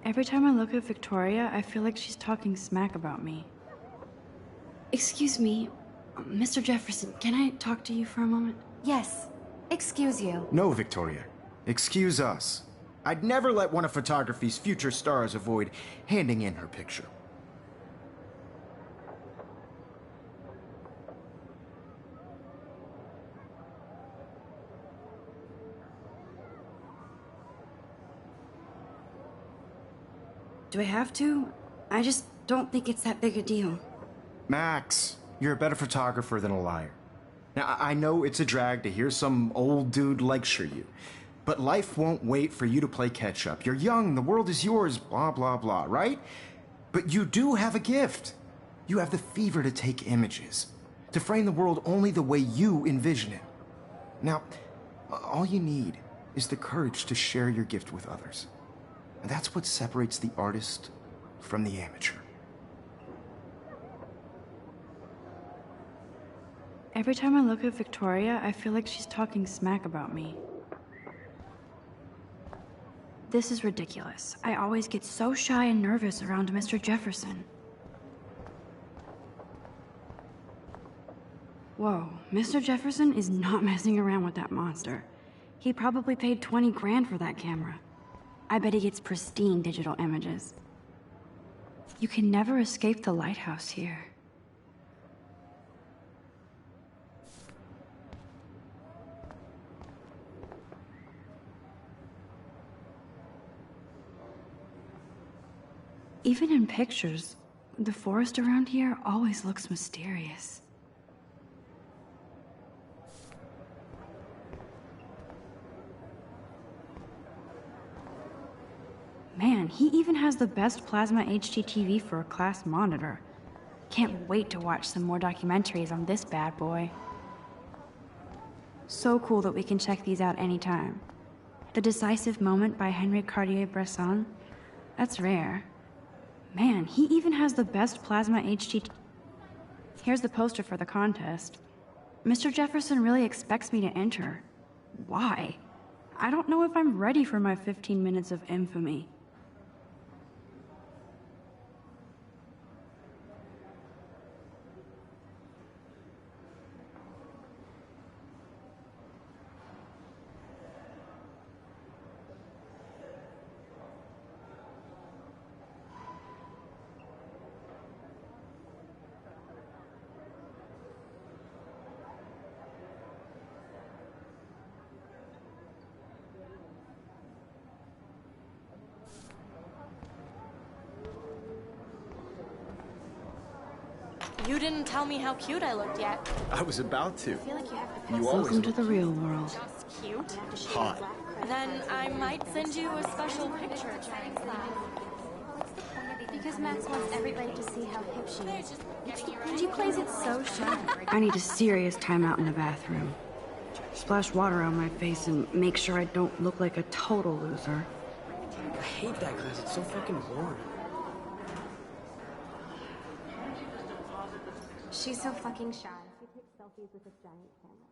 Every time I look at Victoria, I feel like she's talking smack about me. Excuse me, Mr. Jefferson, can I talk to you for a moment? Yes. Excuse you. No, Victoria. Excuse us. I'd never let one of photography's future stars avoid handing in her picture. Do I have to? I just don't think it's that big a deal. Max, you're a better photographer than a liar. Now, I know it's a drag to hear some old dude lecture you, but life won't wait for you to play catch-up. You're young, the world is yours, blah, blah, blah, right? But you do have a gift. You have the fever to take images, to frame the world only the way you envision it. Now, all you need is the courage to share your gift with others. And that's what separates the artist from the amateur. Every time I look at Victoria, I feel like she's talking smack about me. This is ridiculous. I always get so shy and nervous around Mr. Jefferson. Whoa, Mr. Jefferson is not messing around with that monster. He probably paid 20 grand for that camera. I bet he gets pristine digital images. You can never escape the lighthouse here. Even in pictures, the forest around here always looks mysterious. Man, he even has the best plasma HD TV for a class monitor. Can't wait to watch some more documentaries on this bad boy. So cool that we can check these out anytime. The Decisive Moment by Henri Cartier-Bresson, that's rare. Man, he even has the best plasma HD. Here's the poster for the contest. Mr. Jefferson really expects me to enter. Why? I don't know if I'm ready for my 15 minutes of infamy. You didn't tell me how cute I looked yet. I was about to. I feel like you have to You always Welcome to the real world. Just cute. hot. Then I might send you a special picture. Because Max wants everybody to see how hip she is. She plays it so shy. I need a serious timeout in the bathroom. Splash water on my face and make sure I don't look like a total loser. I hate that class. It's so fucking boring. She's so fucking shy. She takes selfies with this giant camera.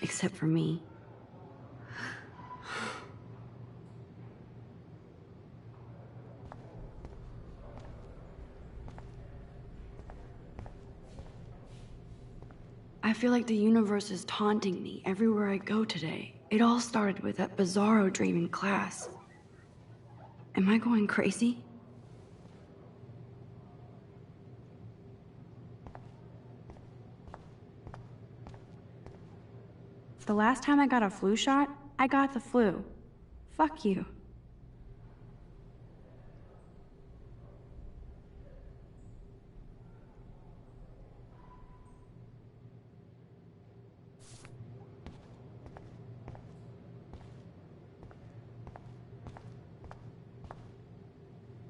Except for me. I feel like the universe is taunting me everywhere I go today. It all started with that bizarro dream in class. Am I going crazy? The last time I got a flu shot, I got the flu. Fuck you.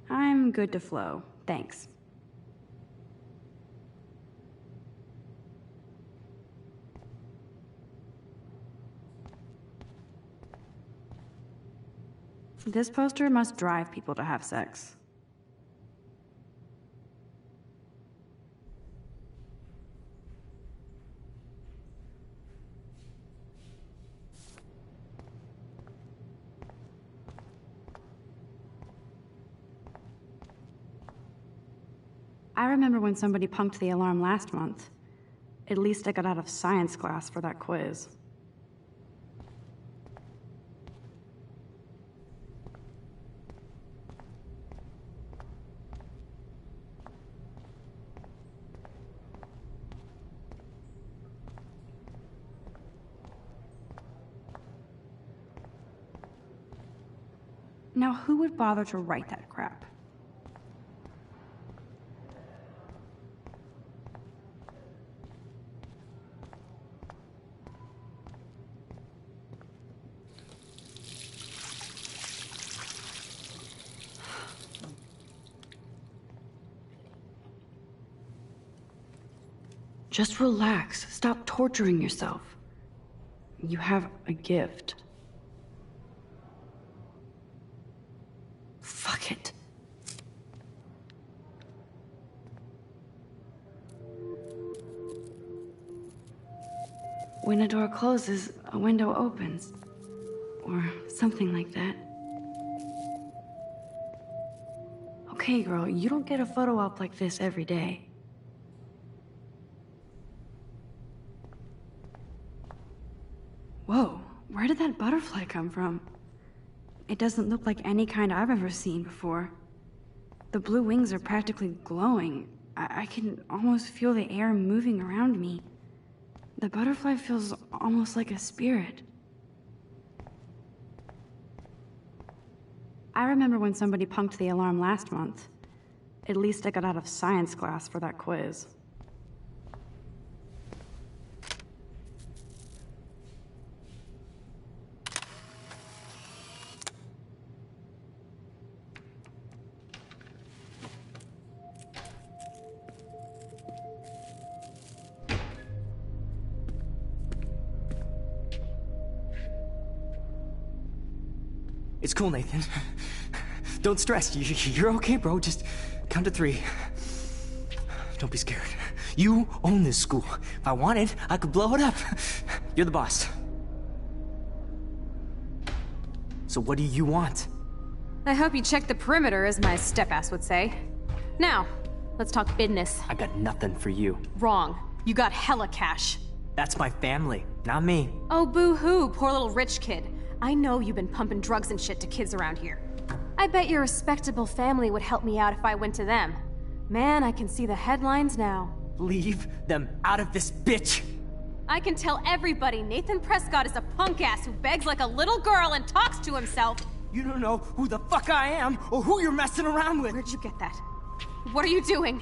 I'm good to flow, thanks. This poster must drive people to have sex. I remember when somebody punked the alarm last month. At least I got out of science class for that quiz. Now, who would bother to write that crap? Just relax. Stop torturing yourself. You have a gift. Fuck it. When a door closes, a window opens. Or something like that. Okay, girl, you don't get a photo op like this every day. Whoa, where did that butterfly come from? It doesn't look like any kind I've ever seen before. The blue wings are practically glowing. I can almost feel the air moving around me. The butterfly feels almost like a spirit. I remember when somebody punked the alarm last month. At least I got out of science class for that quiz. It's cool, Nathan. Don't stress. You're okay, bro. Just count to 3. Don't be scared. You own this school. If I wanted, I could blow it up. You're the boss. So what do you want? I hope you checked the perimeter, as my step-ass would say. Now, let's talk business. I got nothing for you. Wrong. You got hella cash. That's my family, not me. Oh, boo-hoo, poor little rich kid. I know you've been pumping drugs and shit to kids around here. I bet your respectable family would help me out if I went to them. Man, I can see the headlines now. Leave them out of this bitch! I can tell everybody Nathan Prescott is a punk ass who begs like a little girl and talks to himself. You don't know who the fuck I am or who you're messing around with. Where'd you get that? What are you doing?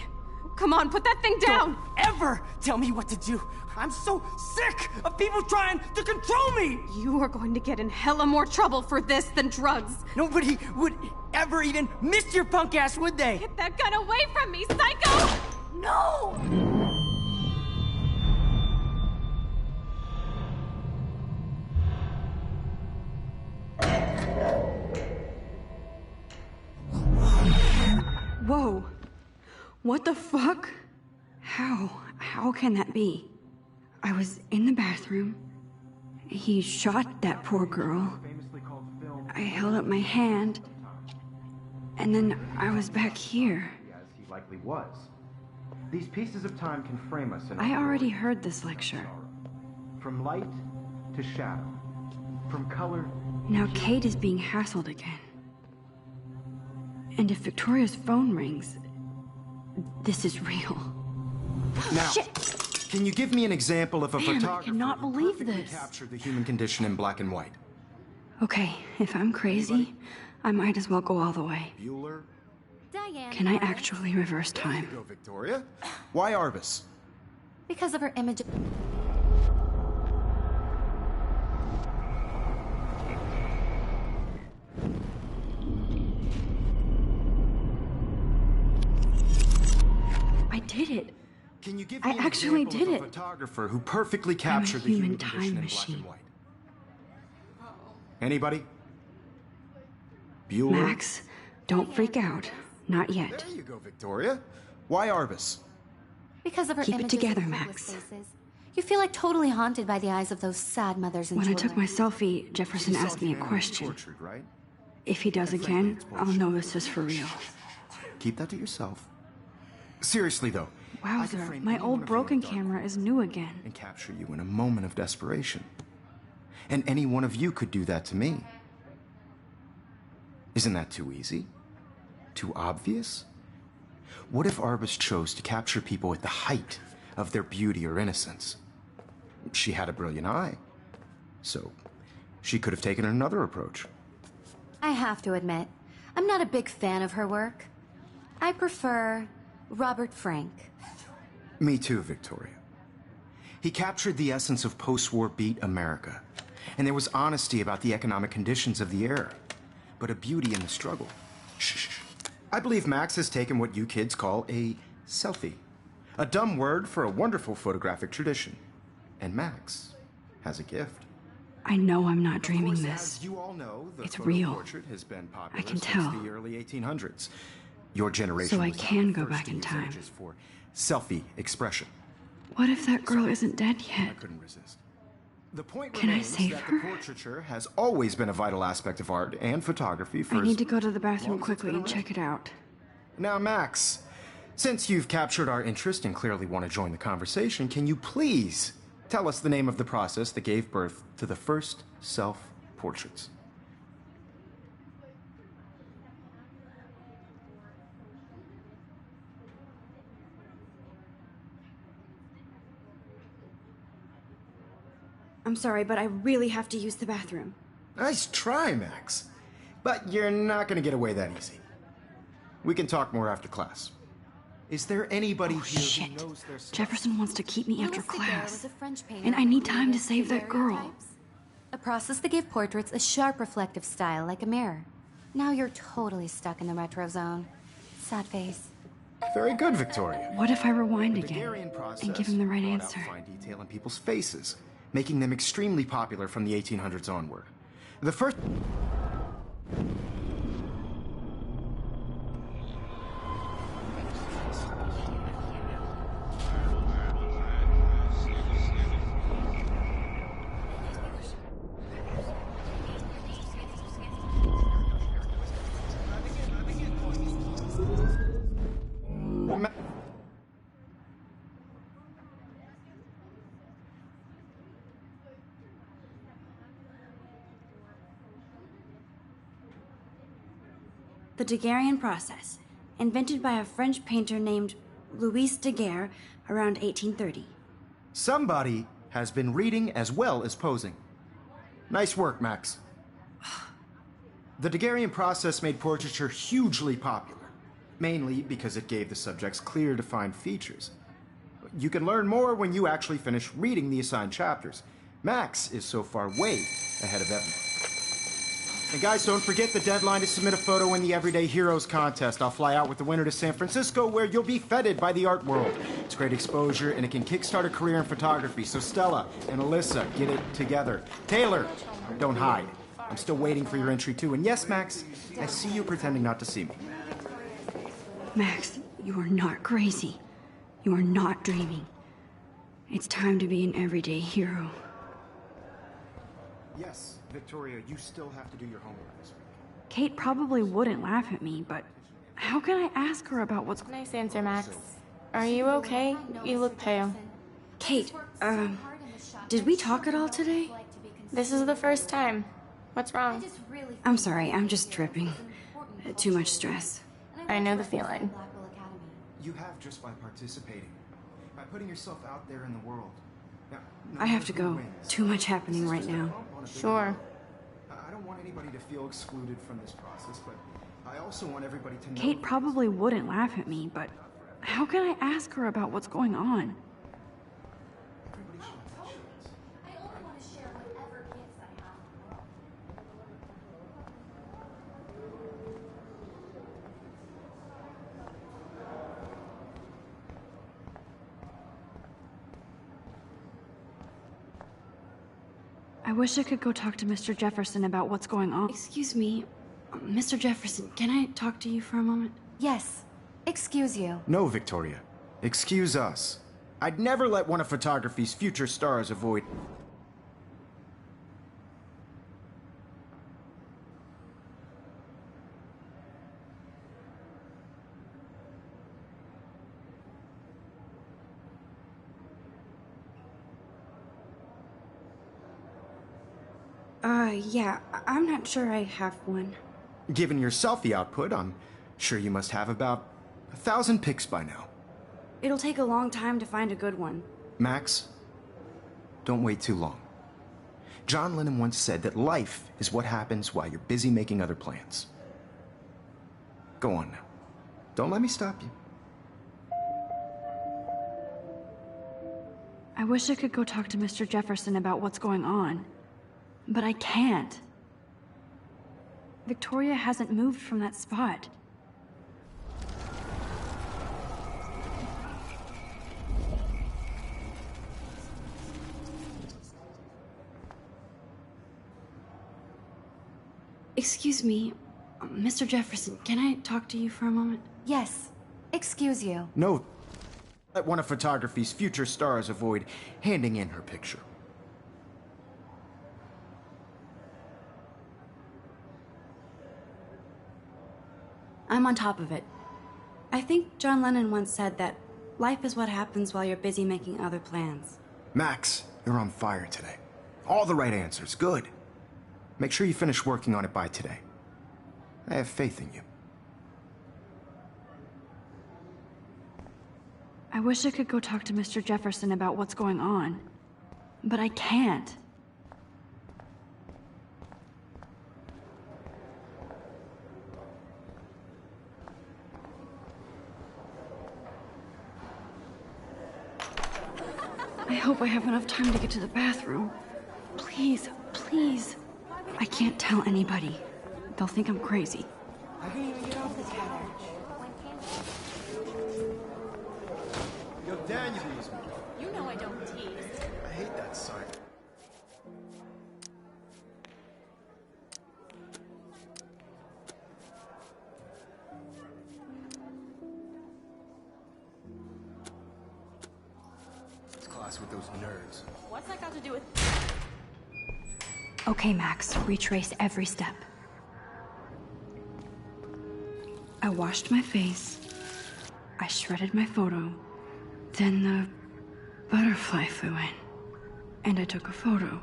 Come on, put that thing down! Don't ever tell me what to do! I'm so sick of people trying to control me! You are going to get in hella more trouble for this than drugs. Nobody would ever even miss your punk ass, would they? Get that gun away from me, psycho! No! Whoa. What the fuck? How can that be? I was in the bathroom. He shot that poor girl. I held up my hand, and then I was back here. As he likely was. These pieces of time can frame us in I already heard this lecture. From light to shadow. From color. Now Kate is being hassled again. And if Victoria's phone rings, this is real. Now, Shit! Can you give me an example of a Man, I photographer cannot who believe perfectly this. captured the human condition in black and white? Okay, if I'm crazy, I might as well go all the way. Bueller? Diane. Can I actually reverse time? Go, Victoria. Why Arbus? Because of her image. I did it. Can you give I me an actually example did of a it. photographer who perfectly captured the human human time condition in machine. black and white? Anybody? Bueller? Max, don't freak out. Not yet. There you go, Victoria. Why Arbus? Because of her Keep it images together, of Max. hopeless faces. You feel like totally haunted by the eyes of those sad mothers and When I children. took my selfie, Jefferson You saw asked me a family question. tortured, right? If he does again, I'll know this is for real. Keep that to yourself. Seriously, though. I could Wowzer, frame my any one old of you broken in dark camera is new again. and capture you in a moment of desperation. And any one of you could do that to me. Isn't that too easy? Too obvious? What if Arbus chose to capture people at the height of their beauty or innocence? She had a brilliant eye. So, she could have taken another approach. I have to admit, I'm not a big fan of her work. I prefer Robert Frank. Me too, Victoria. He captured the essence of post-war beat America. And there was honesty about the economic conditions of the era. But a beauty in the struggle. Shh. I believe Max has taken what you kids call a selfie. A dumb word for a wonderful photographic tradition. And Max has a gift. I know I'm not dreaming Of course, this. as you all know, the It's photo real. portrait has been popular I can since tell. the early 1800s. Your generation So I was not can the go first back to in use time. images for selfie expression. What if that girl isn't dead I yet? couldn't resist. The point Can I remains save that her? the portraiture has always been a vital aspect of art and photography for I as need to go to the bathroom long as it's quickly been and around. check it out. Now, Max, since you've captured our interest and clearly want to join the conversation, can you please tell us the name of the process that gave birth to the first self-portraits? I'm sorry, but I really have to use the bathroom. Nice try, Max. But you're not going to get away that easy. We can talk more after class. Is there anybody here Shit. who knows their stuff? Jefferson wants to keep me after Louis Daguerre class. was a French painter And I need who time to created save that girl. daguerreotypes. A process that gave portraits a sharp reflective style like a mirror. Now you're totally stuck in the retro zone. Sad face. Very good, Victoria. What if I rewind The again Daguerrean process and give him the right brought out answer? fine detail in people's faces, making them extremely popular from the 1800s onward. The first... The Daguerrean process, invented by a French painter named Louis Daguerre around 1830. Somebody has been reading as well as posing. Nice work, Max. The Daguerrean process made portraiture hugely popular, mainly because it gave the subjects clear, defined features. You can learn more when you actually finish reading the assigned chapters. Max is so far way ahead of everyone. And guys, don't forget the deadline to submit a photo in the Everyday Heroes contest. I'll fly out with the winner to San Francisco, where you'll be feted by the art world. It's great exposure, and it can kickstart a career in photography. So Stella and Alyssa, get it together. Taylor, don't hide. I'm still waiting for your entry, too. And yes, Max, I see you pretending not to see me. Max, you are not crazy. You are not dreaming. It's time to be an everyday hero. Yes, Victoria, you still have to do your homework this week. Kate probably wouldn't laugh at me, but how can I ask her about what's... Nice answer, Max. Are you okay? You look pale. Kate, did we talk at all today? This is the first time. What's wrong? I'm sorry, I'm just tripping. Too much stress. I know the feeling. You have just by participating, by putting yourself out there in the world. Now, no I have to matter who go. wins, Too much happening this is right just a now. bump on a big Sure. road. I don't want anybody to feel excluded from this process, but I also want everybody to know... Kate probably wouldn't laugh at me, but how can I ask her about what's going on? Everybody should have a chance. I only want to share whatever gifts I have in the world. I wish I could go talk to Mr. Jefferson about what's going on. Excuse me, Mr. Jefferson, can I talk to you for a moment? Yes. Excuse you. No, Victoria. Excuse us. I'd never let one of photography's future stars avoid... Yeah, I'm not sure I have one. Given your selfie output, I'm sure you must have about 1,000 pics by now. It'll take a long time to find a good one. Max, don't wait too long. John Lennon once said that life is what happens while you're busy making other plans. Go on now. Don't let me stop you. I wish I could go talk to Mr. Jefferson about what's going on, but I can't. Victoria hasn't moved from that spot. Excuse me, Mr. Jefferson, can I talk to you for a moment? Yes. Excuse you. No. Let one of photography's future stars avoid handing in her picture. I'm on top of it. I think John Lennon once said that life is what happens while you're busy making other plans. Max, you're on fire today. All the right answers. Good. Make sure you finish working on it by today. I have faith in you. I wish I could go talk to Mr. Jefferson about what's going on, but I can't. I hope I have enough time to get to the bathroom. Please, please. I can't tell anybody. They'll think I'm crazy. I can't even get off this couch. Yo, Daniel, tease me. You know I don't tease. I hate that sign. It's class with those nerds. What's that got to do with... Okay, Max, retrace every step. I washed my face. I shredded my photo. Then the butterfly flew in. And I took a photo.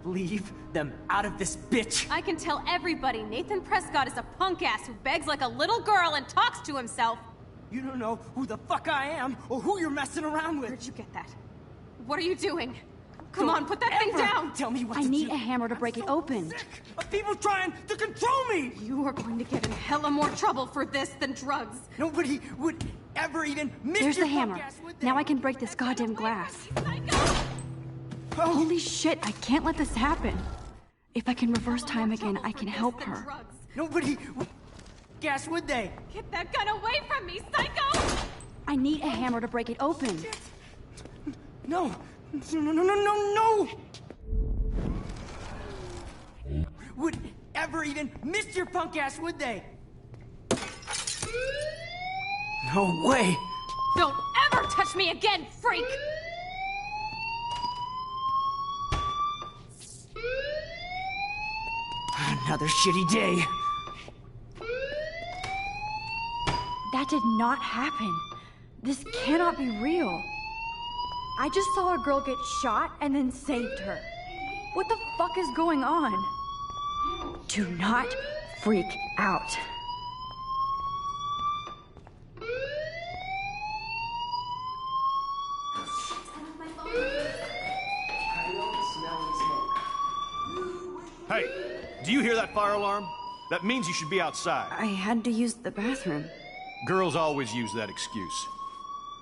Leave them out of this bitch! I can tell everybody Nathan Prescott is a punk ass who begs like a little girl and talks to himself. You don't know who the fuck I am or who you're messing around with. Where'd you get that? What are you doing? Come on, put that thing down! Tell me what I to need do. a hammer to break it open. Sick of people trying to control me! You are going to get in hella more trouble for this than drugs. Nobody would ever even miss There's your the hammer. punk ass, would they? Now I can break this goddamn glass. Psycho! Holy shit, I can't let this happen. If I can reverse time again, I can help her. Drugs. Nobody would guess, would they? Get that gun away from me, psycho! I need a hammer to break it open. No! No, no, no, no, no, no! Would ever even miss your punk ass, would they? No way! Don't ever touch me again, freak! Another shitty day. That did not happen. This cannot be real. I just saw a girl get shot and then saved her. What the fuck is going on? Do not freak out. Hey, do you hear that fire alarm? That means you should be outside. I had to use the bathroom. Girls always use that excuse.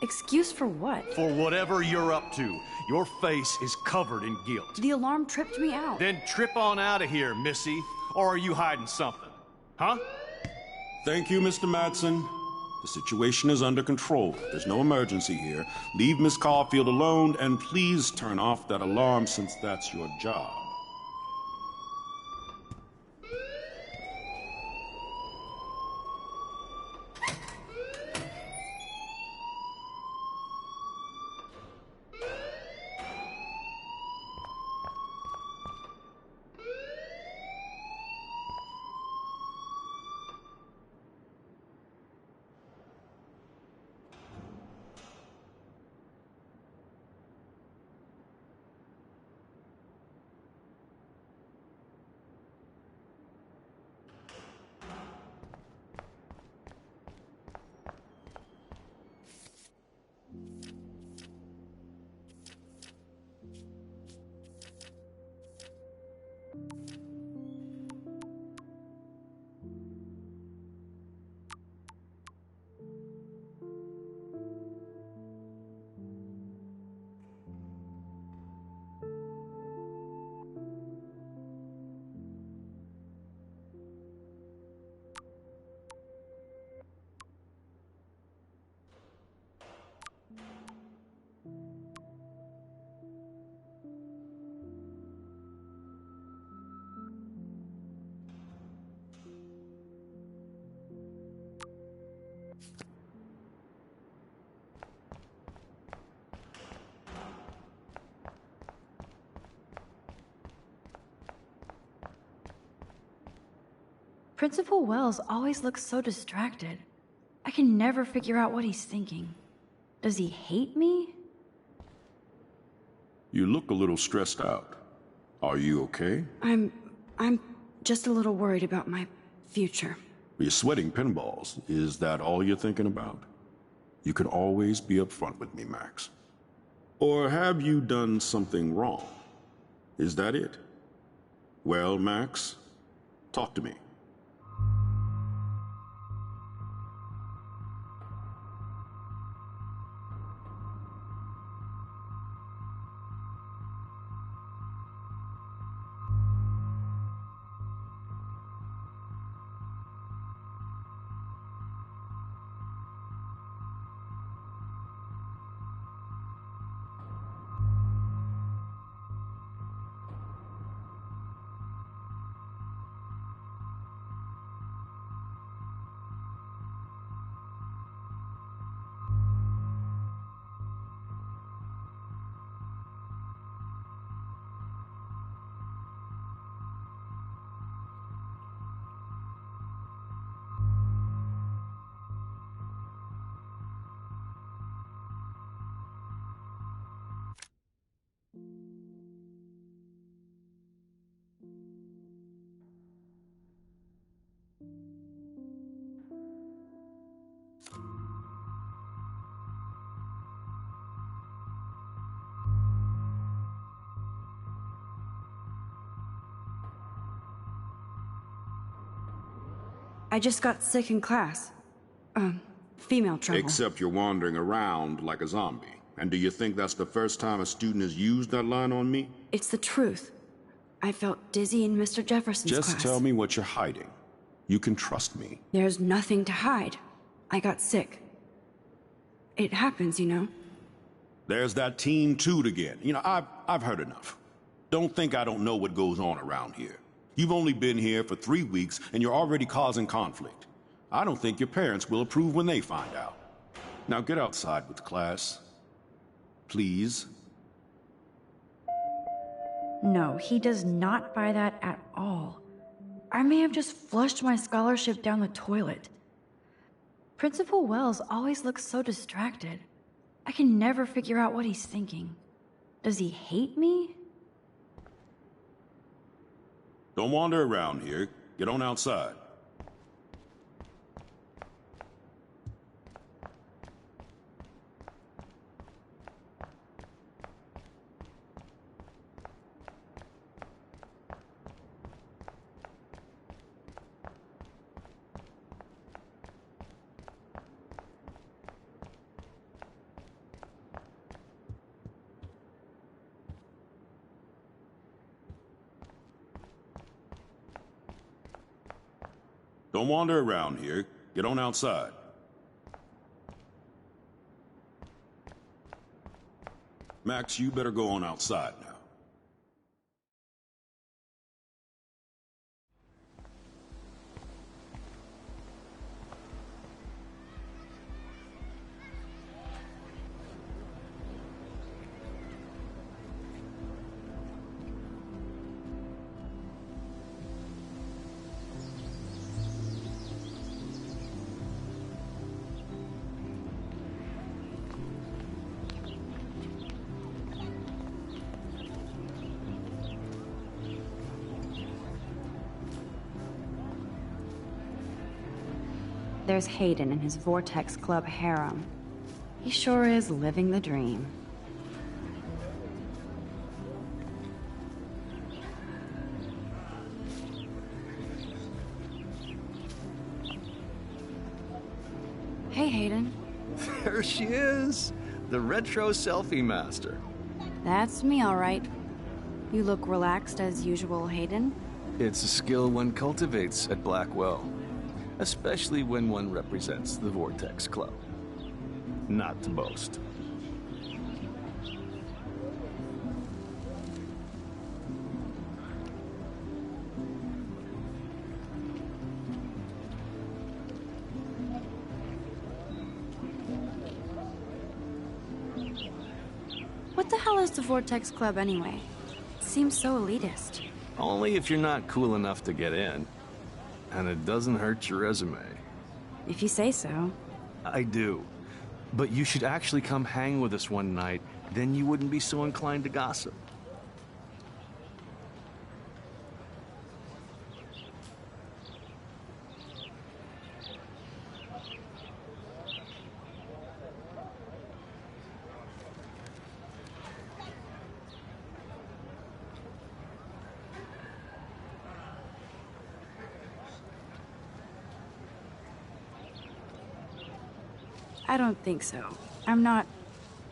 Excuse for what? For whatever you're up to, your face is covered in guilt. The alarm tripped me out. Then trip on out of here, Missy. Or are you hiding something? Huh? Thank you, Mr. Madsen. The situation is under control. There's no emergency here. Leave Miss Caulfield alone, and please turn off that alarm since that's your job. Principal Wells always looks so distracted. I can never figure out what he's thinking. Does he hate me? You look a little stressed out. Are you okay? I'm just a little worried about my future. You're sweating pinballs. Is that all you're thinking about? You can always be upfront with me, Max. Or have you done something wrong? Is that it? Well, Max, talk to me. I just got sick in class. Female trouble. Except you're wandering around like a zombie. And do you think that's the first time a student has used that line on me? It's the truth. I felt dizzy in Mr. Jefferson's class. Just tell me what you're hiding. You can trust me. There's nothing to hide. I got sick. It happens, you know. There's that Team Toot again. You know, I've heard enough. Don't think I don't know what goes on around here. You've only been here for 3 weeks, and you're already causing conflict. I don't think your parents will approve when they find out. Now get outside with class. Please. No, he does not buy that at all. I may have just flushed my scholarship down the toilet. Principal Wells always looks so distracted. I can never figure out what he's thinking. Does he hate me? Don't wander around here. Get on outside. Don't wander around here. Get on outside. Max, you better go on outside now. There's Hayden and his Vortex Club harem. He sure is living the dream. Hey, Hayden. There she is! The retro selfie master. That's me, all right. You look relaxed as usual, Hayden. It's a skill one cultivates at Blackwell. Especially when one represents the Vortex Club. Not to boast. What the hell is the Vortex Club anyway? It seems so elitist. Only if you're not cool enough to get in. And it doesn't hurt your resume. If you say so. I do. But you should actually come hang with us one night, then you wouldn't be so inclined to gossip. I don't think so. I'm not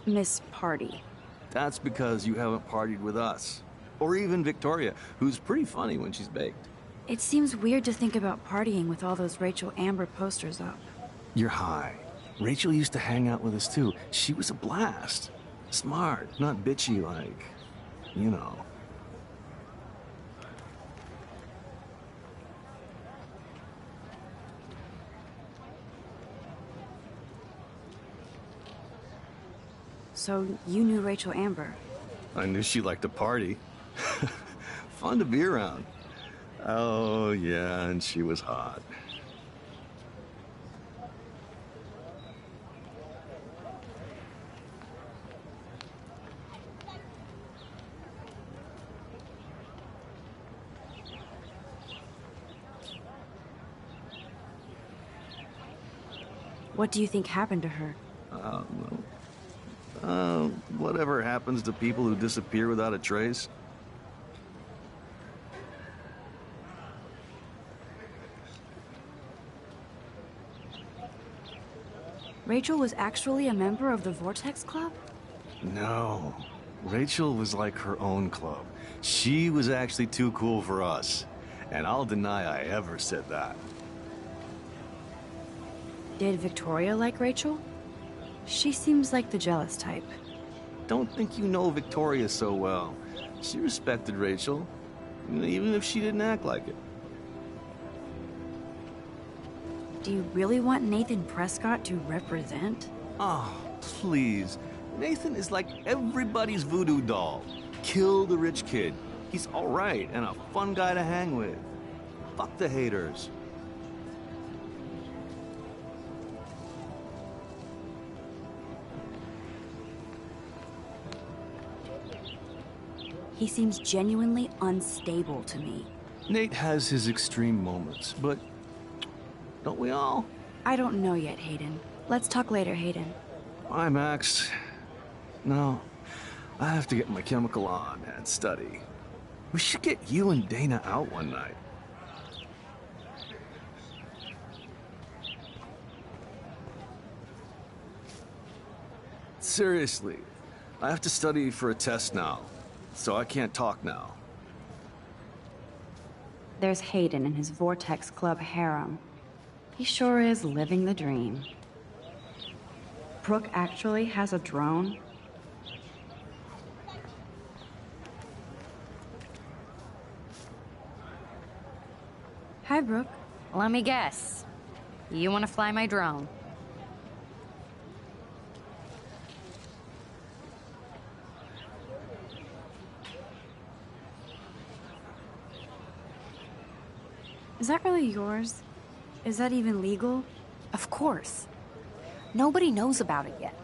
Miss Party. That's because you haven't partied with us. Or even Victoria, who's pretty funny when she's baked. It seems weird to think about partying with all those Rachel Amber posters up. You're high. Rachel used to hang out with us too. She was a blast. Smart, not bitchy like, you know. So you knew Rachel Amber? I knew she liked to party. Fun to be around. Oh, yeah, and she was hot. What do you think happened to her? Whatever happens to people who disappear without a trace. Rachel was actually a member of the Vortex Club? No. Rachel was like her own club. She was actually too cool for us. And I'll deny I ever said that. Did Victoria like Rachel? She seems like the jealous type. Don't think you know Victoria so well. She respected Rachel, even if she didn't act like it. Do you really want Nathan Prescott to represent? Oh, please. Nathan is like everybody's voodoo doll. Kill the rich kid. He's all right and a fun guy to hang with. Fuck the haters. He seems genuinely unstable to me. Nate has his extreme moments, but don't we all? I don't know yet, Hayden. Let's talk later, Hayden. Bye, Max. No, I have to get my chemical on and study. We should get you and Dana out one night. Seriously, I have to study for a test now, so I can't talk now. There's Hayden and his Vortex Club harem. He sure is living the dream. Brooke actually has a drone? Hi, Brooke. Let me guess. You want to fly my drone? Is that really yours? Is that even legal? Of course. Nobody knows about it yet.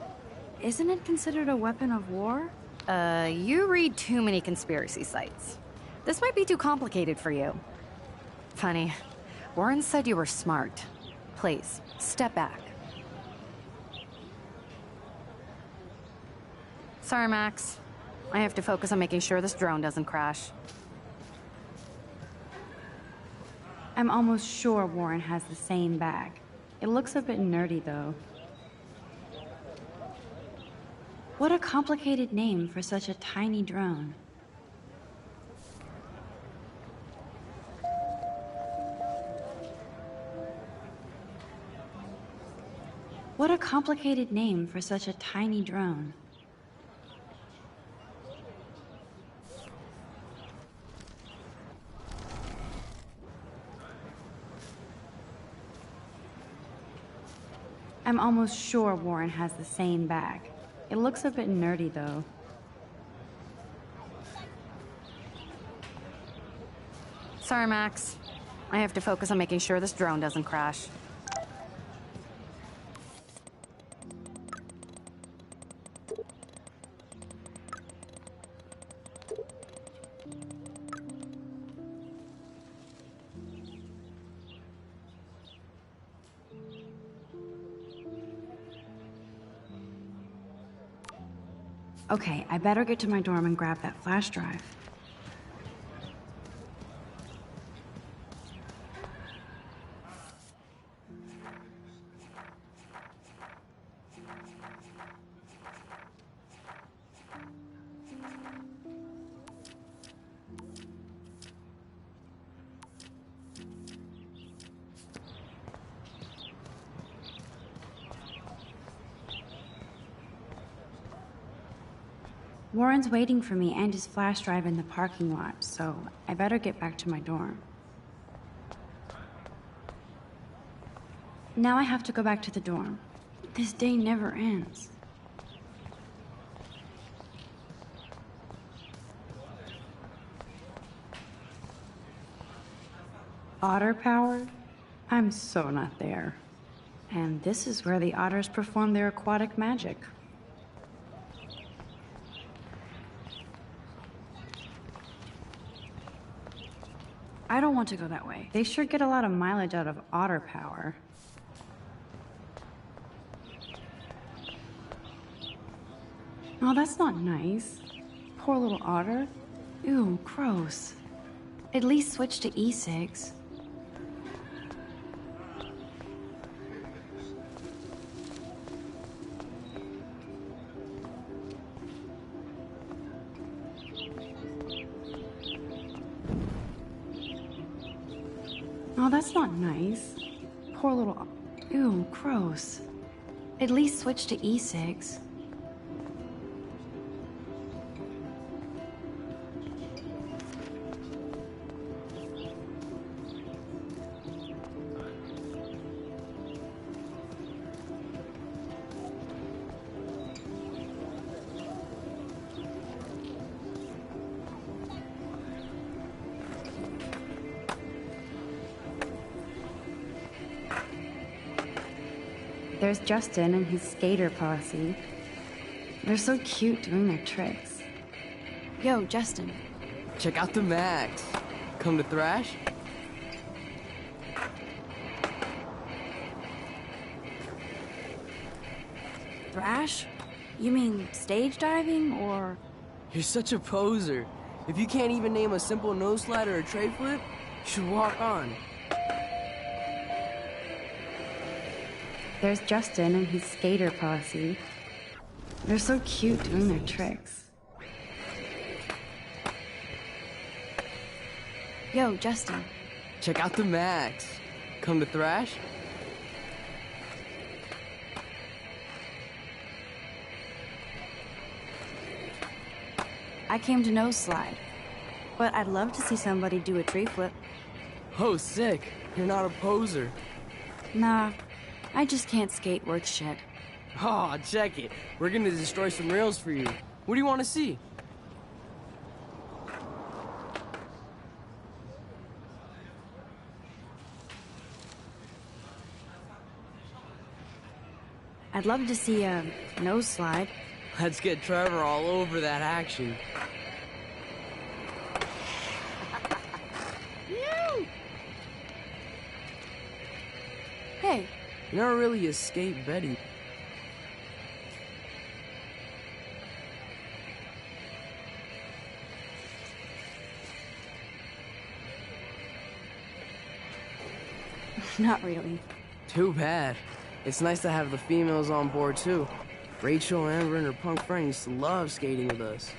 Isn't it considered a weapon of war? You read too many conspiracy sites. This might be too complicated for you. Funny. Warren said you were smart. Please, step back. Sorry, Max. I have to focus on making sure this drone doesn't crash. I'm almost sure Warren has the same bag. It looks a bit nerdy, though. What a complicated name for such a tiny drone. What a complicated name for such a tiny drone. I'm almost sure Warren has the same bag. It looks a bit nerdy, though. Sorry, Max. I have to focus on making sure this drone doesn't crash. Okay, I better get to my dorm and grab that flash drive. Warren's waiting for me and his flash drive in the parking lot, so I better get back to my dorm. Now I have to go back to the dorm. This day never ends. Otter power? I'm so not there. And this is where the otters perform their aquatic magic. I don't want to go that way. They sure get a lot of mileage out of otter power. Oh, that's not nice. Poor little otter. Ew, gross. At least switch to e-cigs. Oh, that's not nice. Poor little... Ew, gross. At least switch to e-cigs. There's Justin and his skater posse. They're so cute doing their tricks. Yo, Justin. Check out the Max. Come to thrash? Thrash? You mean stage diving, or...? You're such a poser. If you can't even name a simple nose slide or a tray flip, you should walk on. There's Justin and his skater posse. They're so cute doing their tricks. Yo, Justin. Check out the Max. Come to thrash? I came to nose slide, but I'd love to see somebody do a tree flip. Oh, sick. You're not a poser. Nah, I just can't skate worth shit. Oh, check it. We're gonna destroy some rails for you. What do you want to see? I'd love to see a nose slide. Let's get Trevor all over that action. Hey. You never really escaped Betty. Not really. Too bad. It's nice to have the females on board, too. Rachel, Amber, and her punk friend used to love skating with us.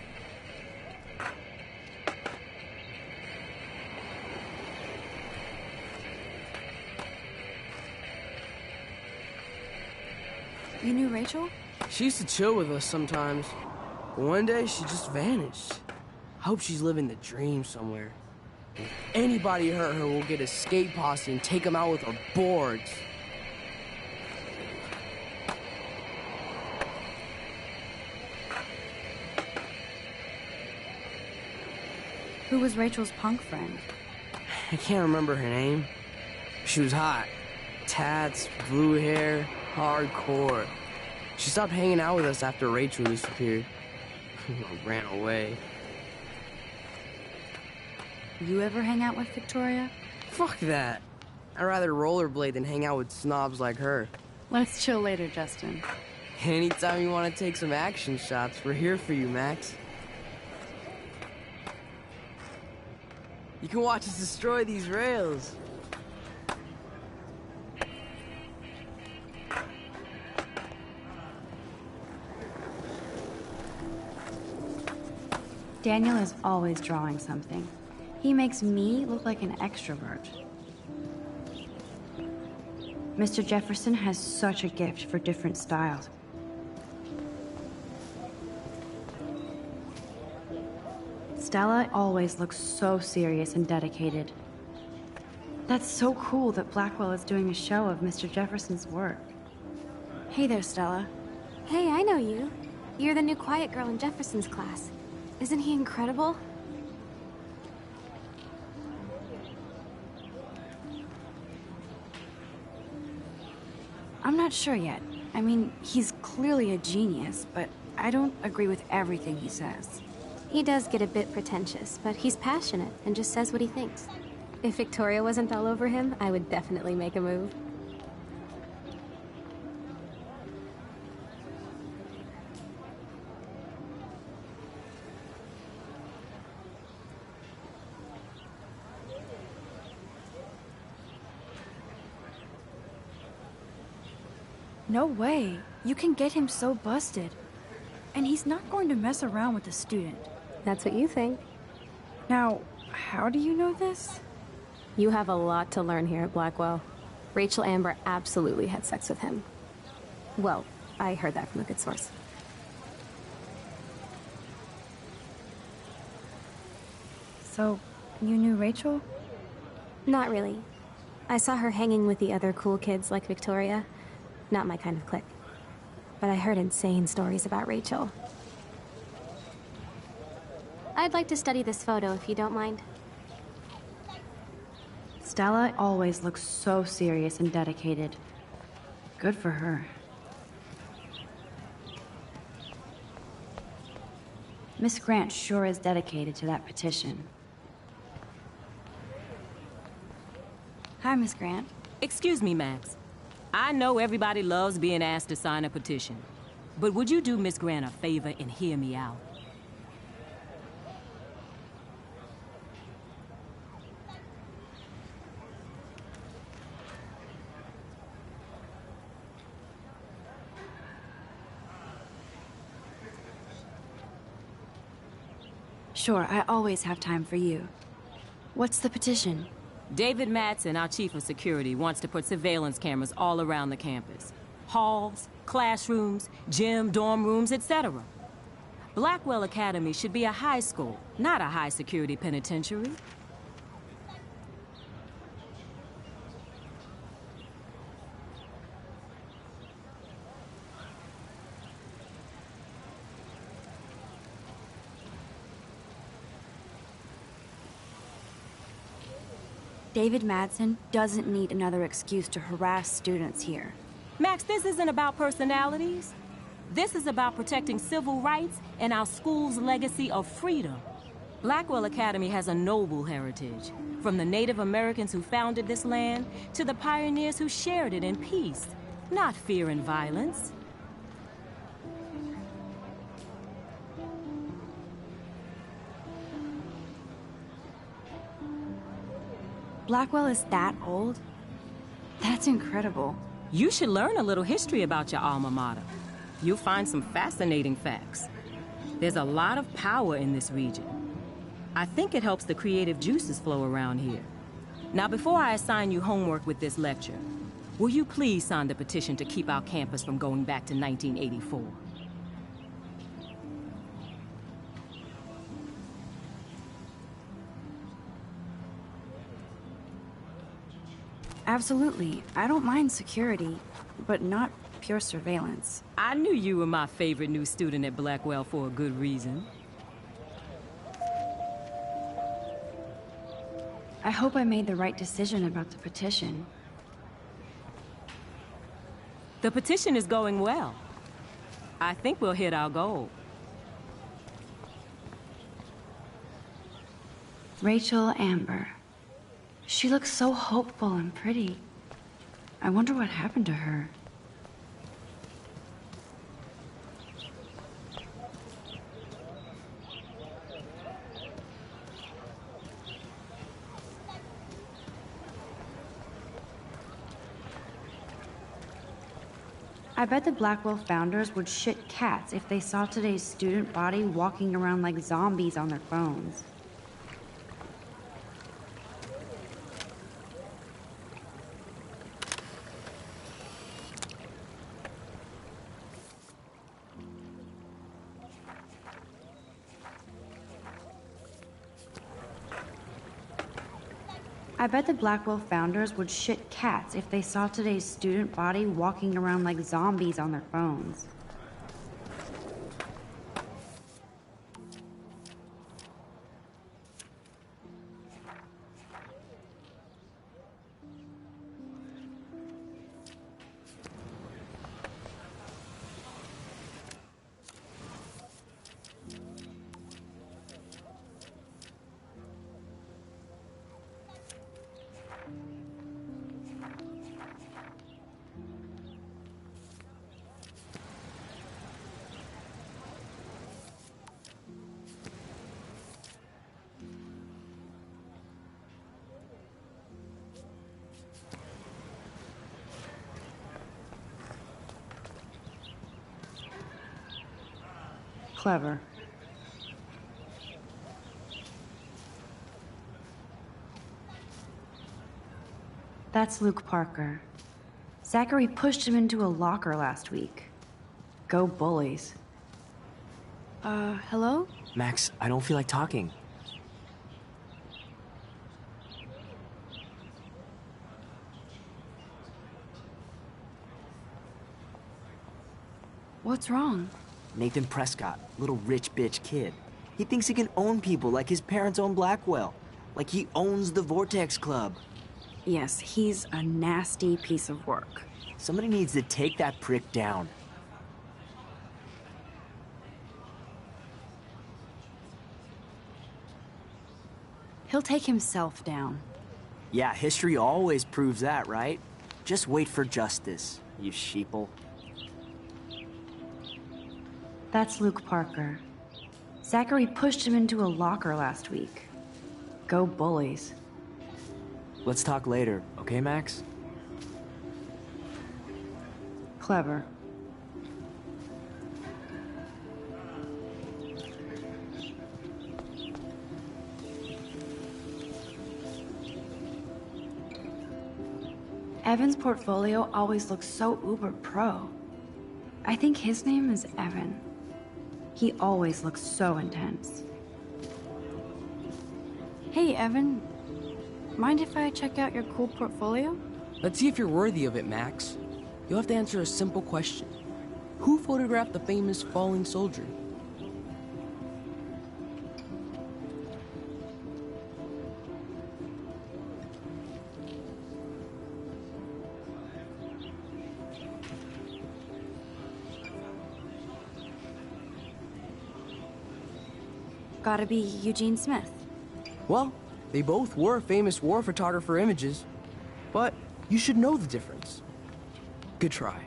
You knew Rachel? She used to chill with us sometimes. But one day, she just vanished. I hope she's living the dream somewhere. If anybody hurt her, we'll get a skate posse and take them out with our boards. Who was Rachel's punk friend? I can't remember her name. She was hot. Tats, blue hair, hardcore. She stopped hanging out with us after Rachel disappeared. Ran away. You ever hang out with Victoria? Fuck that. I'd rather rollerblade than hang out with snobs like her. Let's chill later, Justin. Anytime you want to take some action shots, we're here for you, Max. You can watch us destroy these rails. Daniel is always drawing something. He makes me look like an extrovert. Mr. Jefferson has such a gift for different styles. Stella always looks so serious and dedicated. That's so cool that Blackwell is doing a show of Mr. Jefferson's work. Hey there, Stella. Hey, I know you. You're the new quiet girl in Jefferson's class. Isn't he incredible? I'm not sure yet. I mean, he's clearly a genius, but I don't agree with everything he says. He does get a bit pretentious, but he's passionate and just says what he thinks. If Victoria wasn't all over him, I would definitely make a move. No way. You can get him so busted. And he's not going to mess around with a student. That's what you think. Now, how do you know this? You have a lot to learn here at Blackwell. Rachel Amber absolutely had sex with him. Well, I heard that from a good source. So, you knew Rachel? Not really. I saw her hanging with the other cool kids like Victoria. Not my kind of clique. But I heard insane stories about Rachel. I'd like to study this photo if you don't mind. Stella always looks so serious and dedicated. Good for her. Miss Grant sure is dedicated to that petition. Hi, Miss Grant. Excuse me, Max. I know everybody loves being asked to sign a petition, but would you do Miss Grant a favor and hear me out? Sure, I always have time for you. What's the petition? David Madsen, our chief of security, wants to put surveillance cameras all around the campus. Halls, classrooms, gym, dorm rooms, etc. Blackwell Academy should be a high school, not a high-security penitentiary. David Madsen doesn't need another excuse to harass students here. Max, this isn't about personalities. This is about protecting civil rights and our school's legacy of freedom. Blackwell Academy has a noble heritage, from the Native Americans who founded this land to the pioneers who shared it in peace, not fear and violence. Blackwell is that old? That's incredible. You should learn a little history about your alma mater. You'll find some fascinating facts. There's a lot of power in this region. I think it helps the creative juices flow around here. Now, before I assign you homework with this lecture, will you please sign the petition to keep our campus from going back to 1984? Absolutely. I don't mind security, but not pure surveillance. I knew you were my favorite new student at Blackwell for a good reason. I hope I made the right decision about the petition. The petition is going well. I think we'll hit our goal. Rachel Amber. She looks so hopeful and pretty. I wonder what happened to her. I bet the Blackwell founders would shit cats if they saw today's student body walking around like zombies on their phones. I bet the Blackwell founders would shit cats if they saw today's student body walking around like zombies on their phones. Clever. That's Luke Parker. Zachary pushed him into a locker last week. Go bullies. Hello? Max, I don't feel like talking. What's wrong? Nathan Prescott, little rich bitch kid. He thinks he can own people like his parents own Blackwell. Like he owns the Vortex Club. Yes, he's a nasty piece of work. Somebody needs to take that prick down. He'll take himself down. Yeah, history always proves that, right? Just wait for justice, you sheeple. That's Luke Parker. Zachary pushed him into a locker last week. Go bullies. Let's talk later, okay, Max? Clever. Evan's portfolio always looks so uber pro. I think his name is Evan. He always looks so intense. Hey, Evan. Mind if I check out your cool portfolio? Let's see if you're worthy of it, Max. You'll have to answer a simple question. Who photographed the famous falling soldier? Gotta be Eugene Smith. Well, they both were famous war photographer images, but you should know the difference. Good try.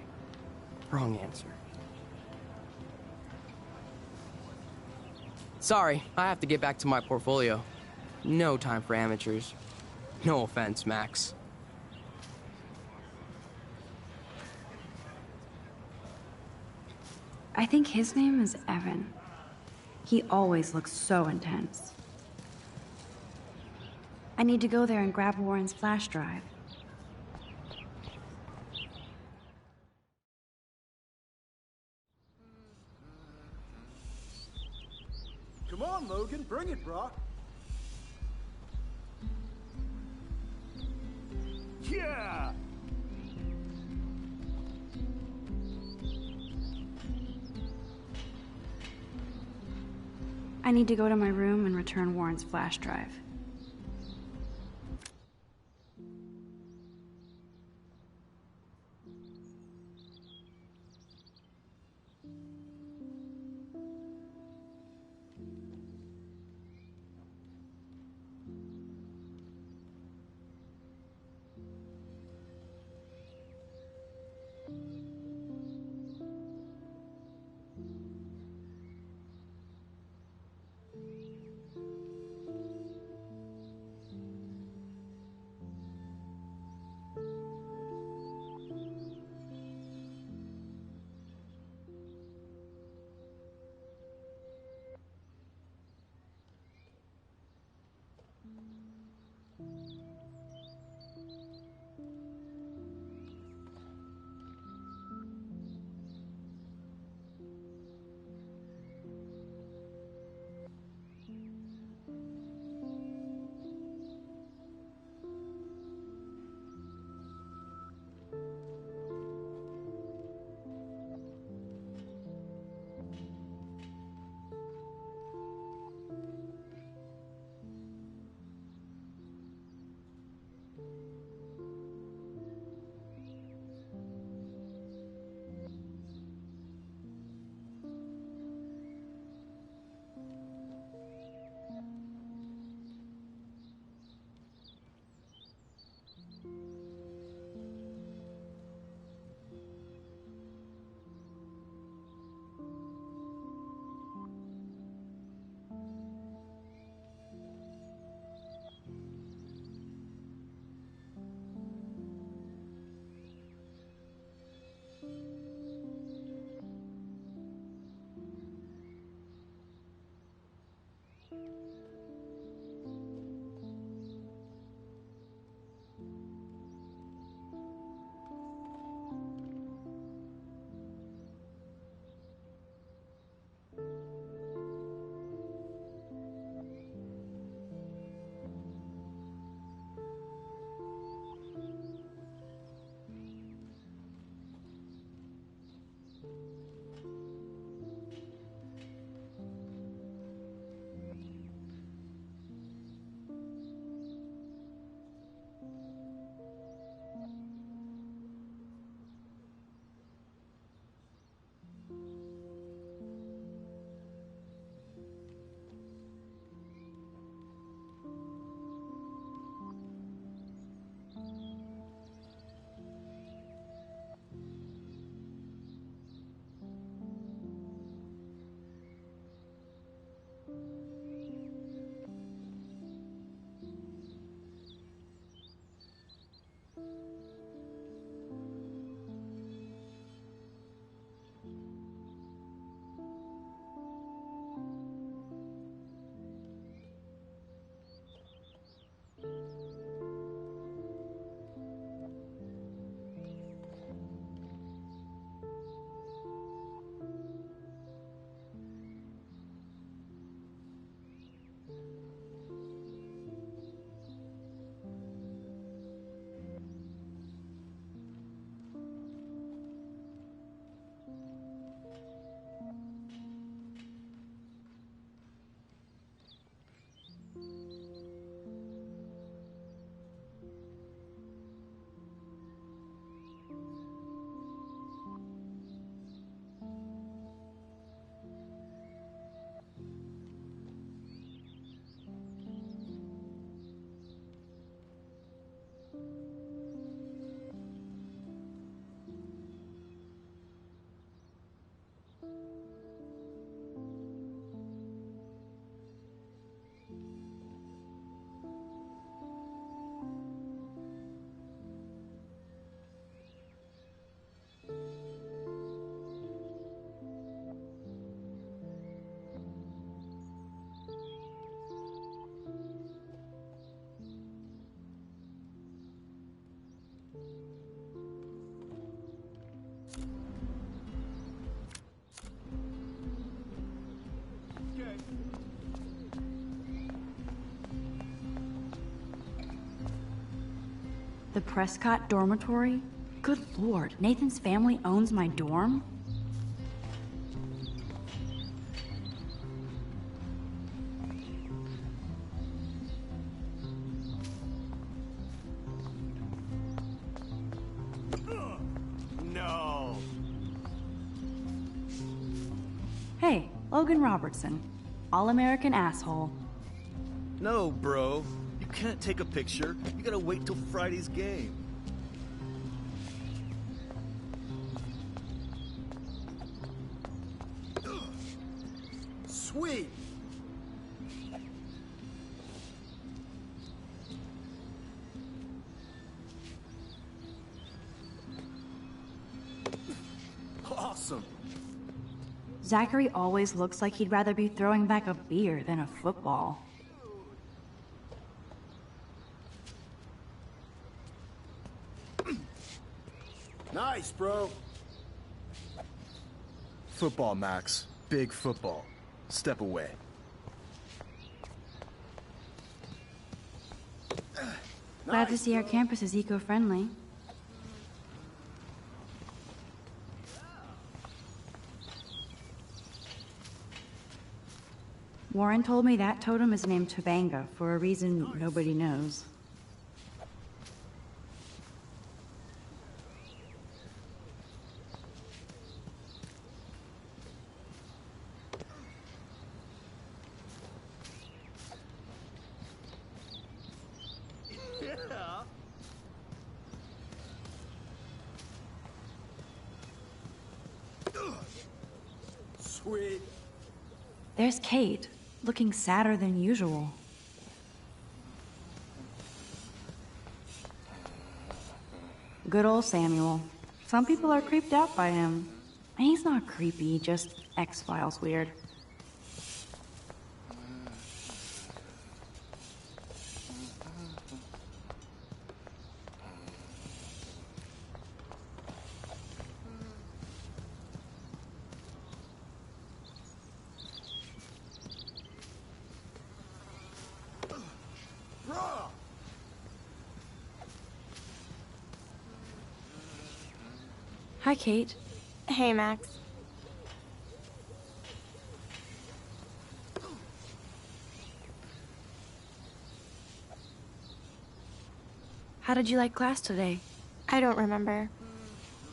Wrong answer. Sorry, I have to get back to my portfolio. No time for amateurs. No offense, Max. I think his name is Evan. He always looks so intense. I need to go there and grab Warren's flash drive. Come on, Logan, bring it, brah. Yeah! I need to go to my room and return Warren's flash drive. The Prescott dormitory? Good lord, Nathan's family owns my dorm? No. Hey, Logan Robertson. All-American asshole. No, bro. You can't take a picture. You gotta wait till Friday's game. Sweet. Awesome. Zachary always looks like he'd rather be throwing back a beer than a football. Nice, bro. Football, Max. Big football. Step away. Glad to see our campus is eco-friendly. Warren told me that totem is named Tobanga for a reason nobody knows. Sweet. There's Kate, looking sadder than usual. Good old Samuel. Some people are creeped out by him. And he's not creepy, just X-Files weird. Hi, Kate. Hey, Max. How did you like class today? I don't remember.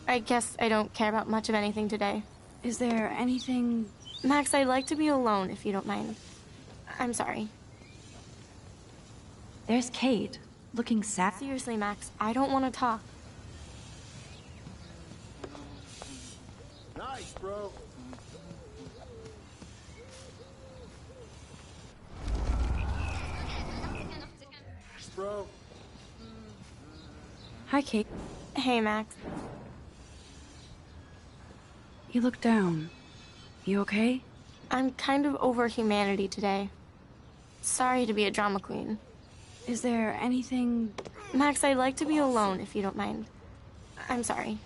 I guess I don't care about much of anything today. Is there anything... Max, I'd like to be alone if you don't mind. I'm sorry. There's Kate, looking sad. Seriously, Max, I don't want to talk. Nice, bro. Bro. Hi, Kate. Hey, Max. You look down. You okay? I'm kind of over humanity today. Sorry to be a drama queen. Is there anything... Max, I'd like to be alone if you don't mind. I'm sorry.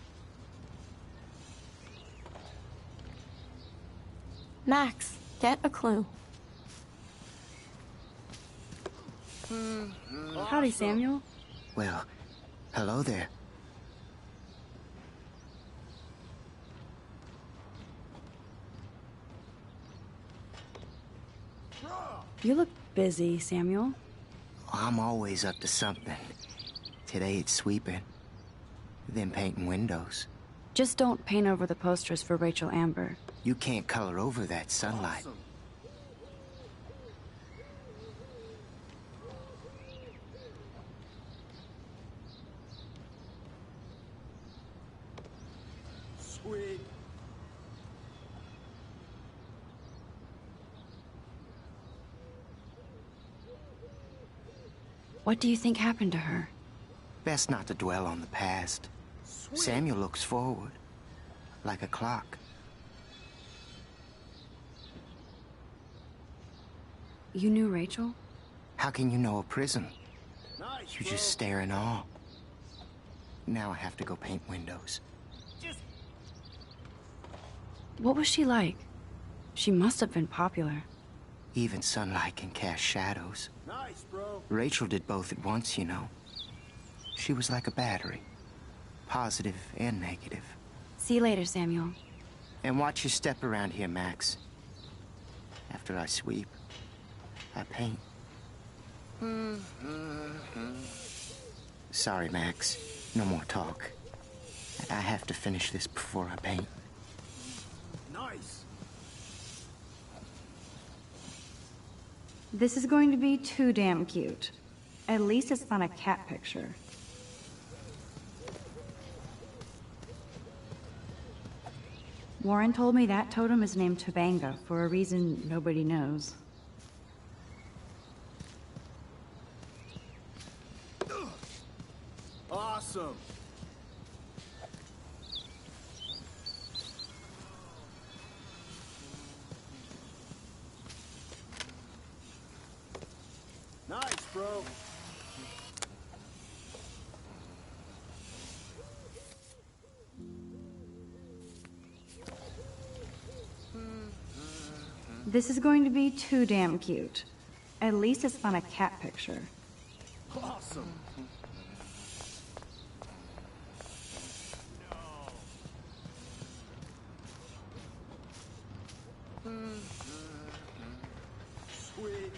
Max, get a clue. Howdy, Samuel. Well, hello there. You look busy, Samuel. I'm always up to something. Today it's sweeping, then painting windows. Just don't paint over the posters for Rachel Amber. You can't color over that sunlight. Awesome. Sweet. What do you think happened to her? Best not to dwell on the past. Samuel looks forward, like a clock. You knew Rachel? How can you know a prism? Nice, You just stare in awe. Now I have to go paint windows. What was she like? She must have been popular. Even sunlight can cast shadows. Nice, bro. Rachel did both at once, you know. She was like a battery. Positive and negative. See you later, Samuel. And watch your step around here, Max. After I sweep, I paint. Sorry, Max. No more talk. I have to finish this before I paint. Nice. This is going to be too damn cute. At least it's not a cat picture. Warren told me that totem is named Tobanga for a reason nobody knows. Awesome. Nice, bro. This is going to be too damn cute. At least it's not a cat picture. Awesome. Sweet.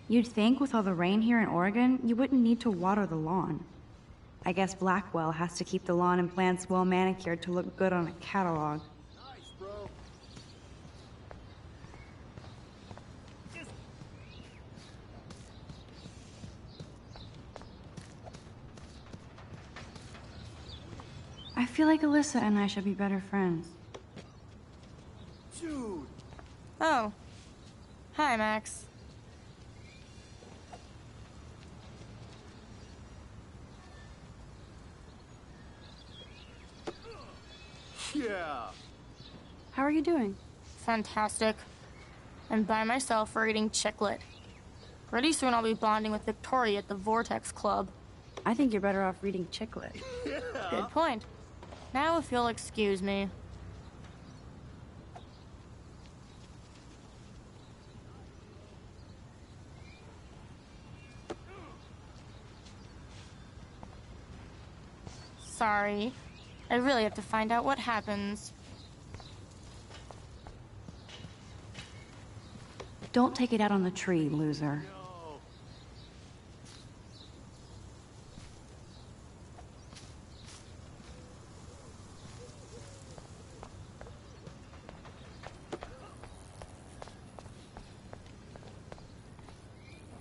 You'd think with all the rain here in Oregon, you wouldn't need to water the lawn. I guess Blackwell has to keep the lawn and plants well manicured to look good on a catalog. Nice, bro. I feel like Alyssa and I should be better friends. Dude. Oh. Hi, Max. Yeah. How are you doing? Fantastic. I'm by myself reading Chicklet. Pretty soon I'll be bonding with Victoria at the Vortex Club. I think you're better off reading Chicklet. Good point. Now if you'll excuse me. Sorry. I really have to find out what happens. Don't take it out on the tree, loser.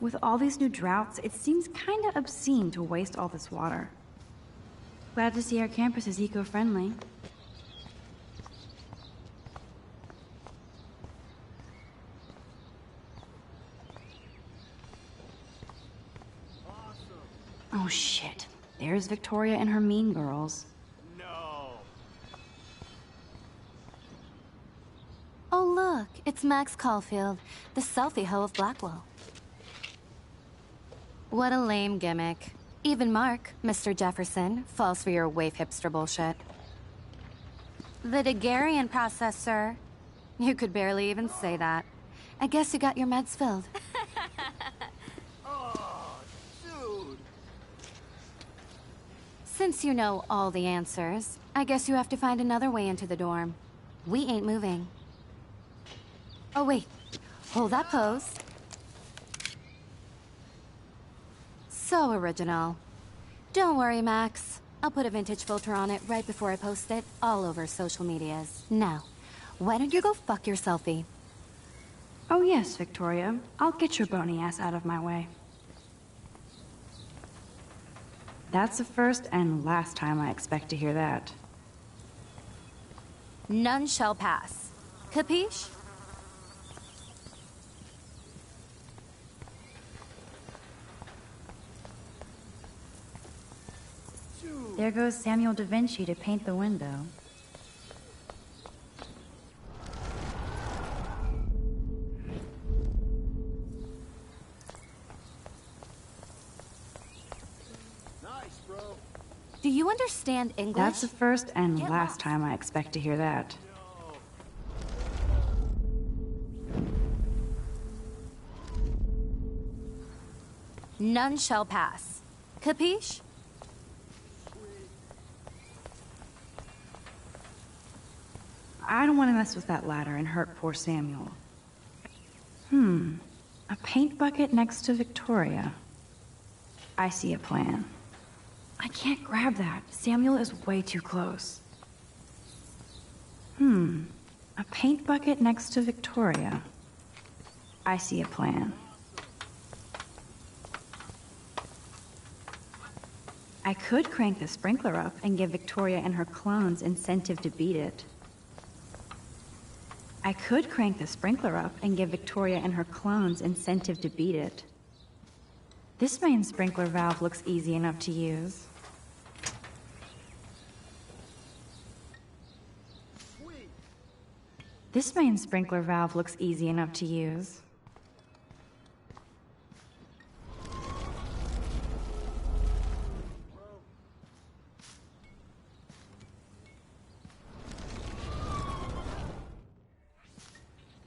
With all these new droughts, it seems kinda obscene to waste all this water. Glad to see our campus is eco-friendly. Oh shit. There's Victoria and her mean girls. No. Oh, look, it's Max Caulfield, the selfie hoe of Blackwell. What a lame gimmick. Even Mark, Mr. Jefferson, falls for your wave hipster bullshit. The Daguerrean process, sir. You could barely even say that. I guess you got your meds filled. Oh, dude. Since you know all the answers, I guess you have to find another way into the dorm. We ain't moving. Oh, wait. Hold that pose. So original. Don't worry, Max. I'll put a vintage filter on it right before I post it all over social medias. Now, why don't you go fuck your selfie? Oh yes, Victoria. I'll get your bony ass out of my way. That's the first and last time I expect to hear that. None shall pass. Capiche? There goes Samuel da Vinci to paint the window. Nice, bro. Do you understand English? That's the first and last time I expect to hear that. None shall pass. Capiche? I don't want to mess with that ladder and hurt poor Samuel. A paint bucket next to Victoria. I see a plan. I can't grab that. Samuel is way too close. A paint bucket next to Victoria. I see a plan. I could crank the sprinkler up and give Victoria and her clones incentive to beat it. I could crank the sprinkler up and give Victoria and her clones incentive to beat it. This main sprinkler valve looks easy enough to use. This main sprinkler valve looks easy enough to use.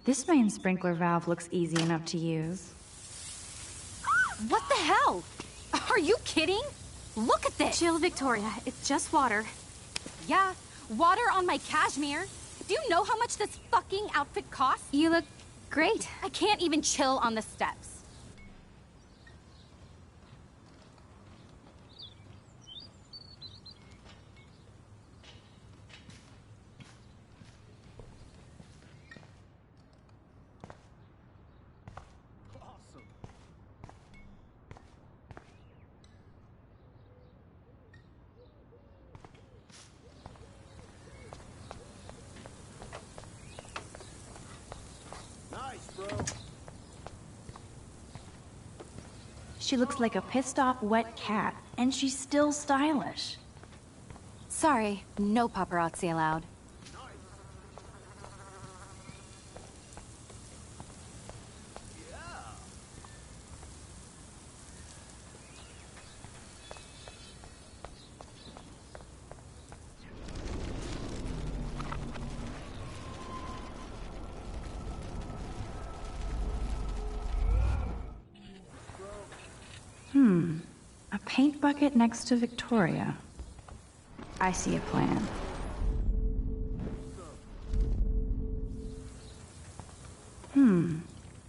This main sprinkler valve looks easy enough to use. What the hell? Are you kidding? Look at this! Chill, Victoria. It's just water. Yeah, water on my cashmere. Do you know how much this fucking outfit costs? You look great. I can't even chill on the steps. She looks like a pissed-off wet cat, and she's still stylish. Sorry, no paparazzi allowed. A paint bucket next to Victoria. I see a plan.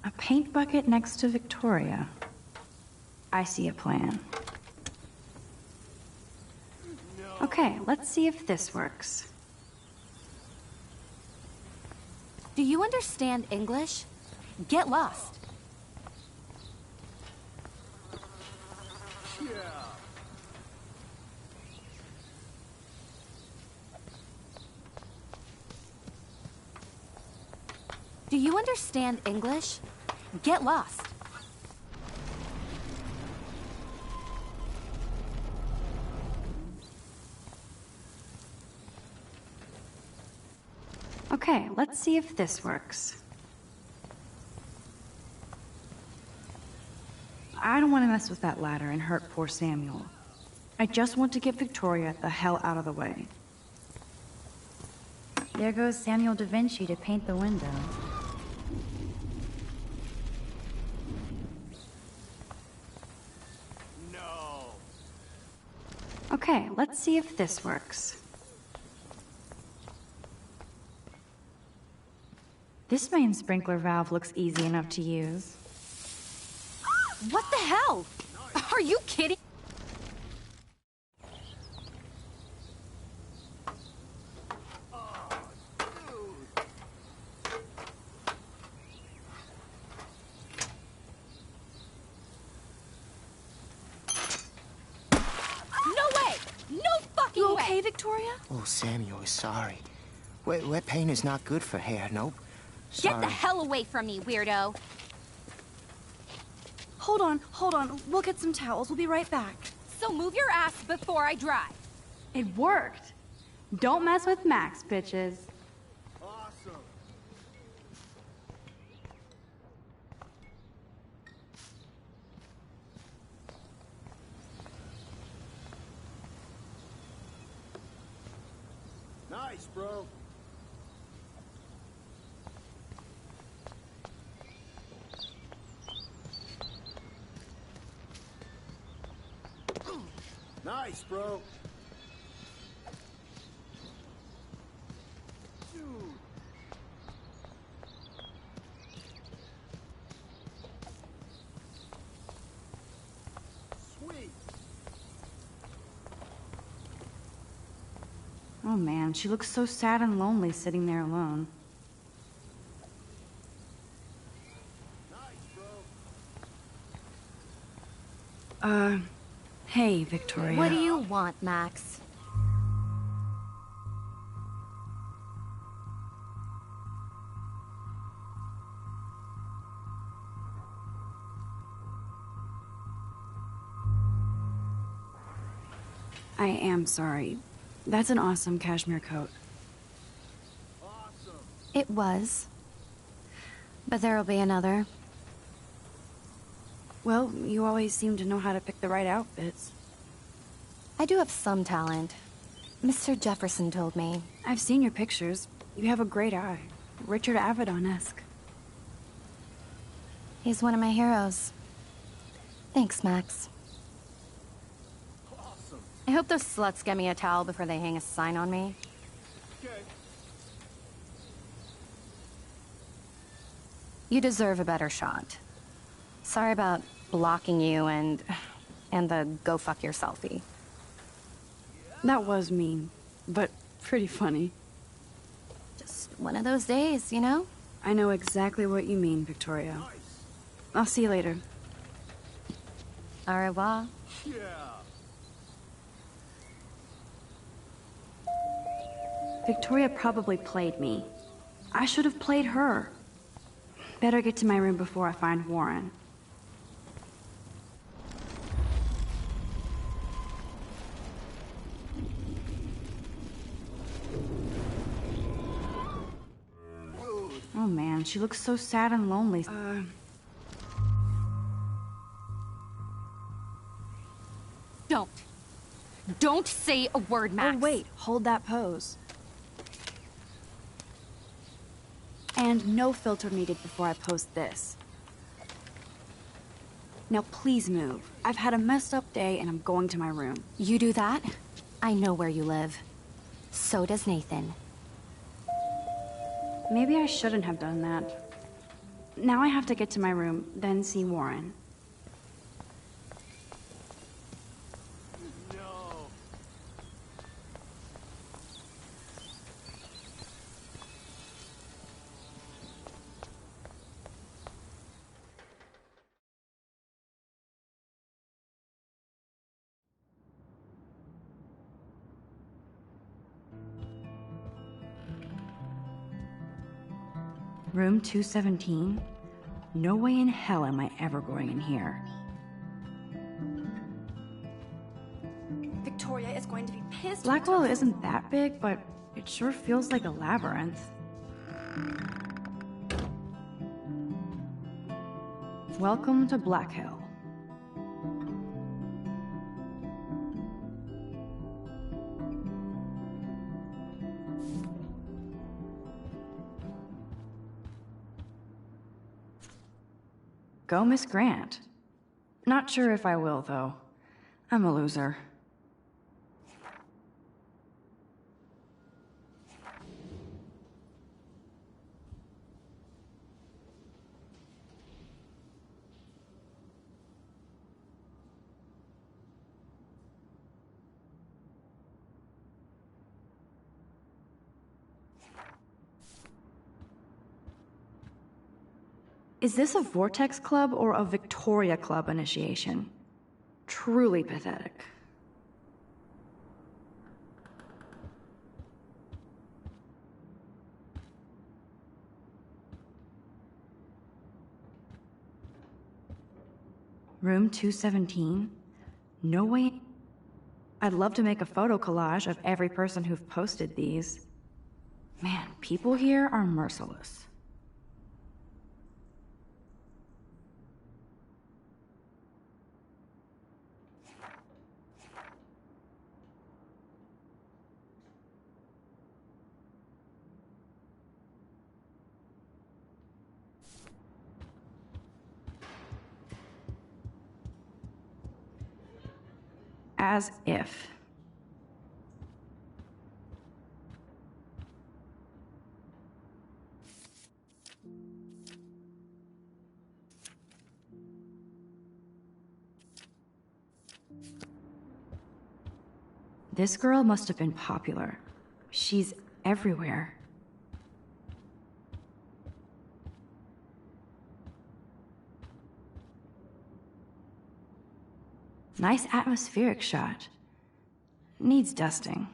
A paint bucket next to Victoria. I see a plan. Okay, let's see if this works. Do you understand English? Get lost. Do you understand English? Get lost. Okay, let's see if this works. I don't want to mess with that ladder and hurt poor Samuel. I just want to get Victoria the hell out of the way. There goes Samuel da Vinci to paint the window. No. Okay, let's see if this works. This main sprinkler valve looks easy enough to use. What the hell? Are you kidding? You okay, Victoria? Oh, Samuel is sorry. Wet paint is not good for hair, nope. Get the hell away from me, weirdo. Hold on. We'll get some towels. We'll be right back. So move your ass before I drive. It worked. Don't mess with Max, bitches. Awesome. Nice, bro. Nice, bro. Sweet. Oh man, she looks so sad and lonely sitting there alone. Hey, Victoria. What do you want, Max? I am sorry. That's an awesome cashmere coat. It was. But there'll be another. Well, you always seem to know how to pick the right outfits. I do have some talent. Mr. Jefferson told me. I've seen your pictures. You have a great eye. Richard Avedon-esque. He's one of my heroes. Thanks, Max. Awesome. I hope those sluts get me a towel before they hang a sign on me. Okay. You deserve a better shot. Sorry about blocking you and the go fuck your selfie. That was mean, but pretty funny. Just one of those days, you know? I know exactly what you mean, Victoria. I'll see you later. Au revoir. Yeah. Victoria probably played me. I should have played her. Better get to my room before I find Warren. Oh man, she looks so sad and lonely. Don't say a word, Max. Oh wait, hold that pose. And no filter needed before I post this. Now please move. I've had a messed up day and I'm going to my room. You do that? I know where you live. So does Nathan. Maybe I shouldn't have done that. Now I have to get to my room, then see Warren. No. Room 217? No way in hell am I ever going in here. Victoria is going to be pissed. Blackwell isn't that big, but it sure feels like a labyrinth. Welcome to Black Hill. Go, Miss Grant. Not sure if I will, though. I'm a loser. Is this a Vortex Club or a Victoria Club initiation? Truly pathetic. Room 217? No way. I'd love to make a photo collage of every person who've posted these. Man, people here are merciless. As if. This girl must have been popular. She's everywhere. Nice atmospheric shot. Needs dusting.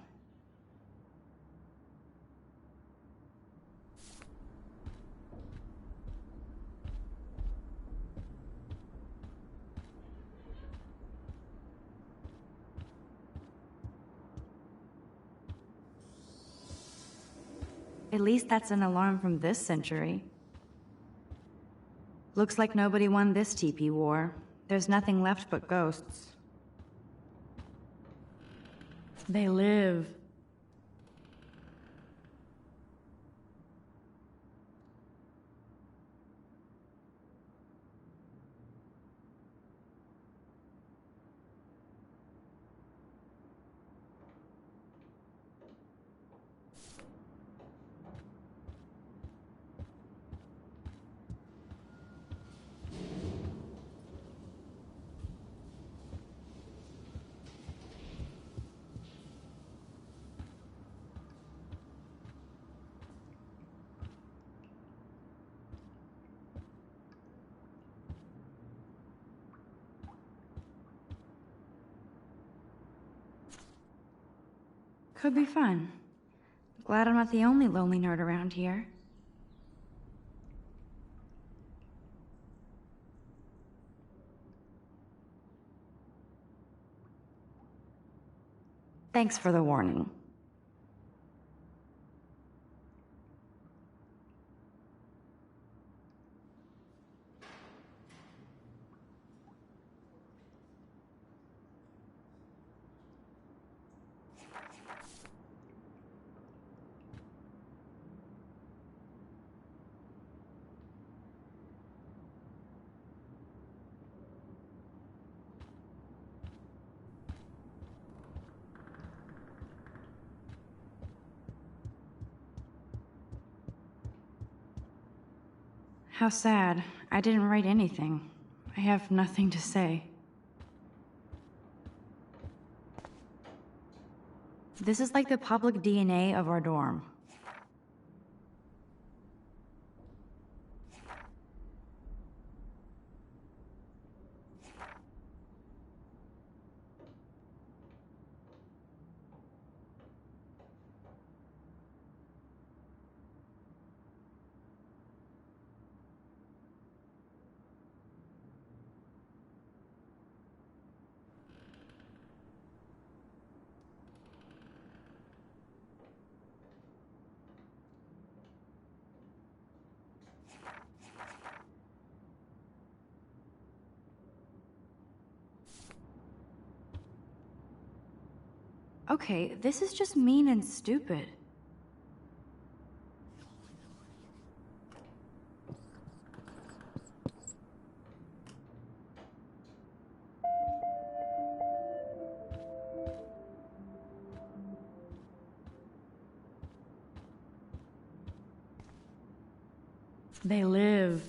At least that's an alarm from this century. Looks like nobody won this TP war. There's nothing left but ghosts. They live. Could be fun. Glad I'm not the only lonely nerd around here. Thanks for the warning. How sad. I didn't write anything. I have nothing to say. This is like the public DNA of our dorm. Okay, this is just mean and stupid. They live.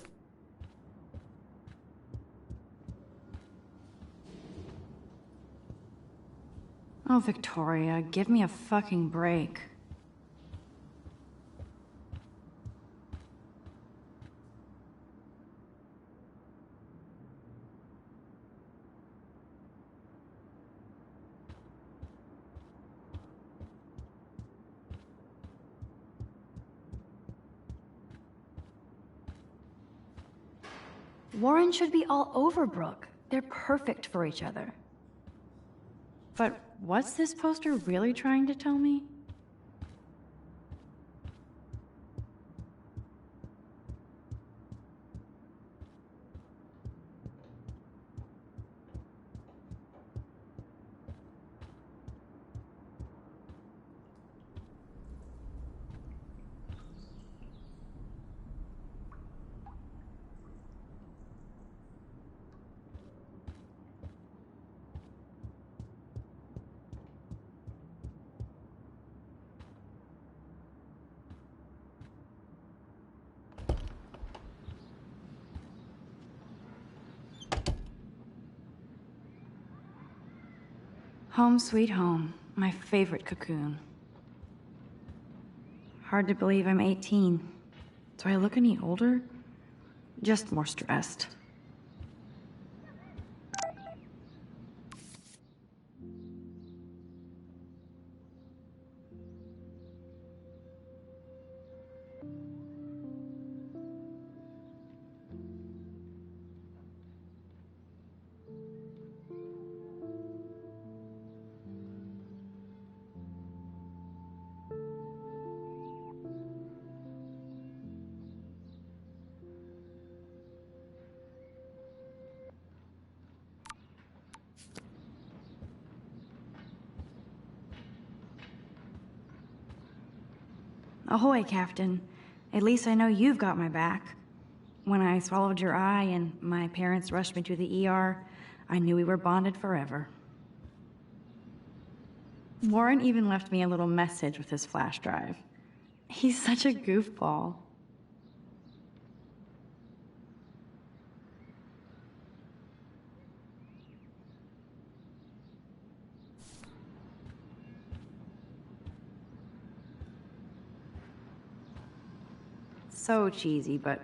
Oh, Victoria, give me a fucking break. Warren should be all over Brooke. They're perfect for each other. But what's this poster really trying to tell me? Home sweet home, my favorite cocoon. Hard to believe I'm 18. Do I look any older? Just more stressed. Ahoy, Captain. At least I know you've got my back. When I swallowed your eye and my parents rushed me to the ER, I knew we were bonded forever. Warren even left me a little message with his flash drive. He's such a goofball. So cheesy, but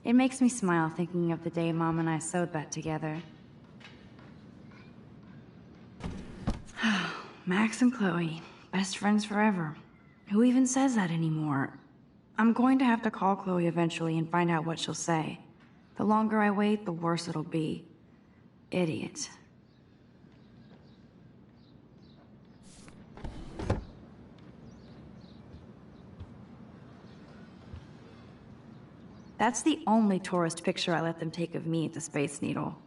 it makes me smile thinking of the day Mom and I sewed that together. Max and Chloe, best friends forever. Who even says that anymore? I'm going to have to call Chloe eventually and find out what she'll say. The longer I wait, the worse it'll be. Idiot. That's the only tourist picture I let them take of me at the Space Needle.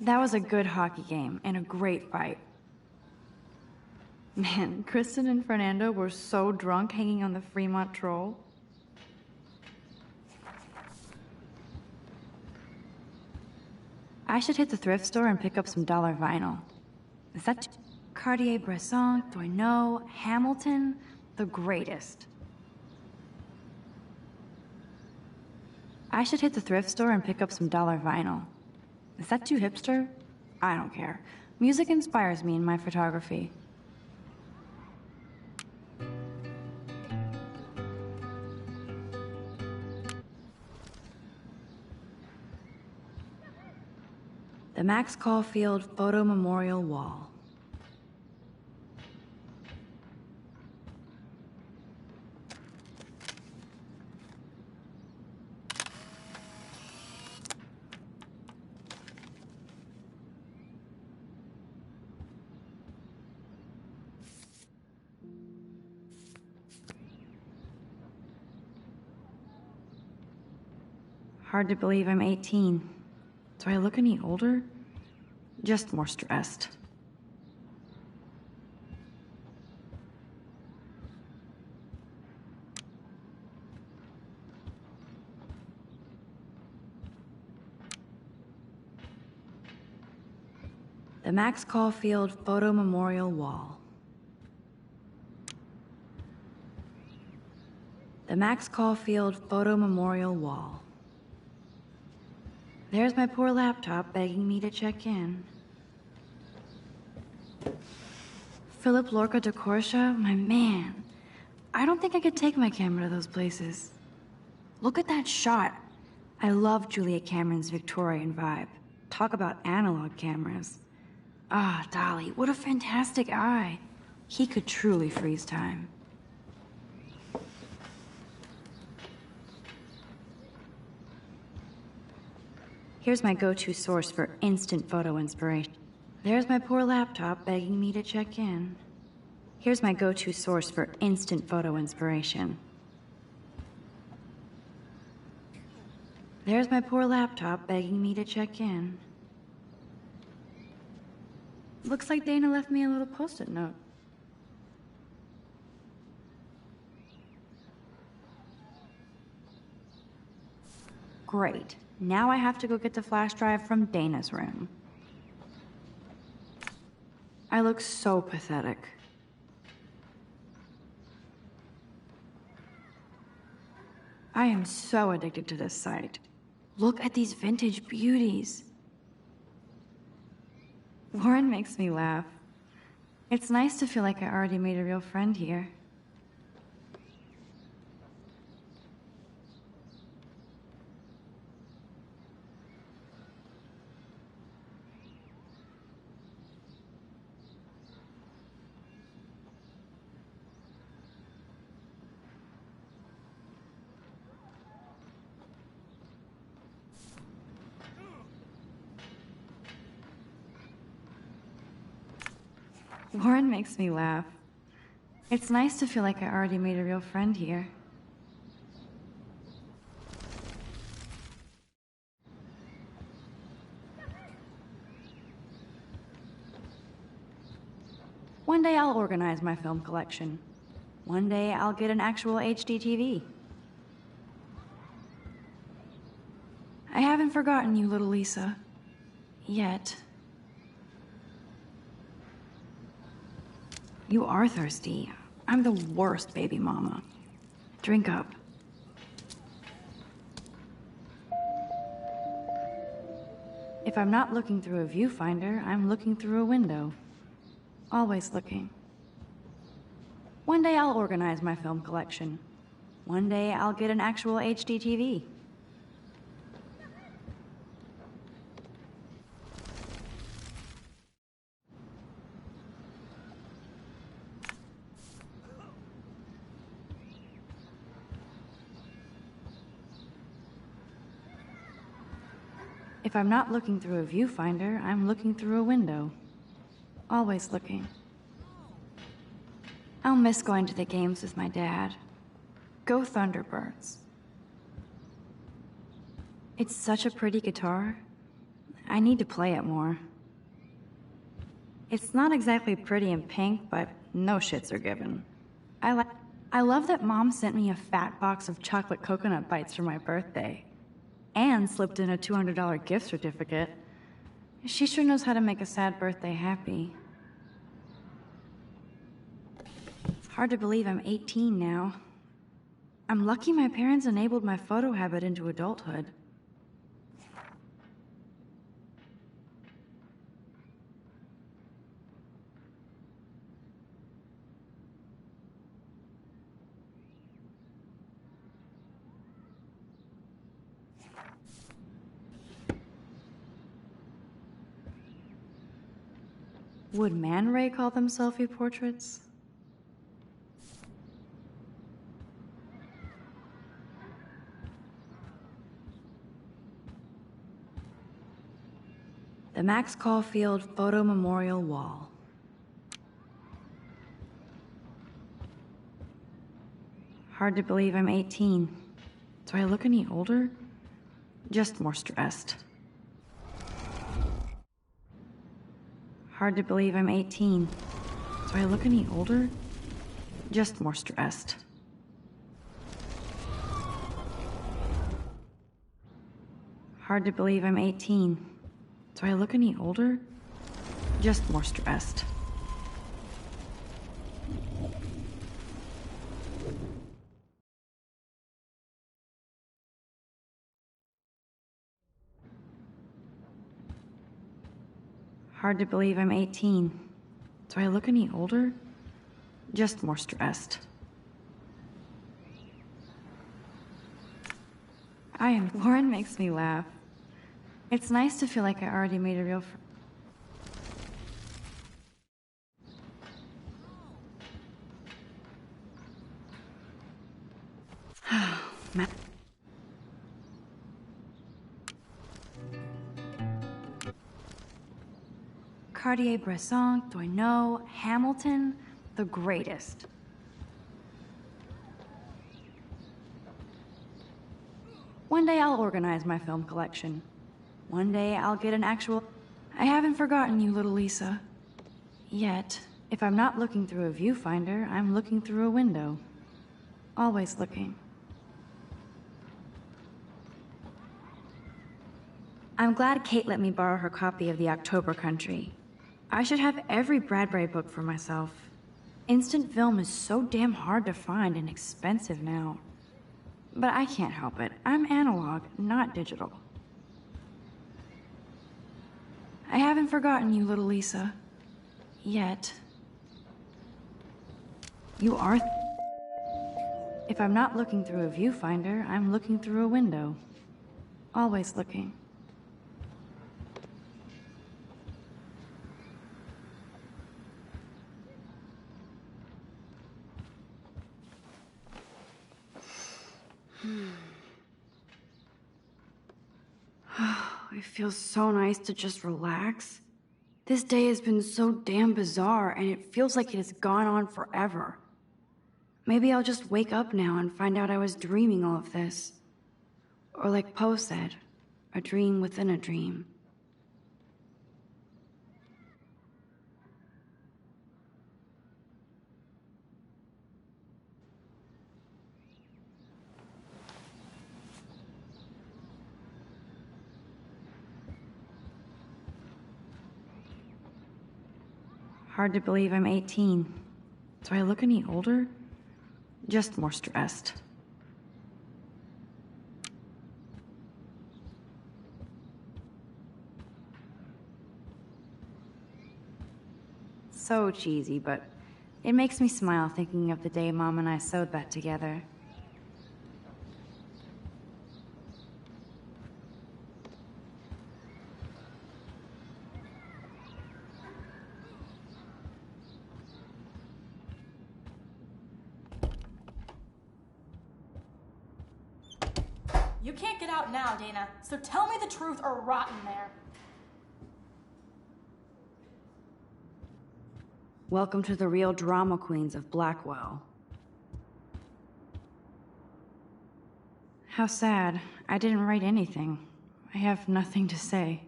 That was a good hockey game and a great fight. Man, Kristen and Fernando were so drunk hanging on the Fremont Troll. I should hit the thrift store and pick up some dollar vinyl. Is that Cartier-Bresson, Doisneau, Hamilton? The greatest. I should hit the thrift store and pick up some dollar vinyl. Is that too hipster? I don't care. Music inspires me in my photography. The Max Caulfield Photo Memorial Wall. Hard to believe I'm 18. Do I look any older? Just more stressed. The Max Caulfield Photo Memorial Wall. The Max Caulfield Photo Memorial Wall. There's my poor laptop begging me to check in. Philip Lorca de Corsia, my man. I don't think I could take my camera to those places. Look at that shot. I love Julia Cameron's Victorian vibe. Talk about analog cameras. Ah, Dolly, what a fantastic eye. He could truly freeze time. Here's my go-to source for instant photo inspiration. There's my poor laptop begging me to check in. Here's my go-to source for instant photo inspiration. There's my poor laptop begging me to check in. Looks like Dana left me a little post-it note. Great. Now I have to go get the flash drive from Dana's room. I look so pathetic. I am so addicted to this site. Look at these vintage beauties. Warren makes me laugh. It's nice to feel like I already made a real friend here. Warren makes me laugh. It's nice to feel like I already made a real friend here. One day I'll organize my film collection. One day I'll get an actual HD TV. I haven't forgotten you, little Lisa. Yet. You are thirsty. I'm the worst baby mama. Drink up. If I'm not looking through a viewfinder, I'm looking through a window. Always looking. One day I'll organize my film collection. One day I'll get an actual HD TV. If I'm not looking through a viewfinder, I'm looking through a window. Always looking. I'll miss going to the games with my dad. Go Thunderbirds. It's such a pretty guitar. I need to play it more. It's not exactly pretty and pink, but no shits are given. I love that Mom sent me a fat box of chocolate coconut bites for my birthday. And slipped in a $200 gift certificate. She sure knows how to make a sad birthday happy. It's hard to believe I'm 18 now. I'm lucky my parents enabled my photo habit into adulthood. Would Man Ray call them selfie portraits? The Max Caulfield Photo Memorial Wall. Hard to believe I'm 18. Do I look any older? Just more stressed. Hard to believe I'm 18. Do I look any older? Just more stressed. Hard to believe I'm 18. Do I look any older? Just more stressed. Hard to believe I'm 18. Do I look any older? Just more stressed. Warren makes me laugh. It's nice to feel like I already made a real friend. Cartier-Bresson, do I know? Hamilton, the greatest. One day I'll organize my film collection. One day I'll get an actual... I haven't forgotten you, little Lisa. Yet. If I'm not looking through a viewfinder, I'm looking through a window. Always looking. I'm glad Kate let me borrow her copy of The October Country. I should have every Bradbury book for myself. Instant film is so damn hard to find and expensive now. But I can't help it. I'm analog, not digital. I haven't forgotten you, little Lisa. Yet. You are... If I'm not looking through a viewfinder, I'm looking through a window. Always looking. It feels so nice to just relax. This day has been so damn bizarre, and it feels like it has gone on forever. Maybe I'll just wake up now and find out I was dreaming all of this. Or like Poe said, a dream within a dream. Hard to believe I'm 18. Do I look any older? Just more stressed. So cheesy, but it makes me smile thinking of the day Mom and I sewed that together. You can't get out now, Dana, so tell me the truth or rot in there. Welcome to the real drama queens of Blackwell. How sad. I didn't write anything. I have nothing to say.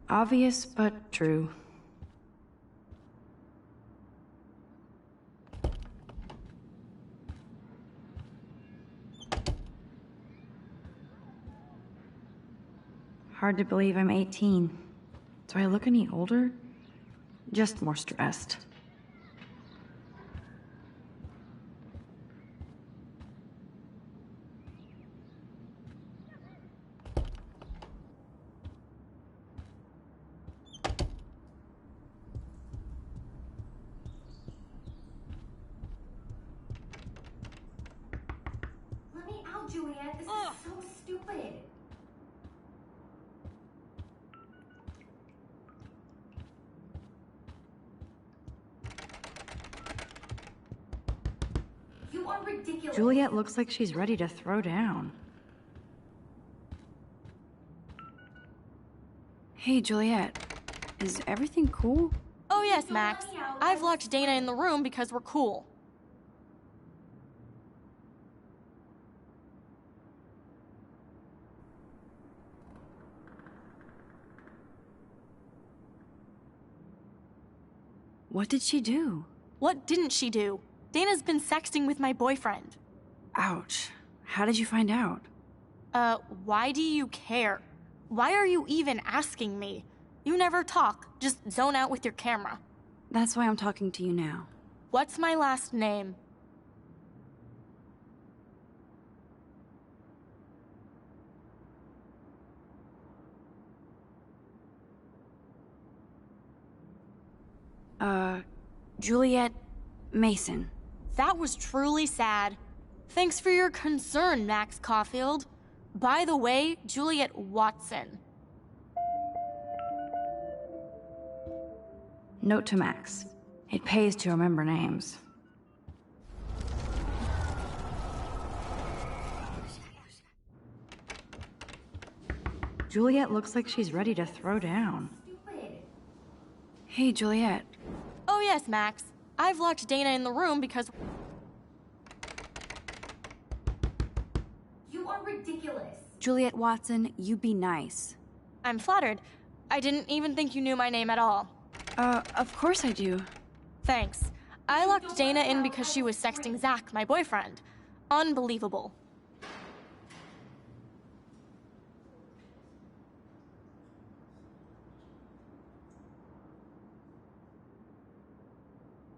Obvious, but true. Hard to believe I'm 18. Do I look any older? Just more stressed. Let me out, Juliet. This is so stupid. You are ridiculous. Juliet looks like she's ready to throw down. Hey, Juliet. Is everything cool? Oh yes, Max. I've locked Dana in the room because we're cool. What did she do? What didn't she do? Dana's been sexting with my boyfriend. Ouch. How did you find out? Why do you care? Why are you even asking me? You never talk, just zone out with your camera. That's why I'm talking to you now. What's my last name? Juliet Mason. That was truly sad. Thanks for your concern, Max Caulfield. By the way, Juliet Watson. Note to Max. It pays to remember names. Juliet looks like she's ready to throw down. Hey, Juliet. Oh yes, Max. I've locked Dana in the room because... You are ridiculous. Juliet Watson, you be nice. I'm flattered. I didn't even think you knew my name at all. Of course I do. Thanks. I locked Dana in because she was sexting Zach, my boyfriend. Unbelievable.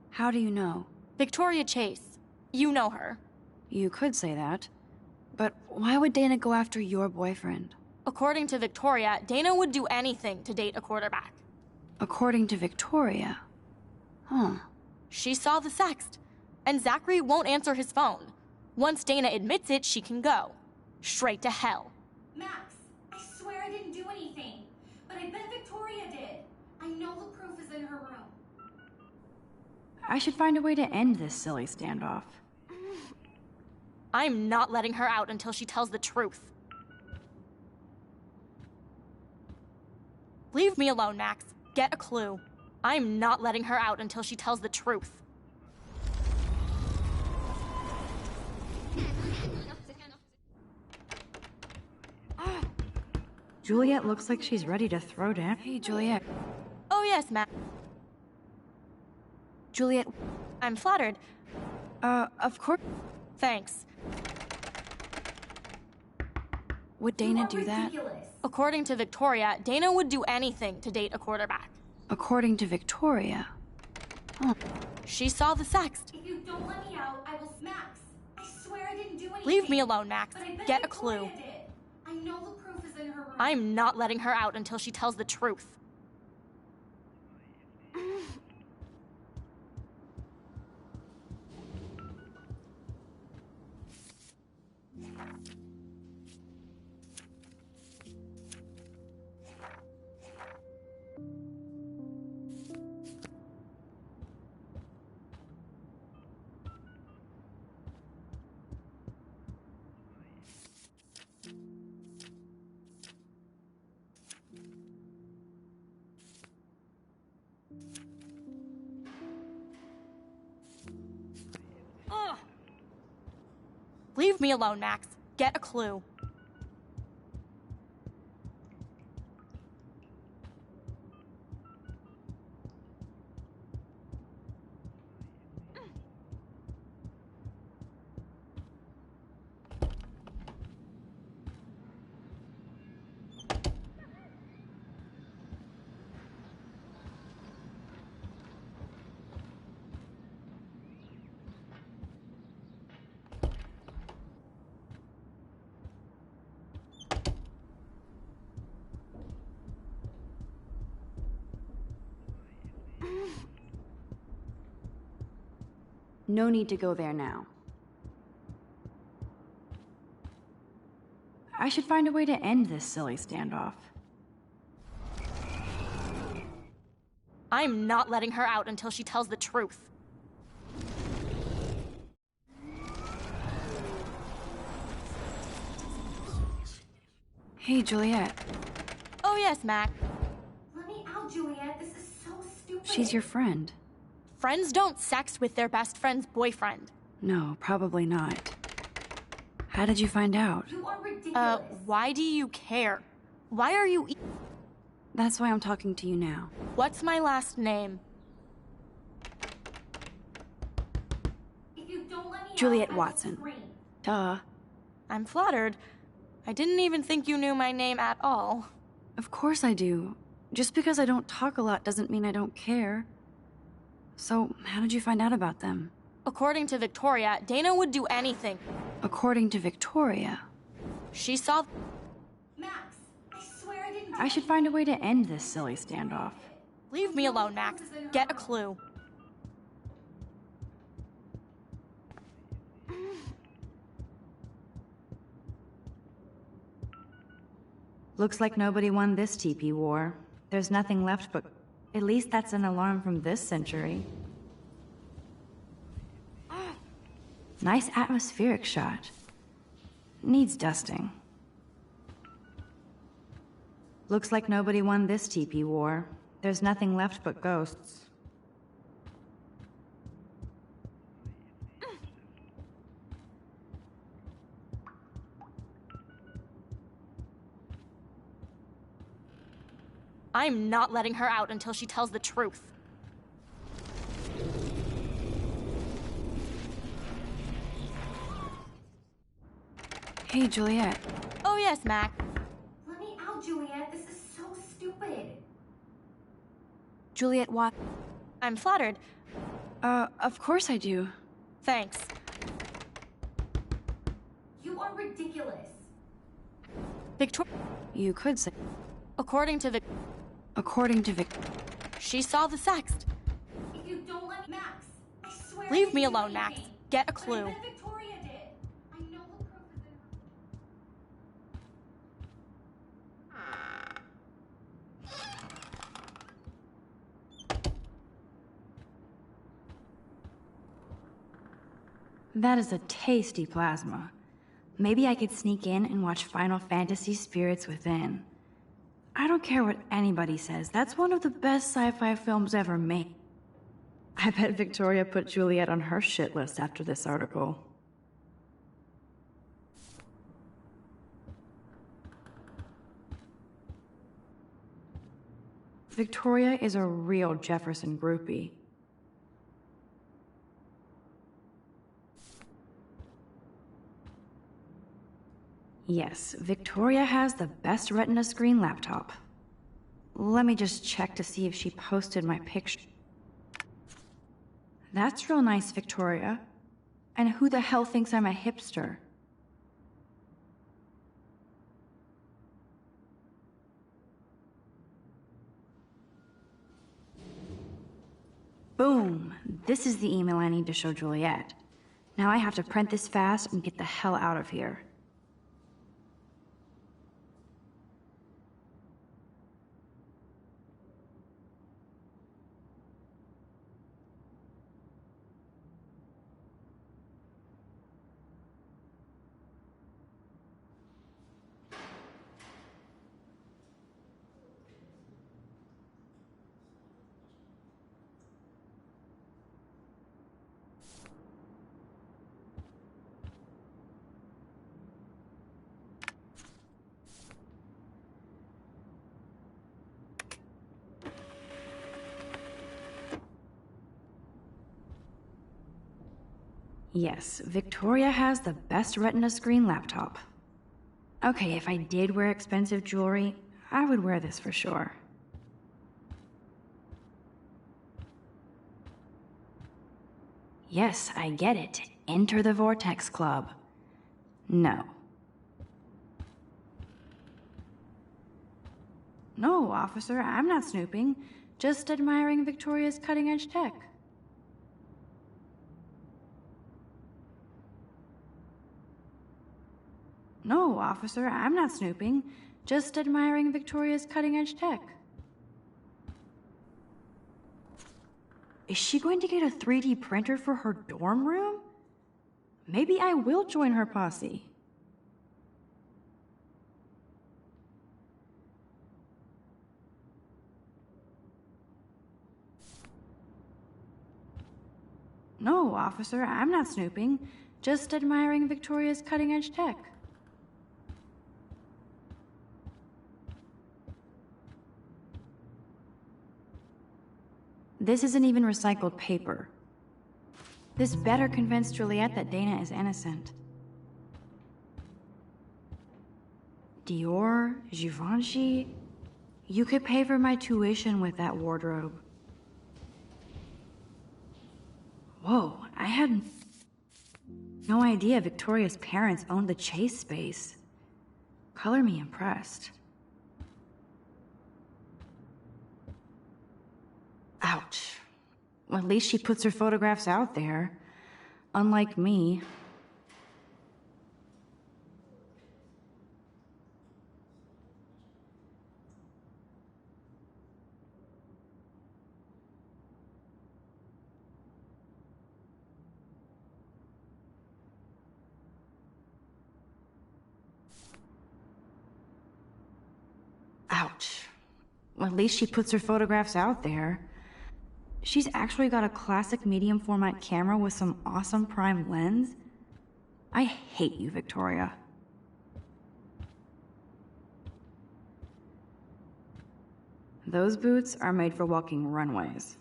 How do you know? Victoria Chase. You know her. You could say that. But why would Dana go after your boyfriend? According to Victoria, Dana would do anything to date a quarterback. According to Victoria? Huh. She saw the sext, and Zachary won't answer his phone. Once Dana admits it, she can go. Straight to hell. Max, I swear I didn't do anything. But I bet Victoria did. I know the proof is in her room. I should find a way to end this silly standoff. I'm not letting her out until she tells the truth. Leave me alone, Max. Get a clue. I'm not letting her out until she tells the truth. Juliet looks like she's ready to throw down. Hey, Juliet. Oh yes, Max. Juliet. I'm flattered. Of course. Thanks. Would Dana do that? According to Victoria, Dana would do anything to date a quarterback. According to Victoria? Huh. She saw the sext. If you don't let me out, I will... Max, I swear I didn't do anything. Leave me alone, Max. But I bet Get a Victoria clue. did. I know the proof is in her room. I'm not letting her out until she tells the truth. Leave me alone, Max. Get a clue. No need to go there now. I should find a way to end this silly standoff. I'm not letting her out until she tells the truth. Hey, Juliet. Oh yes, Mac. Let me out, Juliet. This is so stupid. She's your friend. Friends don't sex with their best friend's boyfriend. No, probably not. How did you find out? You are ridiculous. Why do you care? Why are you... That's why I'm talking to you now. What's my last name? If you don't let me Juliet out, I will Watson. scream. Duh. I'm flattered. I didn't even think you knew my name at all. Of course I do. Just because I don't talk a lot doesn't mean I don't care. So, how did you find out about them? According to Victoria, Dana would do anything. According to Victoria? She saw... Max, I swear I didn't do I should find a way to end this silly standoff. Leave me alone, Max. Get a clue. Looks like nobody won this TP war. There's nothing left but... At least that's an alarm from this century. Nice atmospheric shot. Needs dusting. Looks like nobody won this TP war. There's nothing left but ghosts. I'm not letting her out until she tells the truth. Hey, Juliet. Oh yes, Mac. Let me out, Juliet. This is so stupid. Juliet Watt. I'm flattered. Of course I do. Thanks. You You are ridiculous. Victoria. You could say. According to she saw the sext. If you don't let me, Max, I swear. Leave me alone, Max. Get a clue. But Victoria did. I know the proof is in her. That is a tasty plasma. Maybe I could sneak in and watch Final Fantasy Spirits Within. I don't care what anybody says, that's one of the best sci-fi films ever made. I bet Victoria put Juliet on her shit list after this article. Victoria is a real Jefferson groupie. Yes, Victoria has the best Retina screen laptop. Let me just check to see if she posted my picture. That's real nice, Victoria. And who the hell thinks I'm a hipster? Boom! This is the email I need to show Juliet. Now I have to print this fast and get the hell out of here. Yes, Victoria has the best Retina screen laptop. Okay, if I did wear expensive jewelry, I would wear this for sure. Yes, I get it. Enter the Vortex Club. No. No, officer, I'm not snooping. Just admiring Victoria's cutting-edge tech. No, officer, I'm not snooping. Just admiring Victoria's cutting-edge tech. Is she going to get a 3D printer for her dorm room? Maybe I will join her posse. No, officer, I'm not snooping. Just admiring Victoria's cutting-edge tech. This isn't even recycled paper. This better convince Juliet that Dana is innocent. Dior, Givenchy. You could pay for my tuition with that wardrobe. Whoa, I had no idea Victoria's parents owned the Chase space. Color me impressed. Ouch. Well, at least she puts her photographs out there. Unlike me. Ouch. Well, at least she puts her photographs out there. She's actually got a classic medium format camera with some awesome prime lens. I hate you, Victoria. Those boots are made for walking runways.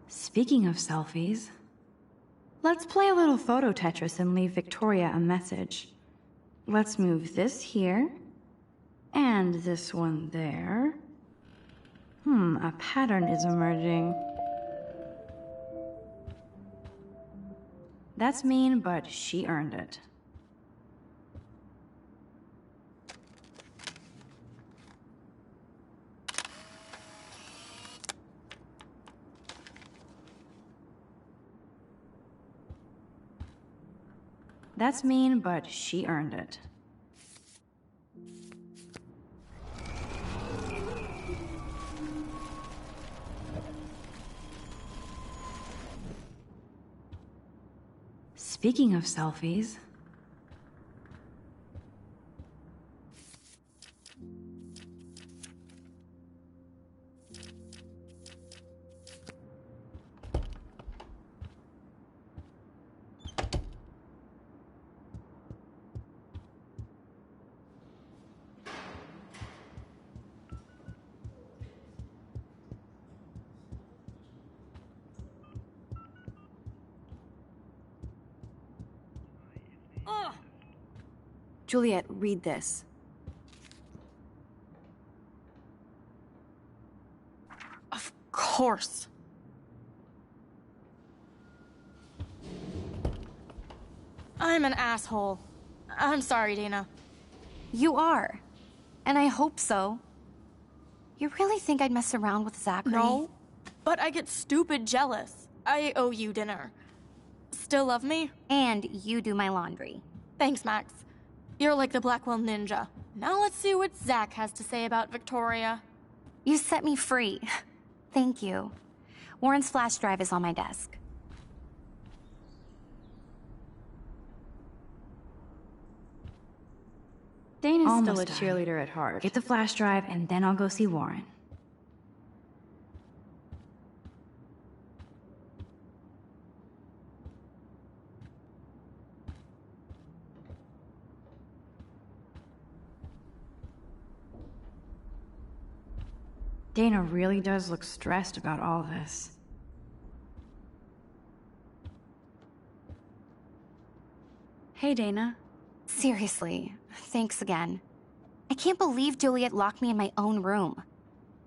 Speaking of selfies, Let's play a little photo Tetris and leave Victoria a message. Let's move this here, and this one there. A pattern is emerging. That's mean, but she earned it. That's mean, but she earned it. Speaking of selfies... Juliet, read this. Of course. I'm an asshole. I'm sorry, Dana. You are. And I hope so. You really think I'd mess around with Zachary? No, but I get stupid jealous. I owe you dinner. Still love me? And you do my laundry. Thanks, Max. You're like the Blackwell Ninja. Now let's see what Zach has to say about Victoria. You set me free. Thank you. Warren's flash drive is on my desk. Dana's Almost still a done. cheerleader at heart. Get the flash drive, and then I'll go see Warren. Dana really does look stressed about all this. Hey, Dana. Seriously, thanks again. I can't believe Juliet locked me in my own room.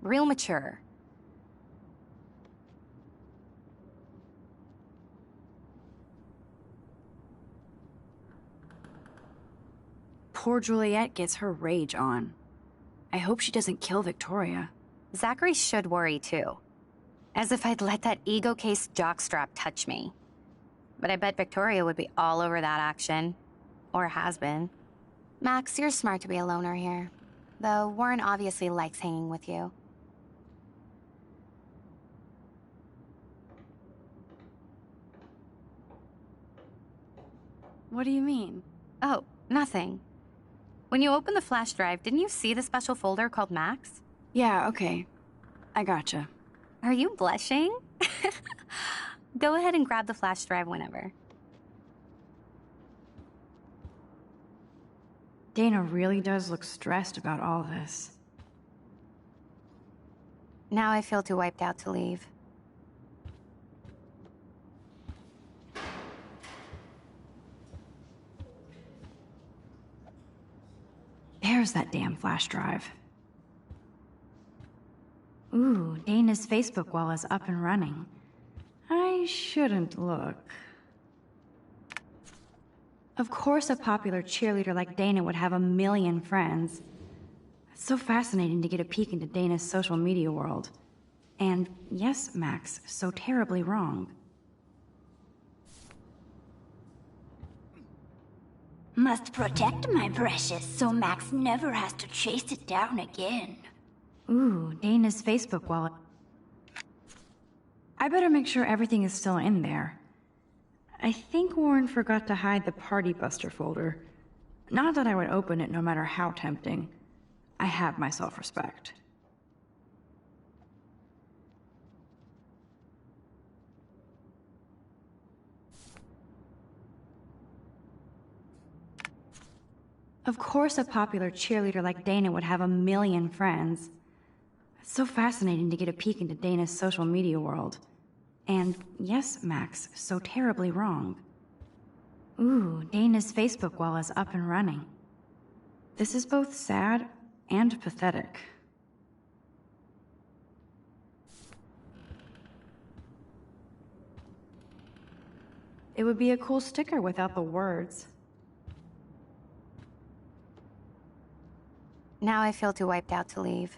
Real mature. Poor Juliet gets her rage on. I hope she doesn't kill Victoria. Zachary should worry too. As if I'd let that ego-cased jockstrap touch me. But I bet Victoria would be all over that action. Or has been. Max, you're smart to be a loner here. Though Warren obviously likes hanging with you. What do you mean? Oh, nothing. When you opened the flash drive, didn't you see the special folder called Max? Yeah, okay. I gotcha. Are you blushing? Go ahead and grab the flash drive whenever. Dana really does look stressed about all this. Now I feel too wiped out to leave. There's that damn flash drive. Ooh, Dana's Facebook wall is up and running. I shouldn't look. Of course a popular cheerleader like Dana would have a million friends. It's so fascinating to get a peek into Dana's social media world. And yes, Max, so terribly wrong. Must protect my precious so Max never has to chase it down again. Ooh, Dana's Facebook wallet. I better make sure everything is still in there. I think Warren forgot to hide the Party Buster folder. Not that I would open it no matter how tempting. I have my self-respect. Of course a popular cheerleader like Dana would have a million friends. It's so fascinating to get a peek into Dana's social media world. And yes, Max, so terribly wrong. Ooh, Dana's Facebook wall is up and running. This is both sad and pathetic. It would be a cool sticker without the words. Now I feel too wiped out to leave.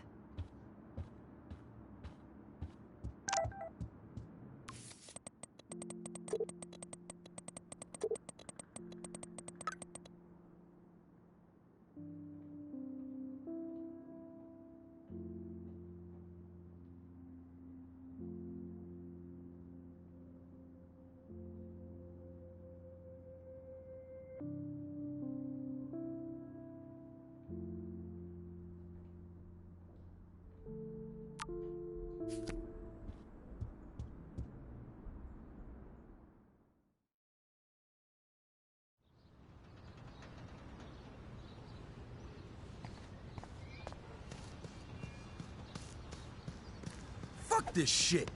Fuck this shit!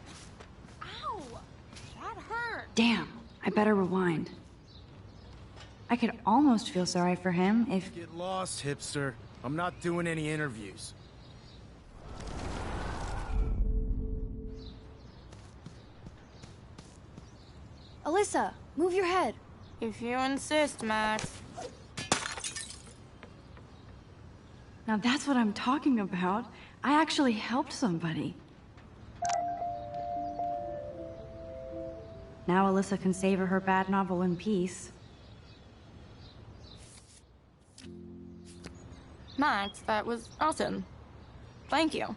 Ow! That hurt! Damn, I better rewind. I could almost feel sorry for him if... Get lost, hipster. I'm not doing any interviews. Alyssa, move your head. If you insist, Max. Now that's what I'm talking about. I actually helped somebody. Now Alyssa can savor her bad novel in peace. Max, that was awesome. Thank you.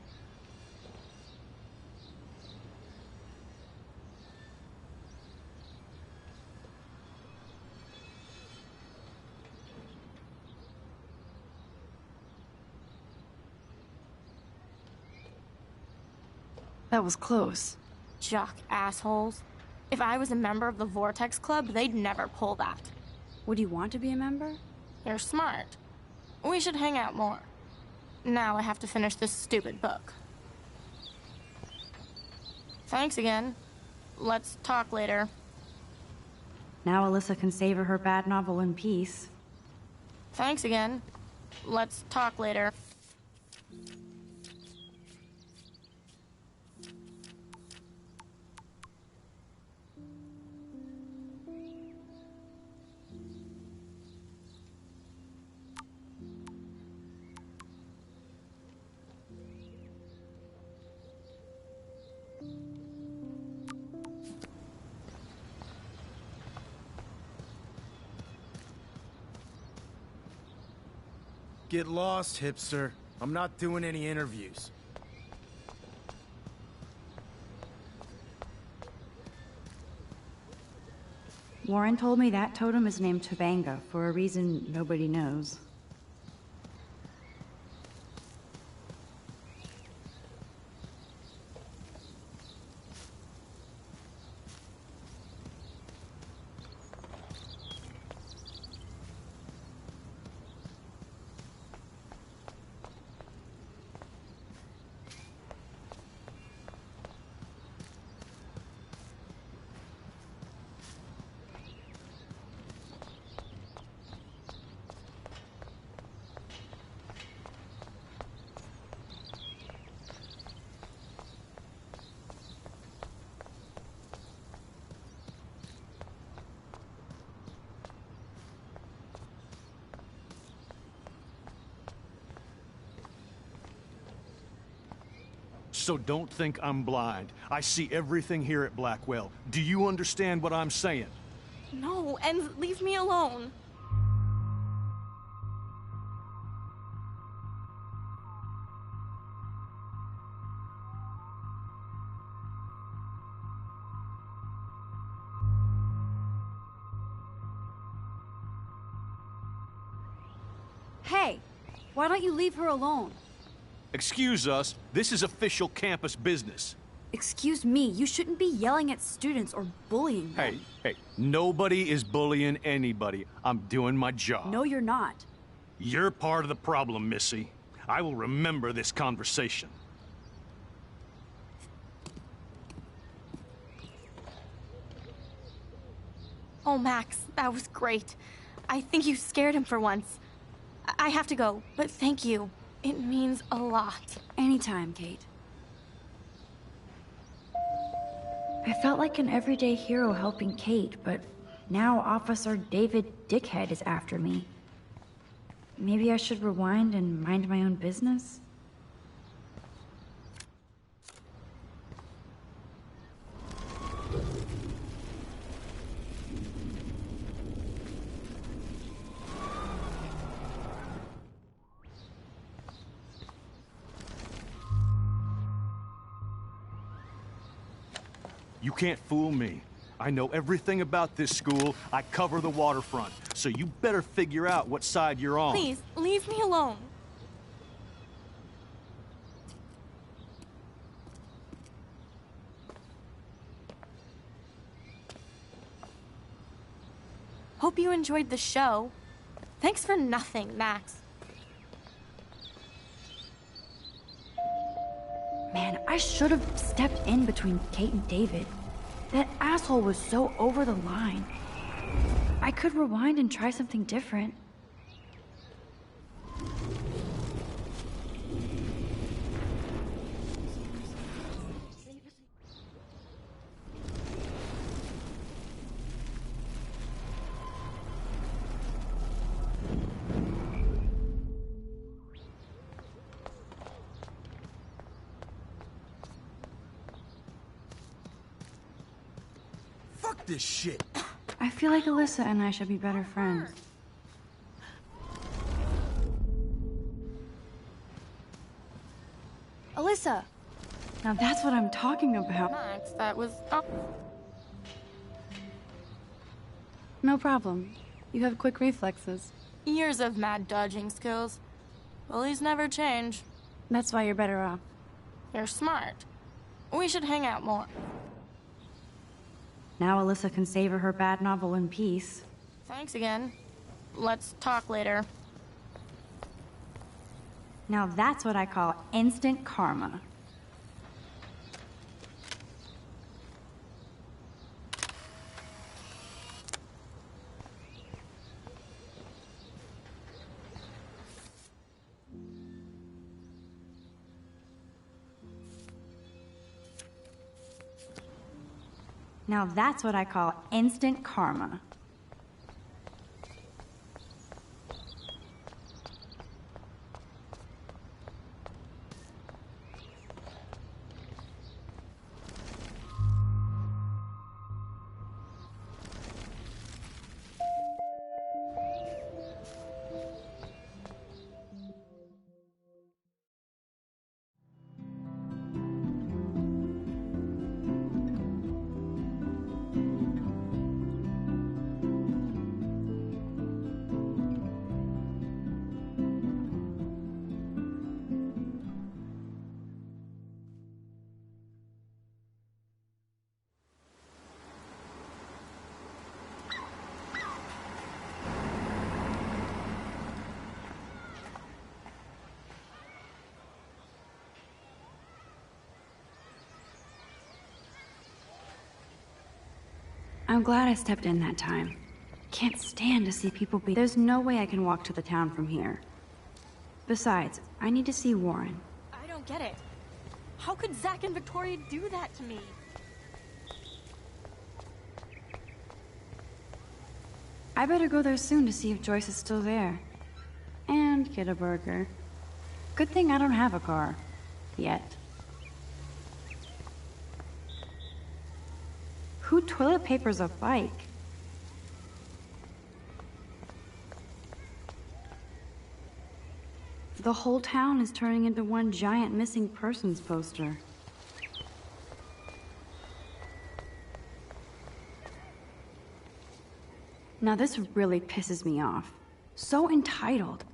That was close. Jock assholes. If I was a member of the Vortex Club, they'd never pull that. Would you want to be a member? You're smart. We should hang out more. Now I have to finish this stupid book. Thanks again. Let's talk later. Now Alyssa can savor her bad novel in peace. Thanks again. Let's talk later. Get lost, hipster. I'm not doing any interviews. Warren told me that totem is named Tobanga for a reason nobody knows. So don't think I'm blind. I see everything here at Blackwell. Do you understand what I'm saying? No, and leave me alone. Hey, why don't you leave her alone? Excuse us, this is official campus business. Excuse me, you shouldn't be yelling at students or bullying them. Hey, nobody is bullying anybody. I'm doing my job. No, you're not. You're part of the problem, Missy. I will remember this conversation. Oh, Max, that was great. I think you scared him for once. I have to go, but thank you. It means a lot. Anytime, Kate. I felt like an everyday hero helping Kate, but now Officer David Dickhead is after me. Maybe I should rewind and mind my own business? You can't fool me. I know everything about this school. I cover the waterfront. So you better figure out what side you're on. Please, leave me alone. Hope you enjoyed the show. Thanks for nothing, Max. Man, I should have stepped in between Kate and David. That asshole was so over the line. I could rewind and try something different. Fuck this shit. I feel like Alyssa and I should be better friends. Alyssa! Now that's what I'm talking about. Max, that was... Oh. No problem. You have quick reflexes. Years of mad dodging skills. Bullies never change. That's why you're better off. You're smart. We should hang out more. Now Alyssa can savor her bad novel in peace. Thanks again. Let's talk later. Now that's what I call instant karma. Now that's what I call instant karma. I'm glad I stepped in that time. Can't stand to see people be... There's no way I can walk to the town from here. Besides, I need to see Warren. I don't get it. How could Zach and Victoria do that to me? I better go there soon to see if Joyce is still there. And get a burger. Good thing I don't have a car. Yet. Who toilet papers a bike? The whole town is turning into one giant missing persons poster. Now this really pisses me off. So entitled.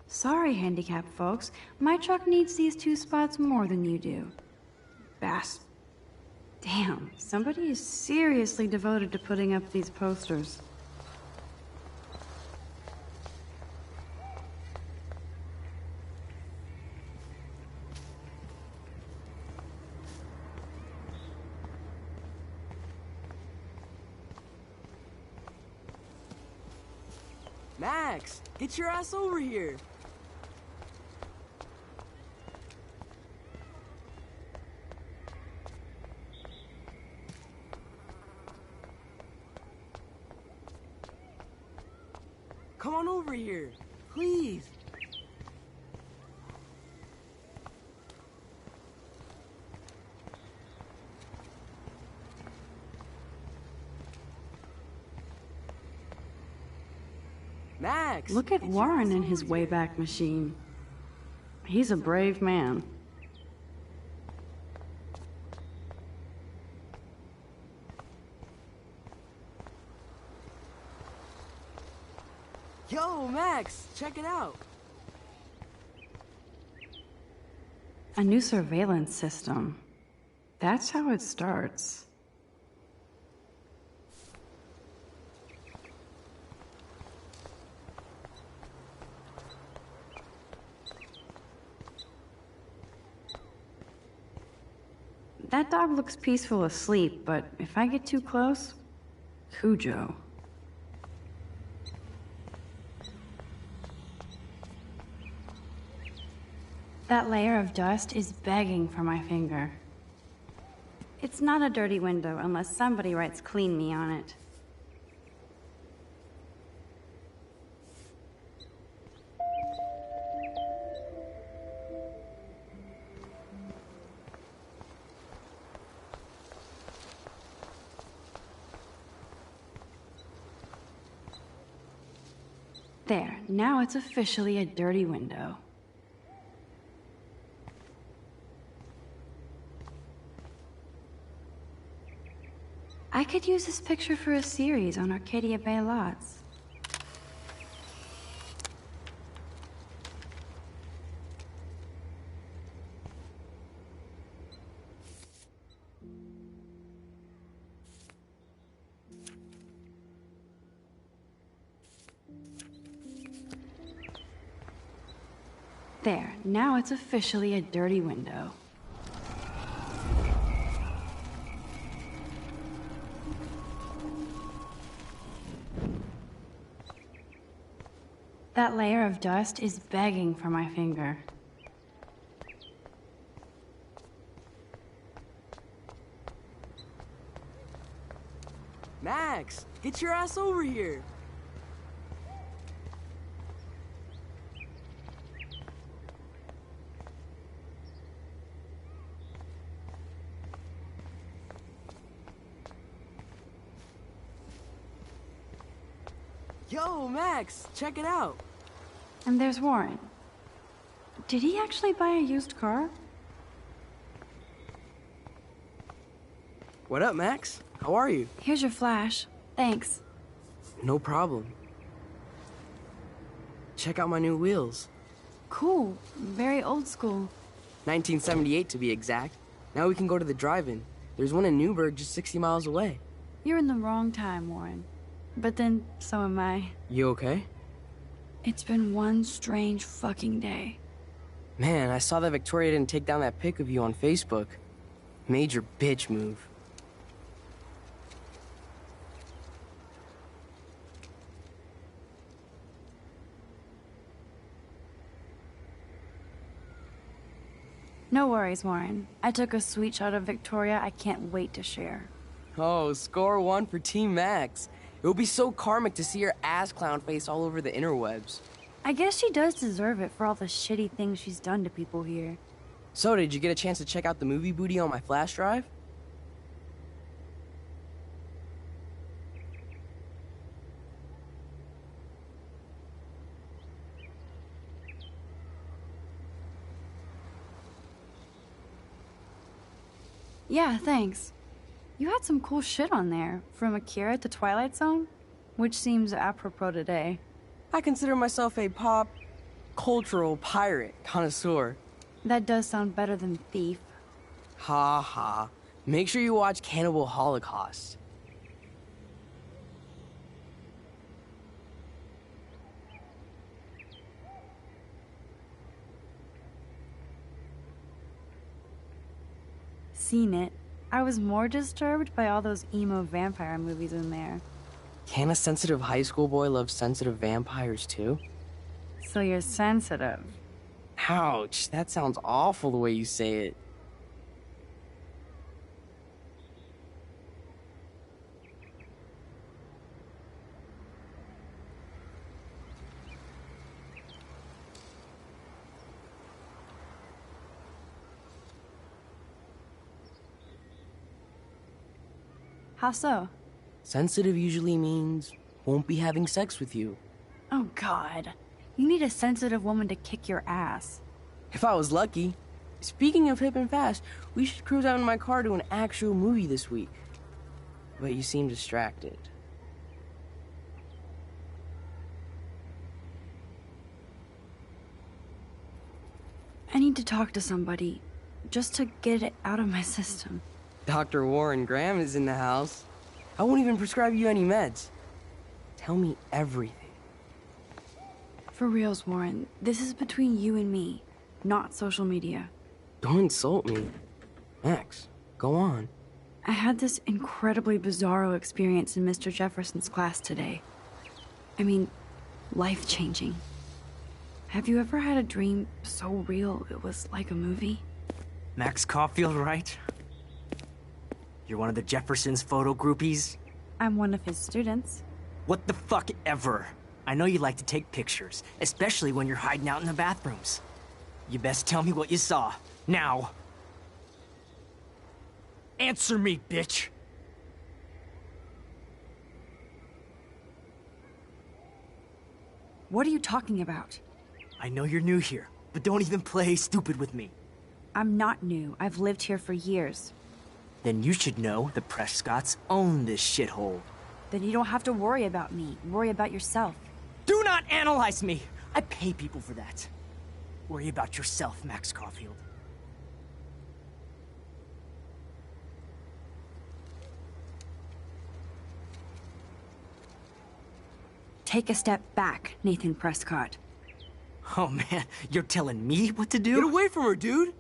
Sorry, handicapped folks. My truck needs these 2 spots more than you do. Damn, somebody is seriously devoted to putting up these posters. Max, get your ass over here. Come on over here, please. Max! Look at Warren in his Wayback Machine. He's a brave man. Yo, Max, check it out. A new surveillance system. That's how it starts. That dog looks peaceful asleep, but if I get too close, Cujo. That layer of dust is begging for my finger. It's not a dirty window unless somebody writes "clean me" on it. There, now it's officially a dirty window. I could use this picture for a series on Arcadia Bay lots. There, now it's officially a dirty window. That layer of dust is begging for my finger. Max, get your ass over here. Yo, Max, check it out. And there's Warren. Did he actually buy a used car? What up, Max? How are you? Here's your flash. Thanks. No problem. Check out my new wheels. Cool. Very old school. 1978 to be exact. Now we can go to the drive-in. There's one in Newburgh just 60 miles away. You're in the wrong time, Warren. But then, so am I. You okay? It's been one strange fucking day. Man, I saw that Victoria didn't take down that pic of you on Facebook. Major bitch move. No worries, Warren. I took a sweet shot of Victoria I can't wait to share. Oh, score one for Team Max. It would be so karmic to see her ass clown face all over the interwebs. I guess she does deserve it for all the shitty things she's done to people here. So, did you get a chance to check out the movie booty on my flash drive? Yeah, thanks. You had some cool shit on there, from Akira to Twilight Zone, which seems apropos today. I consider myself a pop cultural pirate connoisseur. That does sound better than thief. Ha ha. Make sure you watch Cannibal Holocaust. Seen it. I was more disturbed by all those emo vampire movies in there. Can a sensitive high school boy love sensitive vampires too? So you're sensitive. Ouch, that sounds awful the way you say it. How so? Sensitive usually means won't be having sex with you. Oh, God. You need a sensitive woman to kick your ass. If I was lucky. Speaking of hip and fast, we should cruise out in my car to an actual movie this week. But you seem distracted. I need to talk to somebody, just to get it out of my system. Dr. Warren Graham is in the house. I won't even prescribe you any meds. Tell me everything. For reals, Warren, this is between you and me, not social media. Don't insult me. Max, go on. I had this incredibly bizarro experience in Mr. Jefferson's class today. I mean, life-changing. Have you ever had a dream so real it was like a movie? Max Caulfield, right? You're one of the Jefferson's photo groupies? I'm one of his students. What the fuck ever? I know you like to take pictures, especially when you're hiding out in the bathrooms. You best tell me what you saw. Now. Answer me, bitch! What are you talking about? I know you're new here, but don't even play stupid with me. I'm not new. I've lived here for years. Then you should know the Prescotts own this shithole. Then you don't have to worry about me. Worry about yourself. Do not analyze me! I pay people for that. Worry about yourself, Max Caulfield. Take a step back, Nathan Prescott. Oh man, you're telling me what to do? Get away from her, dude!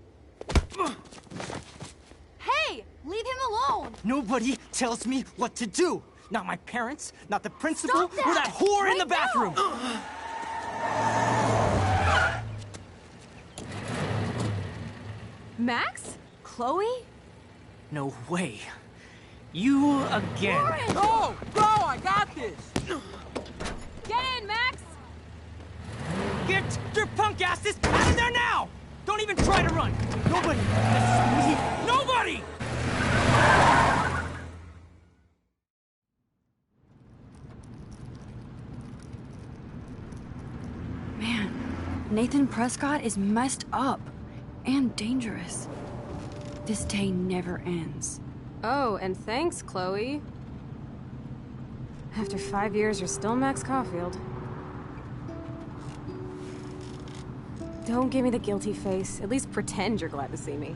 Hey! Leave him alone! Nobody tells me what to do! Not my parents, not the principal, Stop that! or that whore Right in the bathroom! Max? Chloe? No way. You again. Warren! Go! Go! I got this! Get in, Max! Get your punk asses out of there now! Don't even try to run! Nobody! This is me. Nobody! Man, Nathan Prescott is messed up and dangerous. This day never ends. Oh, and thanks, Chloe. After 5 years, you're still Max Caulfield. Don't give me the guilty face. At least pretend you're glad to see me.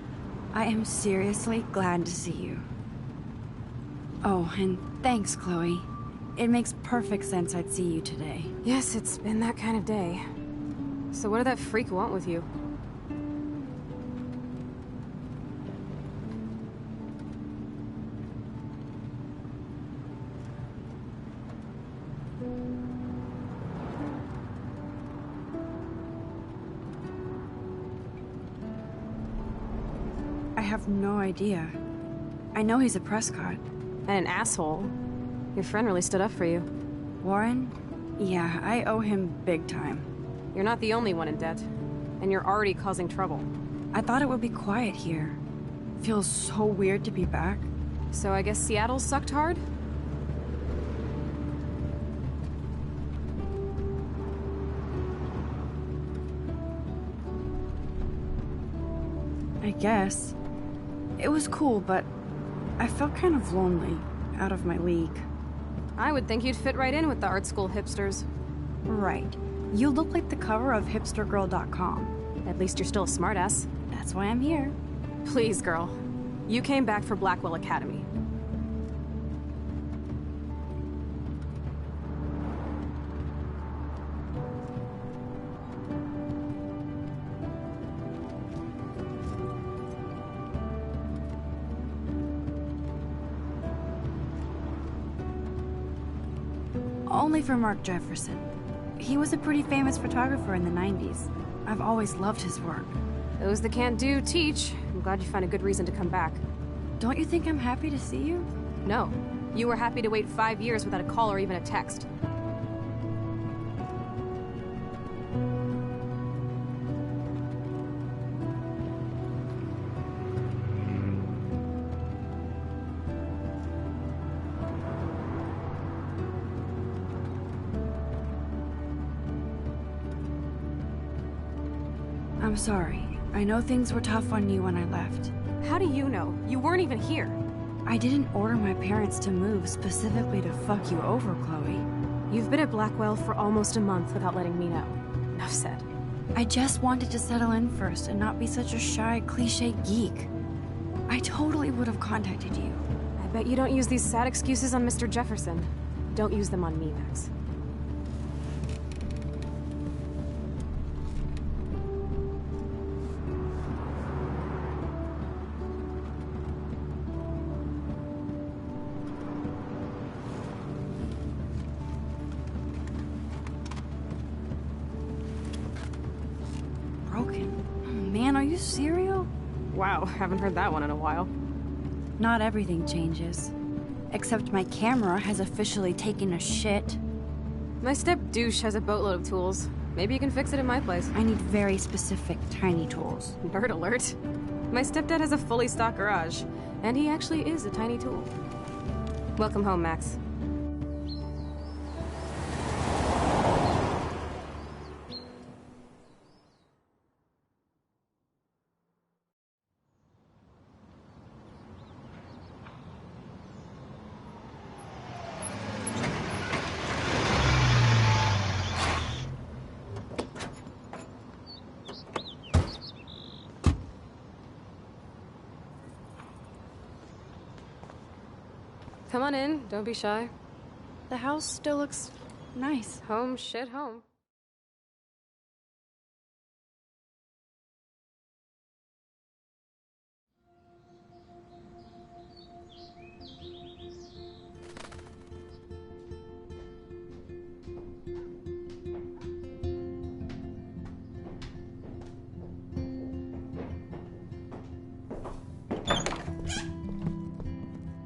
I am seriously glad to see you. Oh, and thanks, Chloe. It makes perfect sense I'd see you today. Yes, it's been that kind of day. So what did that freak want with you? I have no idea. I know he's a Prescott. And an asshole. Your friend really stood up for you. Warren? Yeah, I owe him big time. You're not the only one in debt. And you're already causing trouble. I thought it would be quiet here. Feels so weird to be back. So I guess Seattle sucked hard? I guess. It was cool, but I felt kind of lonely, out of my league. I would think you'd fit right in with the art school hipsters. Right. You look like the cover of hipstergirl.com. At least you're still a smartass. That's why I'm here. Please, girl. You came back for Blackwell Academy. Only for Mark Jefferson. He was a pretty famous photographer in the 90s. I've always loved his work. Those that can't do, teach. I'm glad you found a good reason to come back. Don't you think I'm happy to see you? No. You were happy to wait 5 years without a call or even a text. I'm sorry. I know things were tough on you when I left. How do you know? You weren't even here. I didn't order my parents to move specifically to fuck you over, Chloe. You've been at Blackwell for almost a month without letting me know. Enough said. I just wanted to settle in first and not be such a shy, cliche geek. I totally would have contacted you. I bet you don't use these sad excuses on Mr. Jefferson. Don't use them on me, Max. Man, are you serial? Wow, haven't heard that one in a while. Not everything changes. Except my camera has officially taken a shit. My step-douche has a boatload of tools. Maybe you can fix it at my place. I need very specific, tiny tools. Nerd alert. My stepdad has a fully stocked garage, and he actually is a tiny tool. Welcome home, Max. Come on in, don't be shy. The house still looks nice. Home shit home.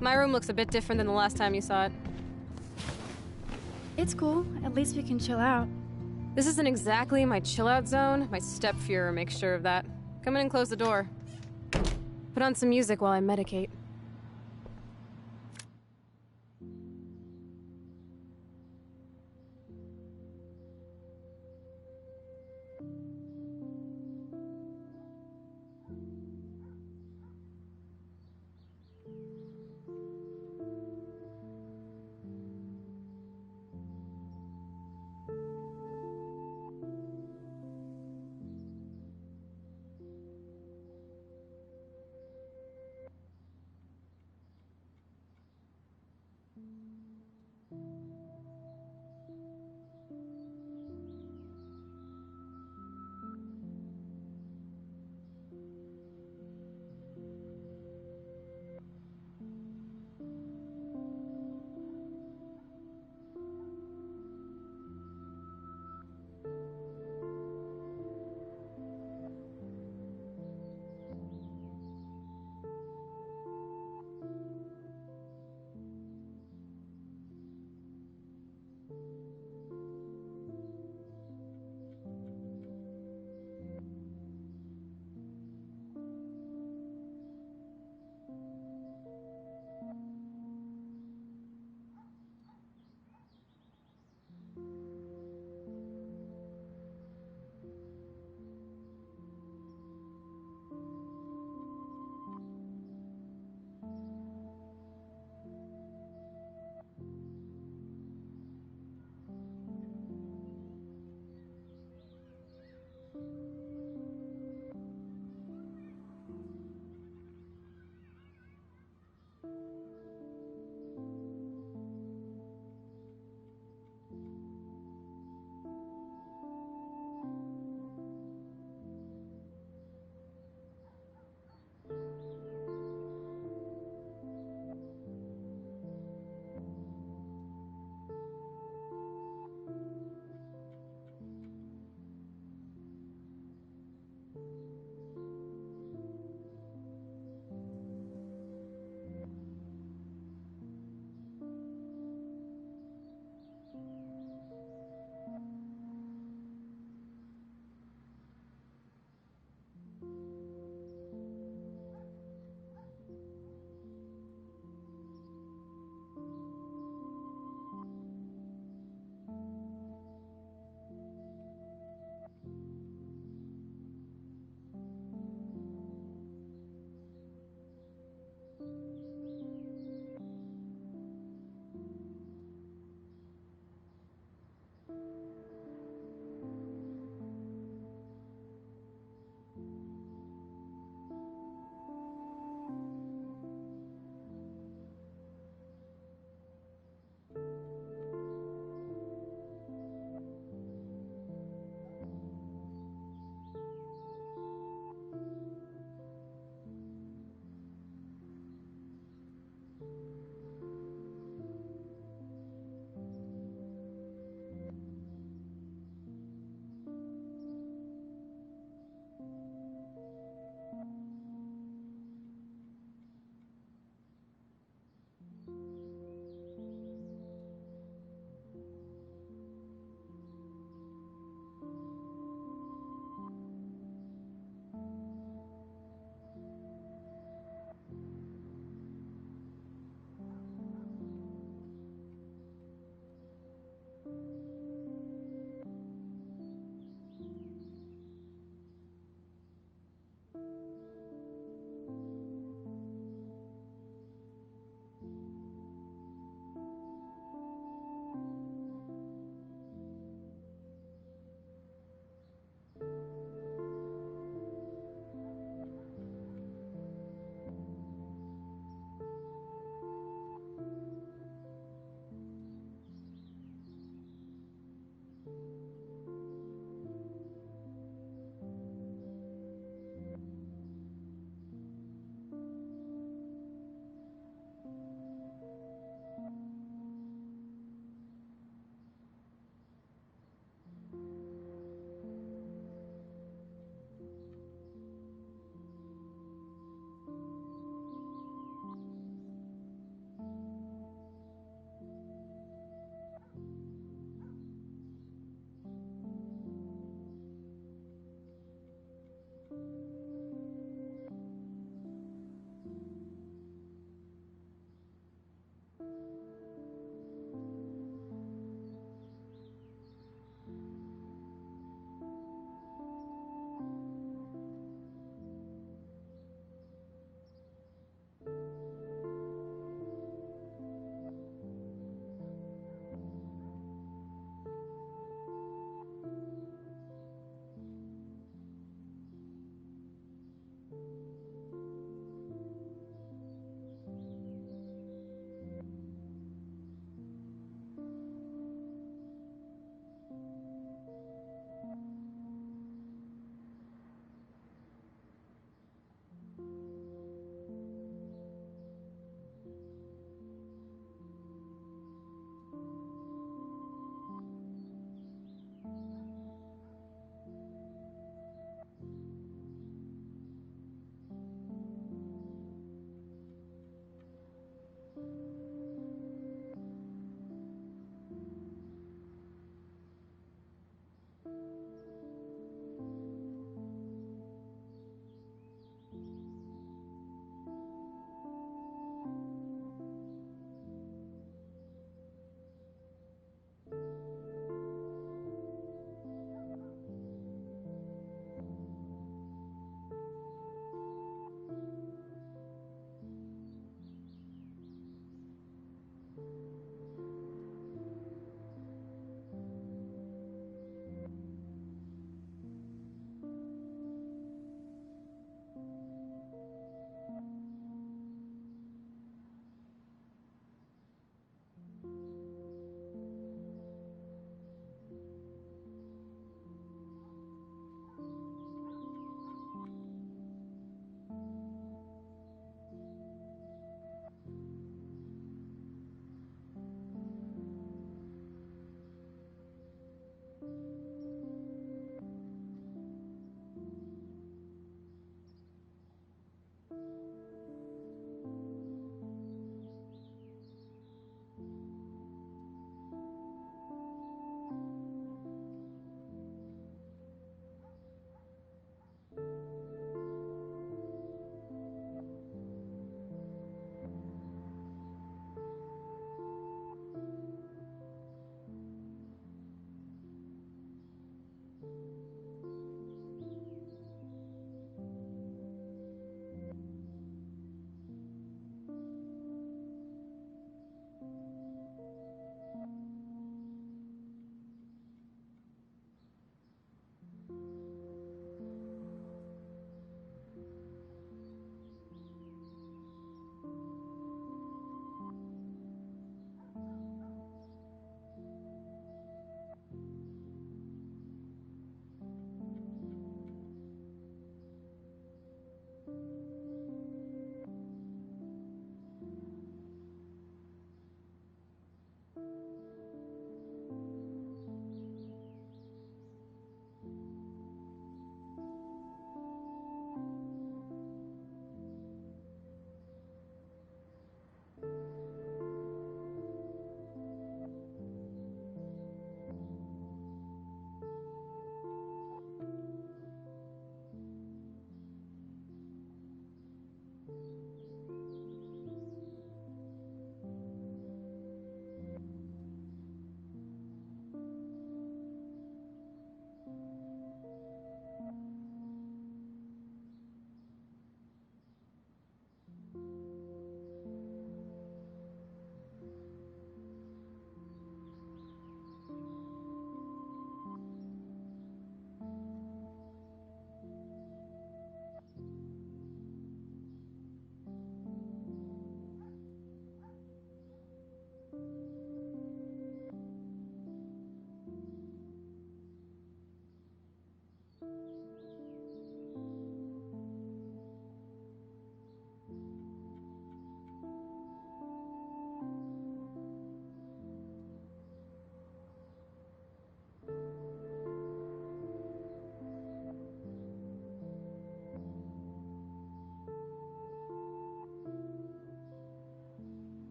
My room looks a bit different than the last time you saw it. It's cool. At least we can chill out. This isn't exactly my chill-out zone. My step-Fuhrer makes sure of that. Come in and close the door. Put on some music while I medicate.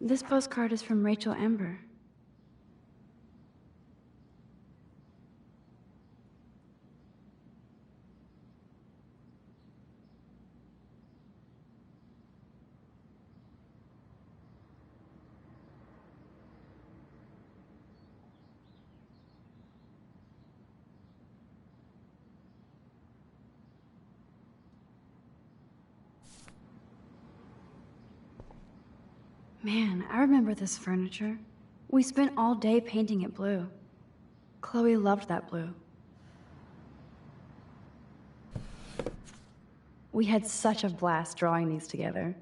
This postcard is from Rachel Amber. Man, I remember this furniture. We spent all day painting it blue. Chloe loved that blue. We had such a blast drawing these together.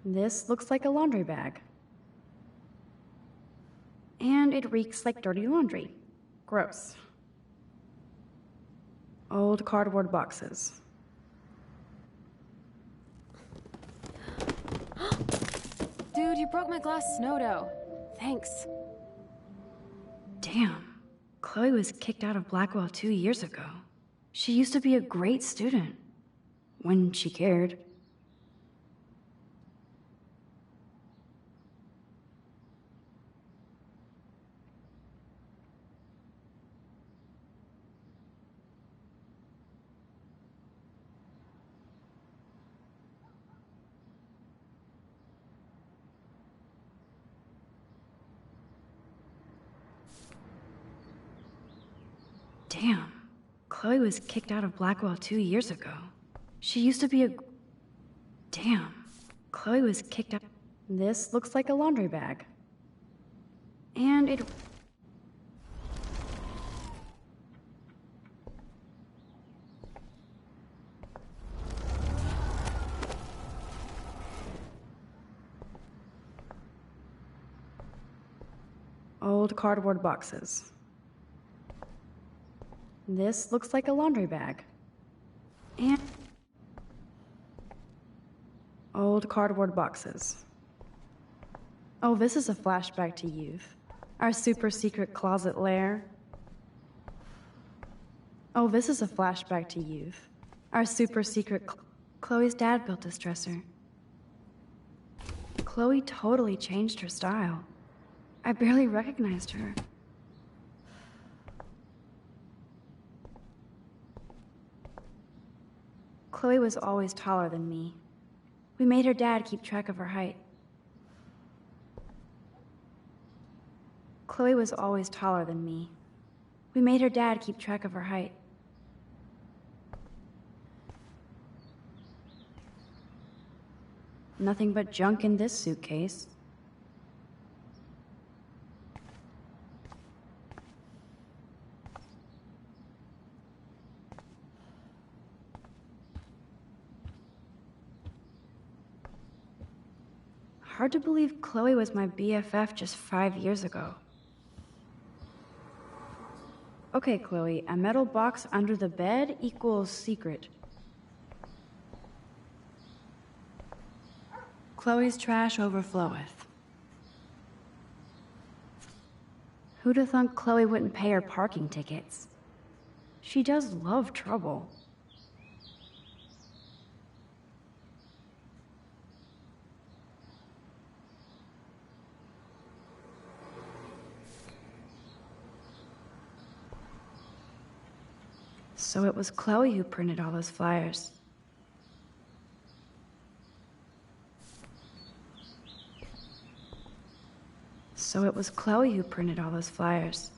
This looks like a laundry bag. And it reeks like dirty laundry. Gross. Old cardboard boxes. Dude, you broke my glass snow dough. Thanks. Damn. Chloe was kicked out of Blackwell 2 years ago. She used to be a great student. When she cared. Damn. Chloe was kicked out of Blackwell 2 years ago. She used to be a... Damn. Chloe was kicked out... This looks like a laundry bag. And it... Old cardboard boxes. This looks like a laundry bag. And... Old cardboard boxes. Oh, this is a flashback to youth. Our super secret closet lair. Oh, this is a flashback to youth. Our super secret... Chloe's dad built this dresser. Chloe totally changed her style. I barely recognized her. Chloe was always taller than me. We made her dad keep track of her height. Chloe was always taller than me. We made her dad keep track of her height. Nothing but junk in this suitcase. Hard to believe Chloe was my BFF just 5 years ago. Okay, Chloe, a metal box under the bed equals secret. Chloe's trash overfloweth. Who'd have thunk Chloe wouldn't pay her parking tickets? She does love trouble. So it was Chloe who printed all those flyers. So it was Chloe who printed all those flyers.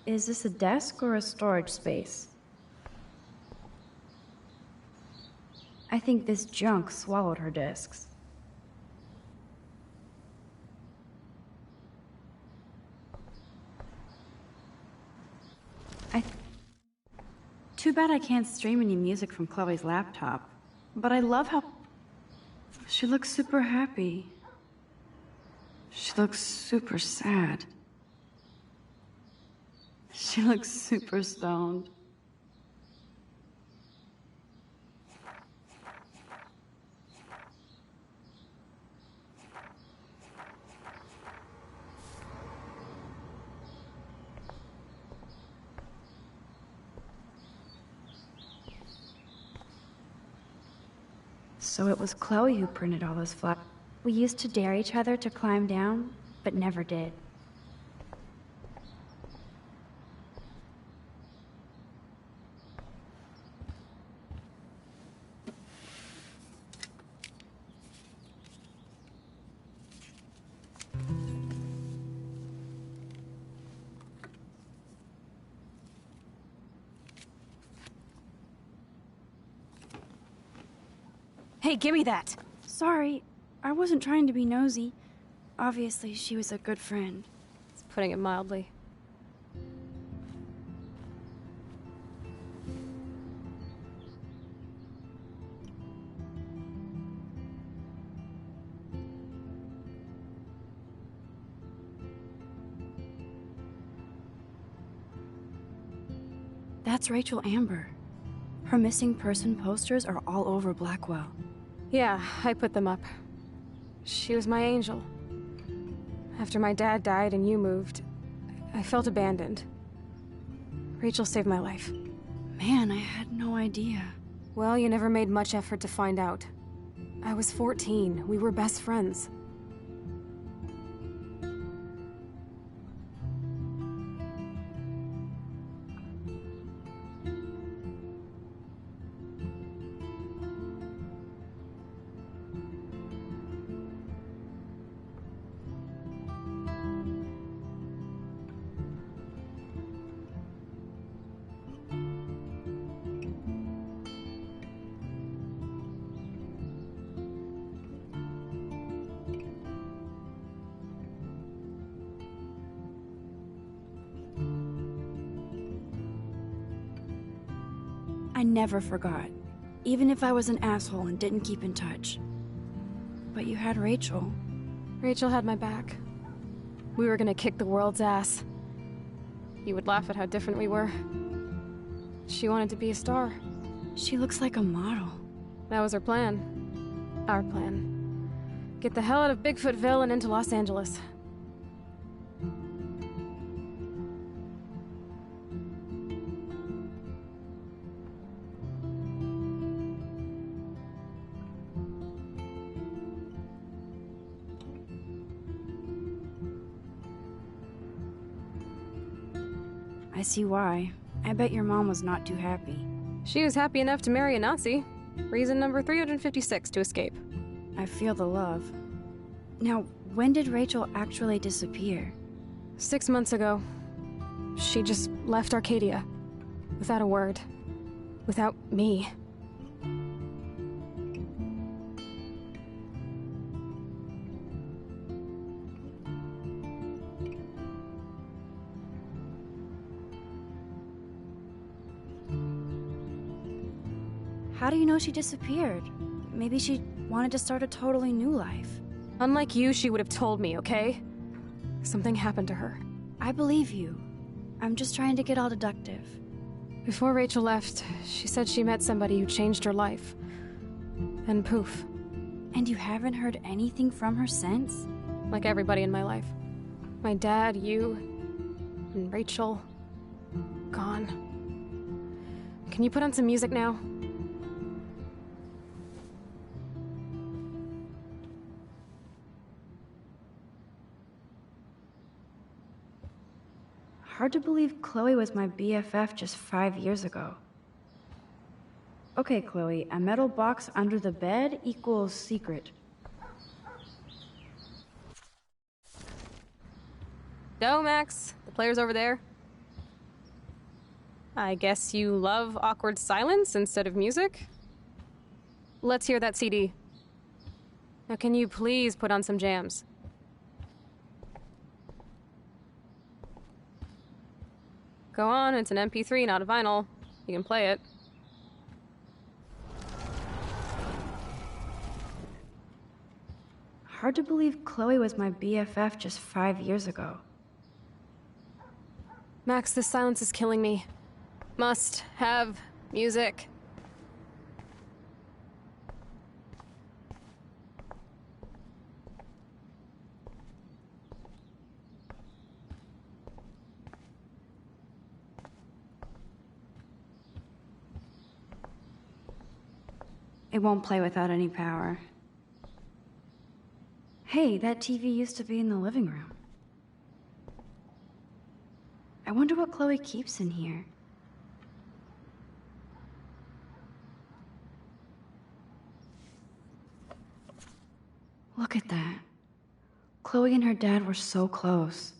Is this a desk or a storage space? I think this junk swallowed her discs. Too bad I can't stream any music from Chloe's laptop. But I love how... She looks super happy. She looks super sad. She looks super stoned. So it was Chloe who printed all those flyers. We used to dare each other to climb down, but never did. Hey, give me that! Sorry, I wasn't trying to be nosy. Obviously, she was a good friend. It's putting it mildly. That's Rachel Amber. Her missing person posters are all over Blackwell. Yeah, I put them up. She was my angel. After my dad died and you moved, I felt abandoned. Rachel saved my life. Man, I had no idea. Well, you never made much effort to find out. I was 14. We were best friends. I never forgot, even if I was an asshole and didn't keep in touch. But you had Rachel. Rachel had my back. We were gonna kick the world's ass. You would laugh at how different we were. She wanted to be a star. She looks like a model. That was her plan. Our plan. Get the hell out of Bigfootville and into Los Angeles. I see why. I bet your mom was not too happy. She was happy enough to marry a Nazi. Reason number 356 to escape. I feel the love. Now, when did Rachel actually disappear? 6 months ago. She just left Arcadia. Without a word. Without me. How do you know she disappeared? Maybe she wanted to start a totally new life. Unlike you, she would have told me, okay? Something happened to her. I believe you. I'm just trying to get all deductive. Before Rachel left, she said she met somebody who changed her life. And poof. And you haven't heard anything from her since? Like everybody in my life. My dad, you, and Rachel. Gone. Can you put on some music now? Hard to believe Chloe was my BFF just 5 years ago. Okay, Chloe, a metal box under the bed equals secret. Go, Max. The player's over there. I guess you love awkward silence instead of music? Let's hear that CD. Now can you please put on some jams? Go on, it's an MP3, not a vinyl. You can play it. Hard to believe Chloe was my BFF just 5 years ago. Max, this silence is killing me. Must have music. It won't play without any power. Hey, that TV used to be in the living room. I wonder what Chloe keeps in here. Look at that. Chloe and her dad were so close.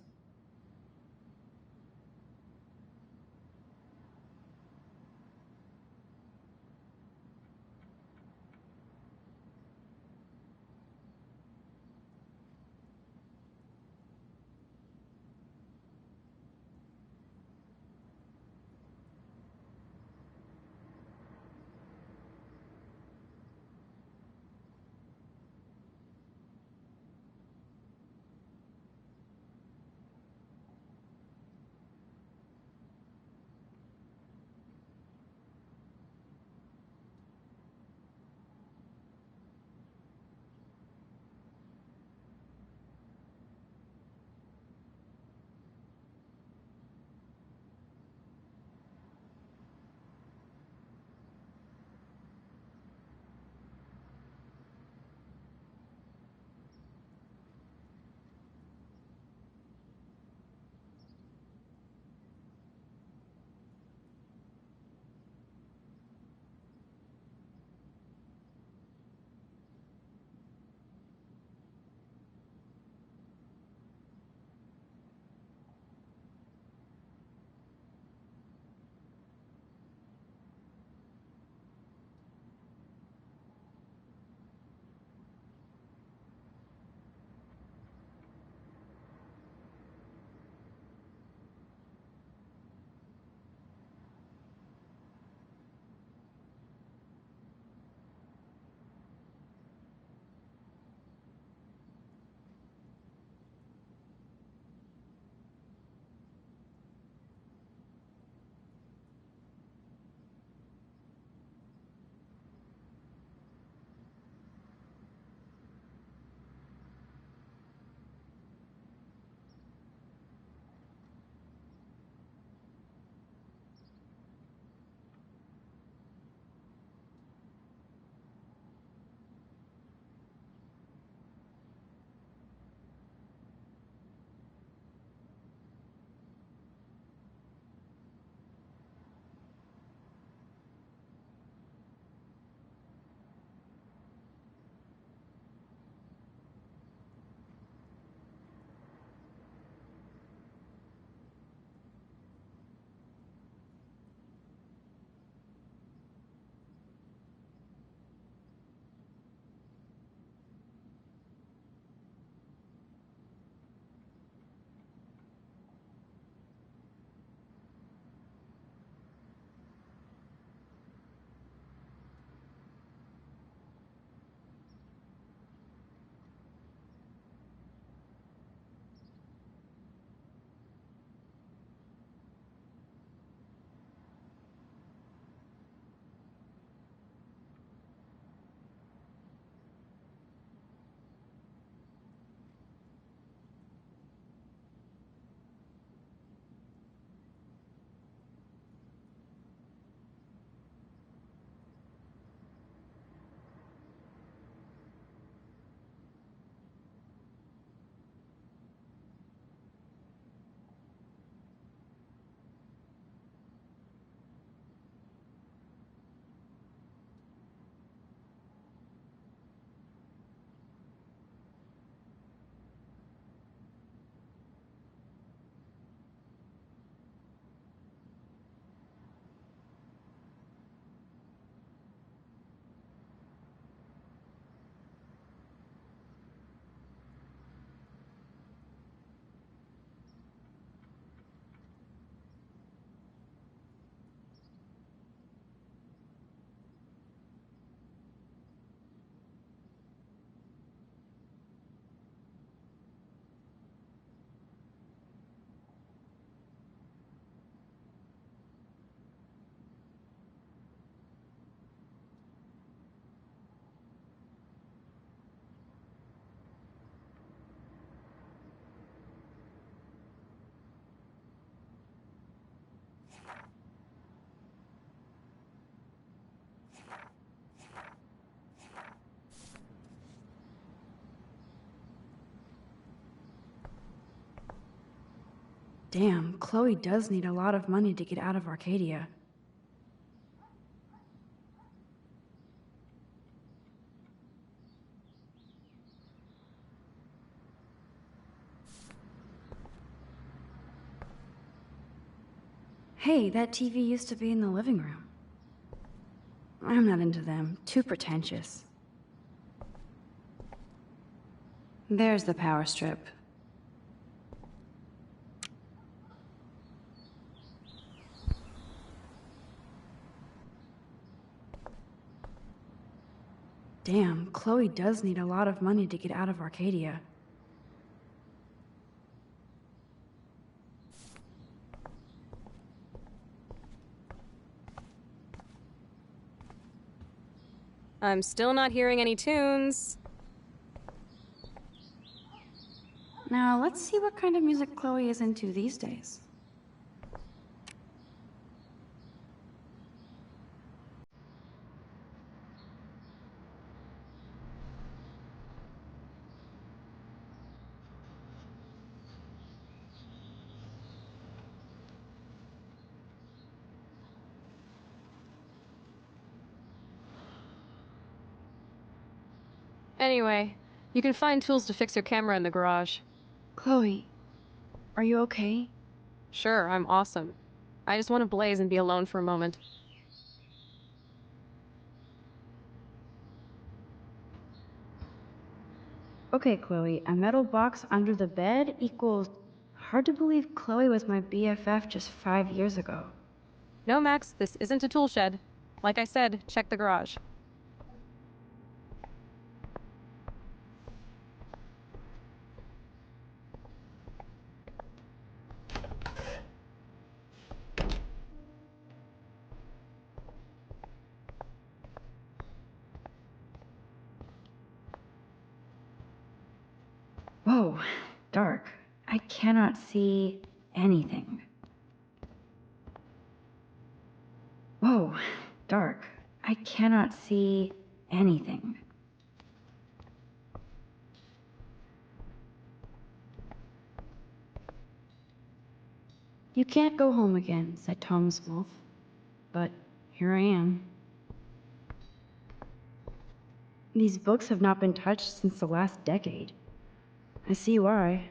Damn, Chloe does need a lot of money to get out of Arcadia. Hey, that TV used to be in the living room. I'm not into them. Too pretentious. There's the power strip. Damn, Chloe does need a lot of money to get out of Arcadia. I'm still not hearing any tunes. Now, let's see what kind of music Chloe is into these days. Anyway, you can find tools to fix your camera in the garage. Chloe, are you okay? Sure, I'm awesome. I just want to blaze and be alone for a moment. Okay, Chloe, a metal box under the bed equals... Hard to believe Chloe was my BFF just 5 years ago. No, Max, this isn't a tool shed. Like I said, check the garage. Whoa, dark. I cannot see anything. Whoa, dark. I cannot see anything. You can't go home again, said Thomas Wolfe. But here I am. These books have not been touched since the last decade. I see why.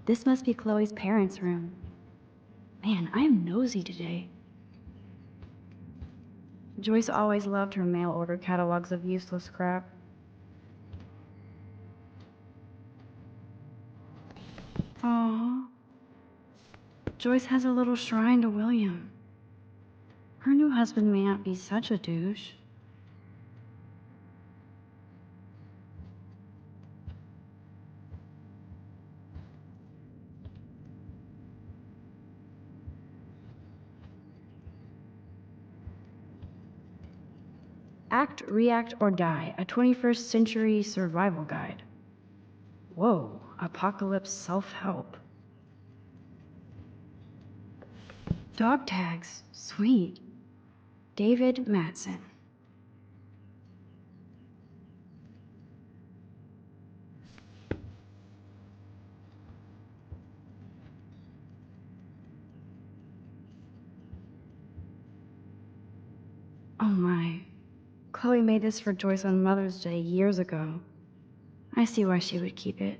This must be Chloe's parents' room. Man, I am nosy today. Joyce always loved her mail-order catalogs of useless crap. Aww. Joyce has a little shrine to William. Her new husband may not be such a douche. Act, React, or Die, a 21st century survival guide. Whoa, apocalypse self-help. Dog tags, sweet. David Matson. Oh my. Chloe made this for Joyce on Mother's Day years ago. I see why she would keep it.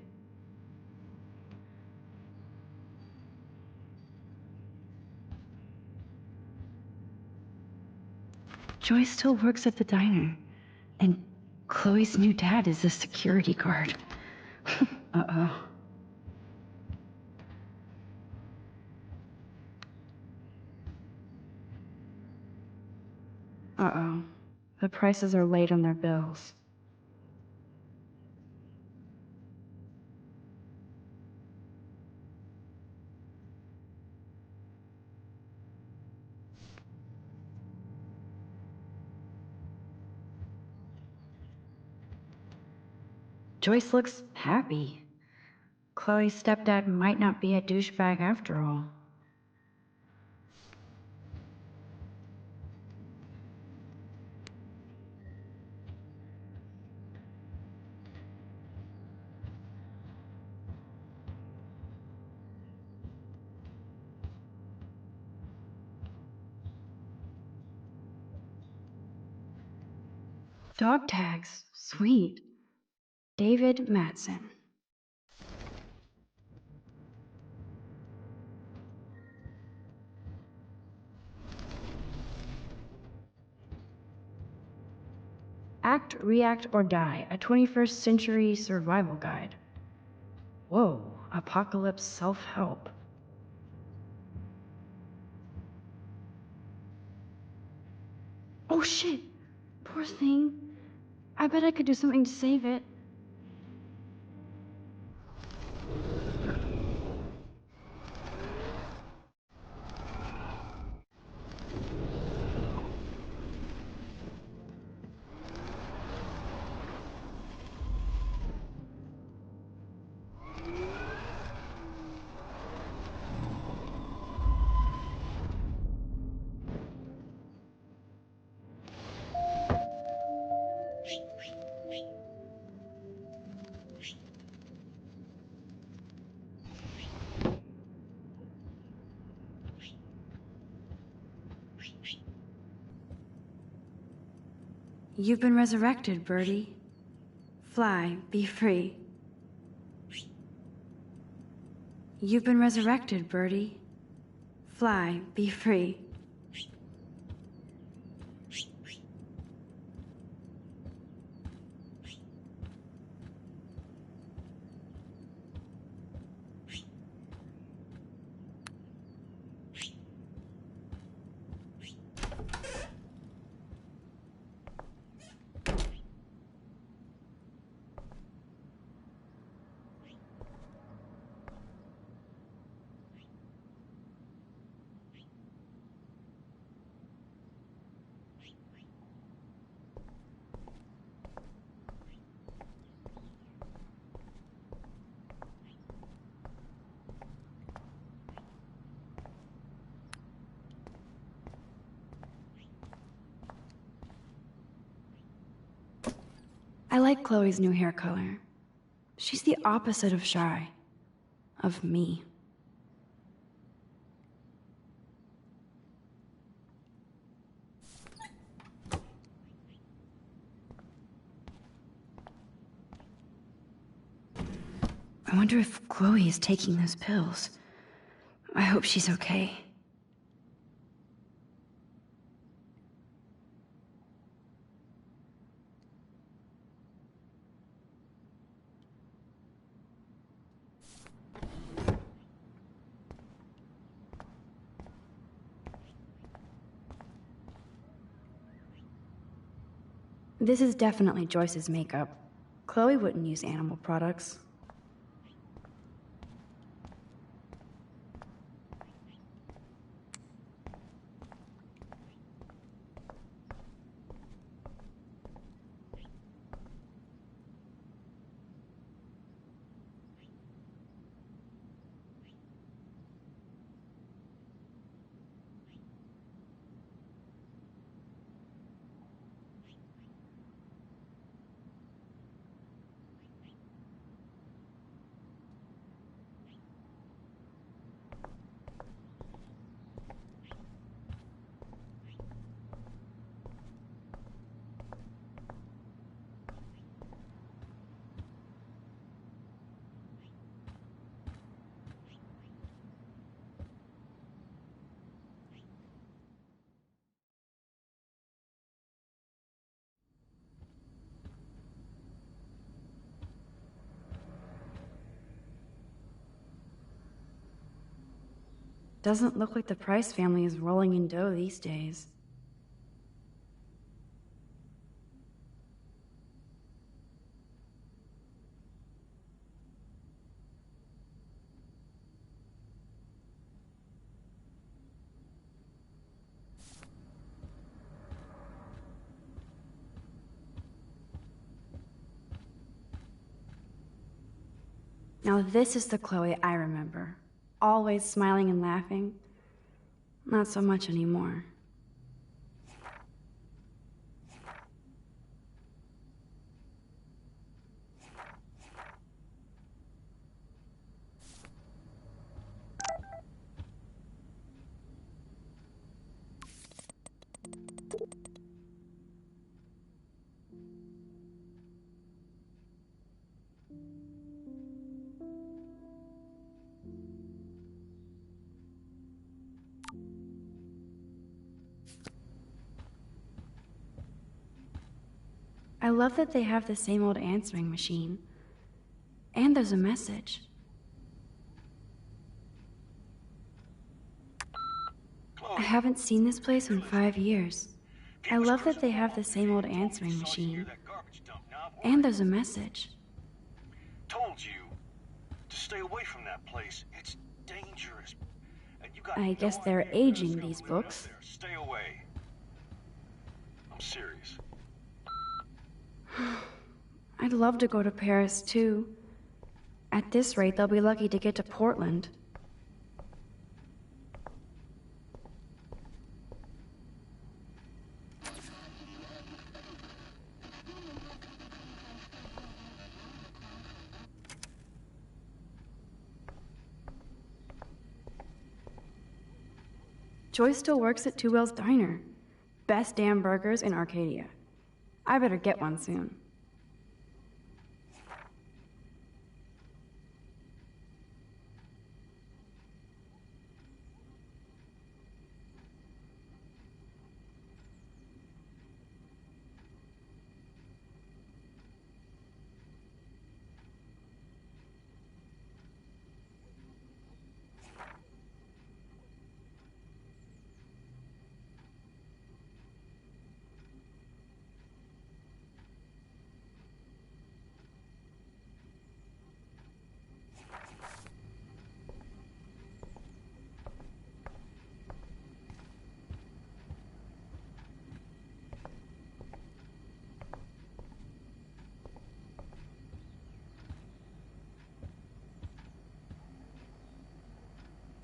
Joyce still works at the diner, and Chloe's new dad is a security guard. Uh-oh. Uh-oh. The prices are late on their bills. Joyce looks happy. Chloe's stepdad might not be a douchebag after all. Dog tags. Sweet. David Matson. Act, React, or Die, a 21st century survival guide. Whoa, apocalypse self-help. Oh shit! Poor thing. I bet I could do something to save it. You've been resurrected, Birdie. Fly, be free. You've been resurrected, Birdie. Fly, be free. I like Chloe's new hair color. She's the opposite of shy. Of me. I wonder if Chloe is taking those pills. I hope she's okay. This is definitely Joyce's makeup. Chloe wouldn't use animal products. Doesn't look like the Price family is rolling in dough these days. Now this is the Chloe I remember. Always smiling and laughing. Not so much anymore. love that they have the same old answering machine. And there's a message. I haven't seen this place in 5 years. I love that they have the same old answering machine. And there's a message. Told you to stay away from that place. It's dangerous. And you got I guess they're aging these books. Stay away. I'm serious. I'd love to go to Paris, too. At this rate, they'll be lucky to get to Portland. Joyce still works at Two Whales Diner. Best damn burgers in Arcadia. I better get one soon.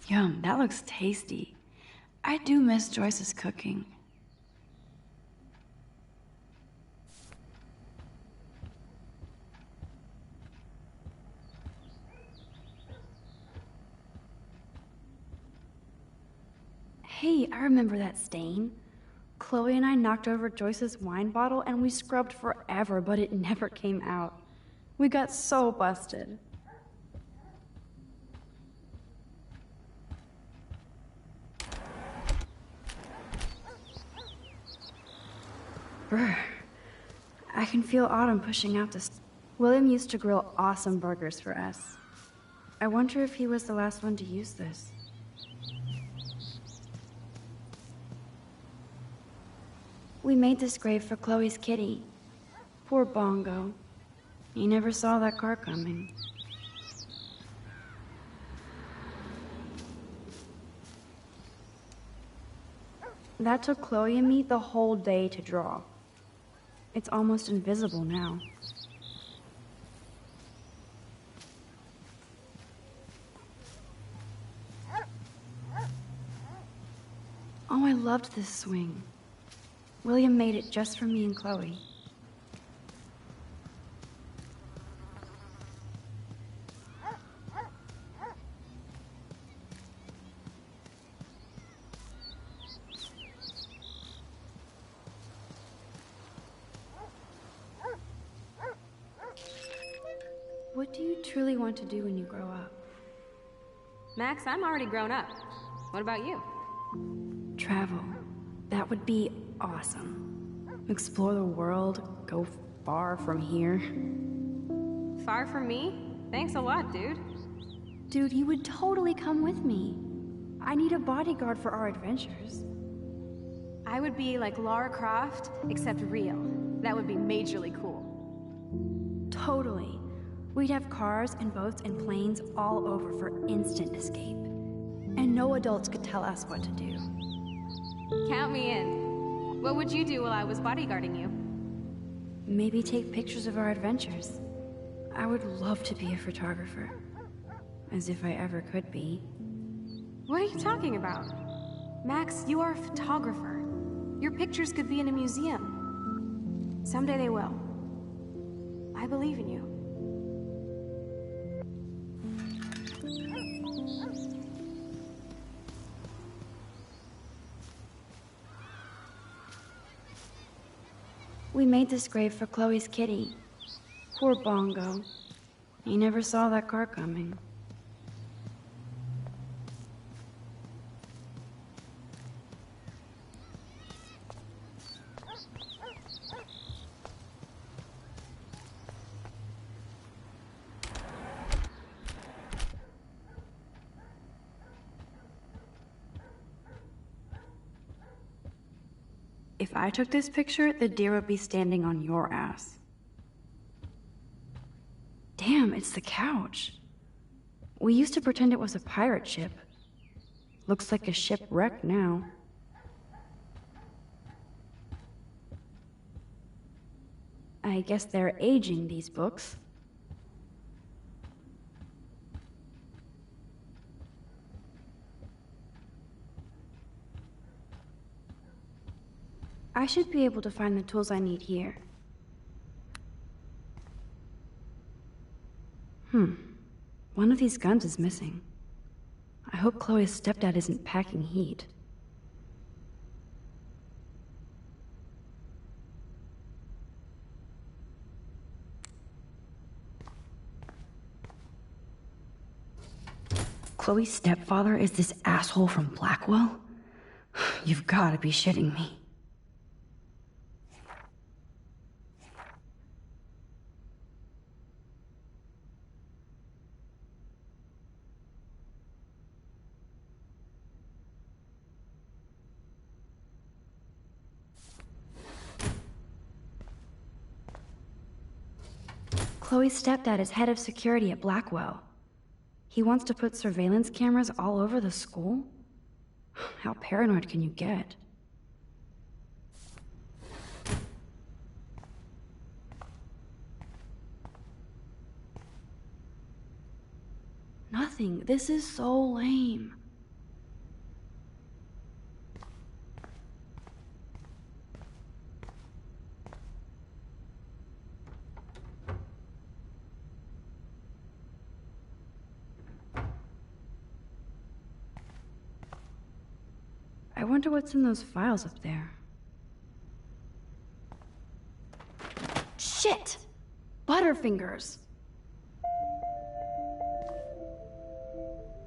Yum, that looks tasty. I do miss Joyce's cooking. Hey, I remember that stain. Chloe and I knocked over Joyce's wine bottle and we scrubbed forever, but it never came out. We got so busted. Brr. I can feel Autumn pushing out this. William used to grill awesome burgers for us. I wonder if he was the last one to use this. We made this grave for Chloe's kitty. Poor Bongo. He never saw that car coming. That took Chloe and me the whole day to draw. It's almost invisible now. Oh, I loved this swing. William made it just for me and Chloe. What do you truly want to do when you grow up? Max, I'm already grown up. What about you? Travel. That would be awesome. Explore the world, go far from here. Far from me? Thanks a lot, dude. Dude, you would totally come with me. I need a bodyguard for our adventures. I would be like Lara Croft, except real. That would be majorly cool. Totally. We'd have cars and boats and planes all over for instant escape. And no adults could tell us what to do. Count me in. What would you do while I was bodyguarding you? Maybe take pictures of our adventures. I would love to be a photographer. As if I ever could be. What are you talking about? Max, you are a photographer. Your pictures could be in a museum. Someday they will. I believe in you. We made this grave for Chloe's kitty. Poor Bongo. He never saw that car coming. If I took this picture, the deer would be standing on your ass. Damn, it's the couch. We used to pretend it was a pirate ship. Looks like a shipwreck now. I guess they're aging these books. I should be able to find the tools I need here. One of these guns is missing. I hope Chloe's stepdad isn't packing heat. Chloe's stepfather is this asshole from Blackwell? You've got to be shitting me. Chloe's stepdad is head of security at Blackwell. He wants to put surveillance cameras all over the school? How paranoid can you get? Nothing. This is so lame. I wonder what's in those files up there. Shit! Butterfingers!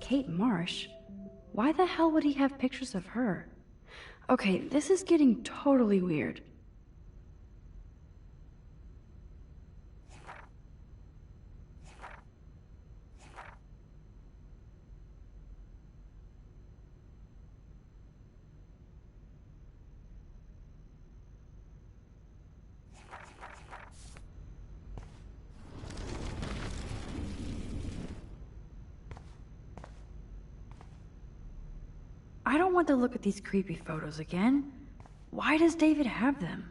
Kate Marsh? Why the hell would he have pictures of her? Okay, this is getting totally weird. I don't want to look at these creepy photos again. Why does David have them?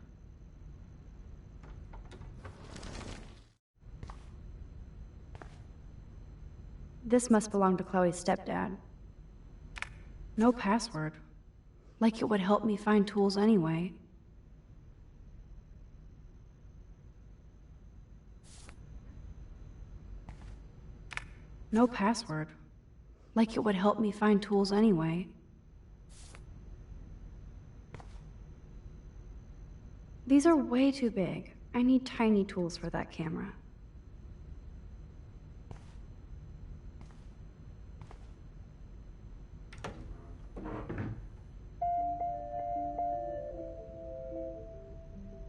This must belong to Chloe's stepdad. No password. Like it would help me find tools anyway. No password. Like it would help me find tools anyway. These are way too big. I need tiny tools for that camera.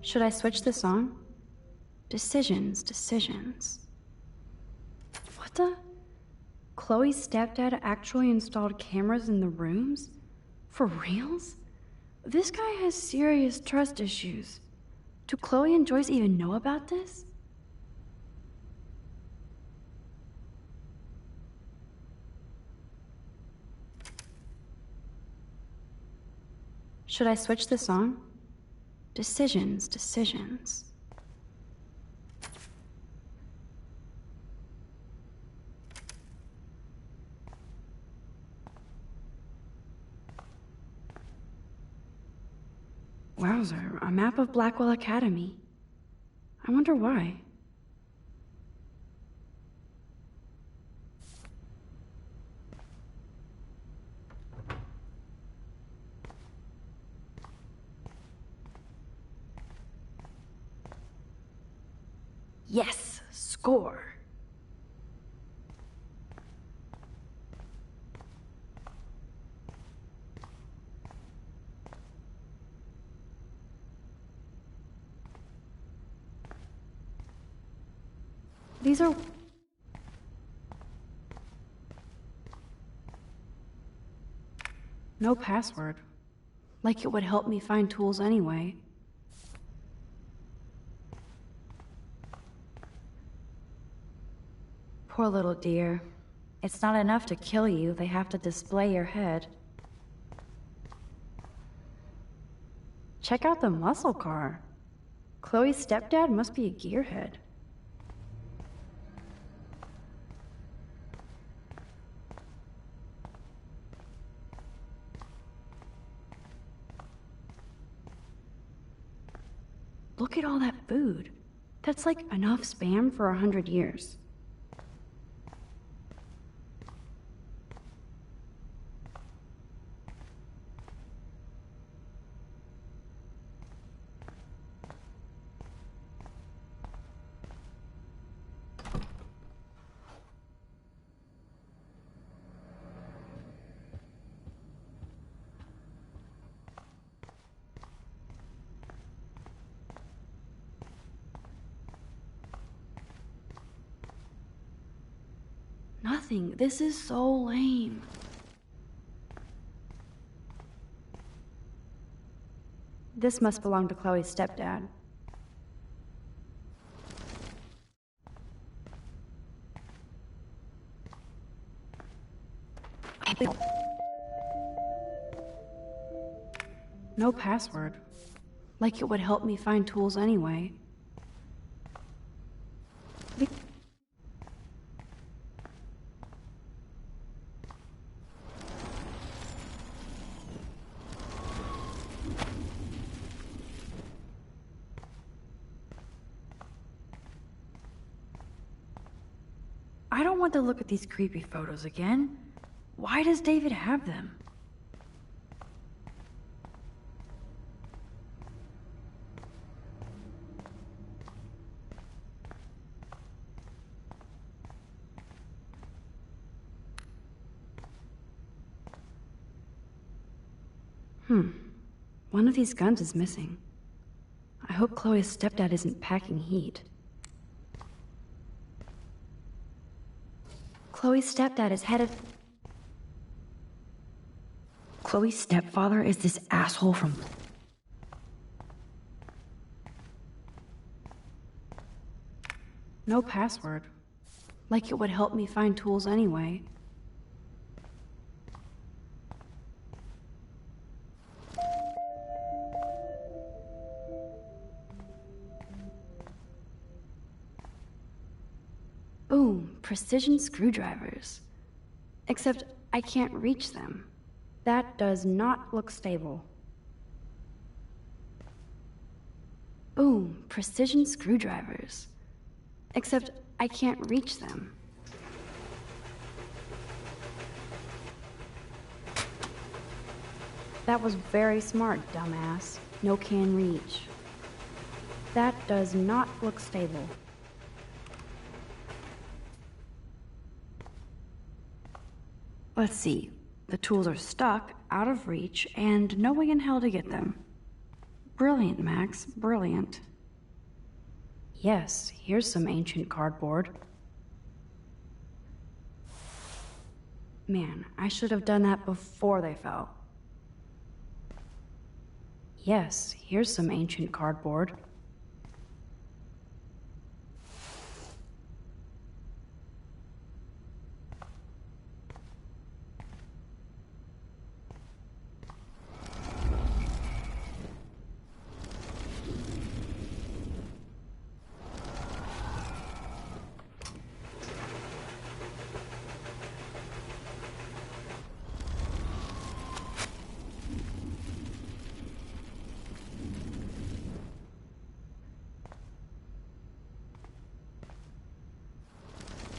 Should I switch this on? Decisions, decisions. What the? Chloe's stepdad actually installed cameras in the rooms? For reals? This guy has serious trust issues. Do Chloe and Joyce even know about this? Should I switch this on? Decisions, decisions. Wowzer, a map of Blackwell Academy. I wonder why. Yes, score. These are... No password. Like it would help me find tools anyway. Poor little dear. It's not enough to kill you, they have to display your head. Check out the muscle car. Chloe's stepdad must be a gearhead. Look at all that food. That's like enough spam for 100 years. Nothing. This is so lame. This must belong to Chloe's stepdad. No password. Like it would help me find tools anyway. I don't want to look at these creepy photos again. Why does David have them? One of these guns is missing. I hope Chloe's stepdad isn't packing heat. Chloe's stepdad is headed... Chloe's stepfather is this asshole from... No password. Like it would help me find tools anyway. Boom, precision screwdrivers. Except I can't reach them. That does not look stable. Boom, precision screwdrivers. Except I can't reach them. That was very smart, dumbass. No can reach. That does not look stable. Let's see. The tools are stuck, out of reach, and no way in hell to get them. Brilliant, Max. Brilliant. Yes, here's some ancient cardboard. Man, I should have done that before they fell. Yes, here's some ancient cardboard.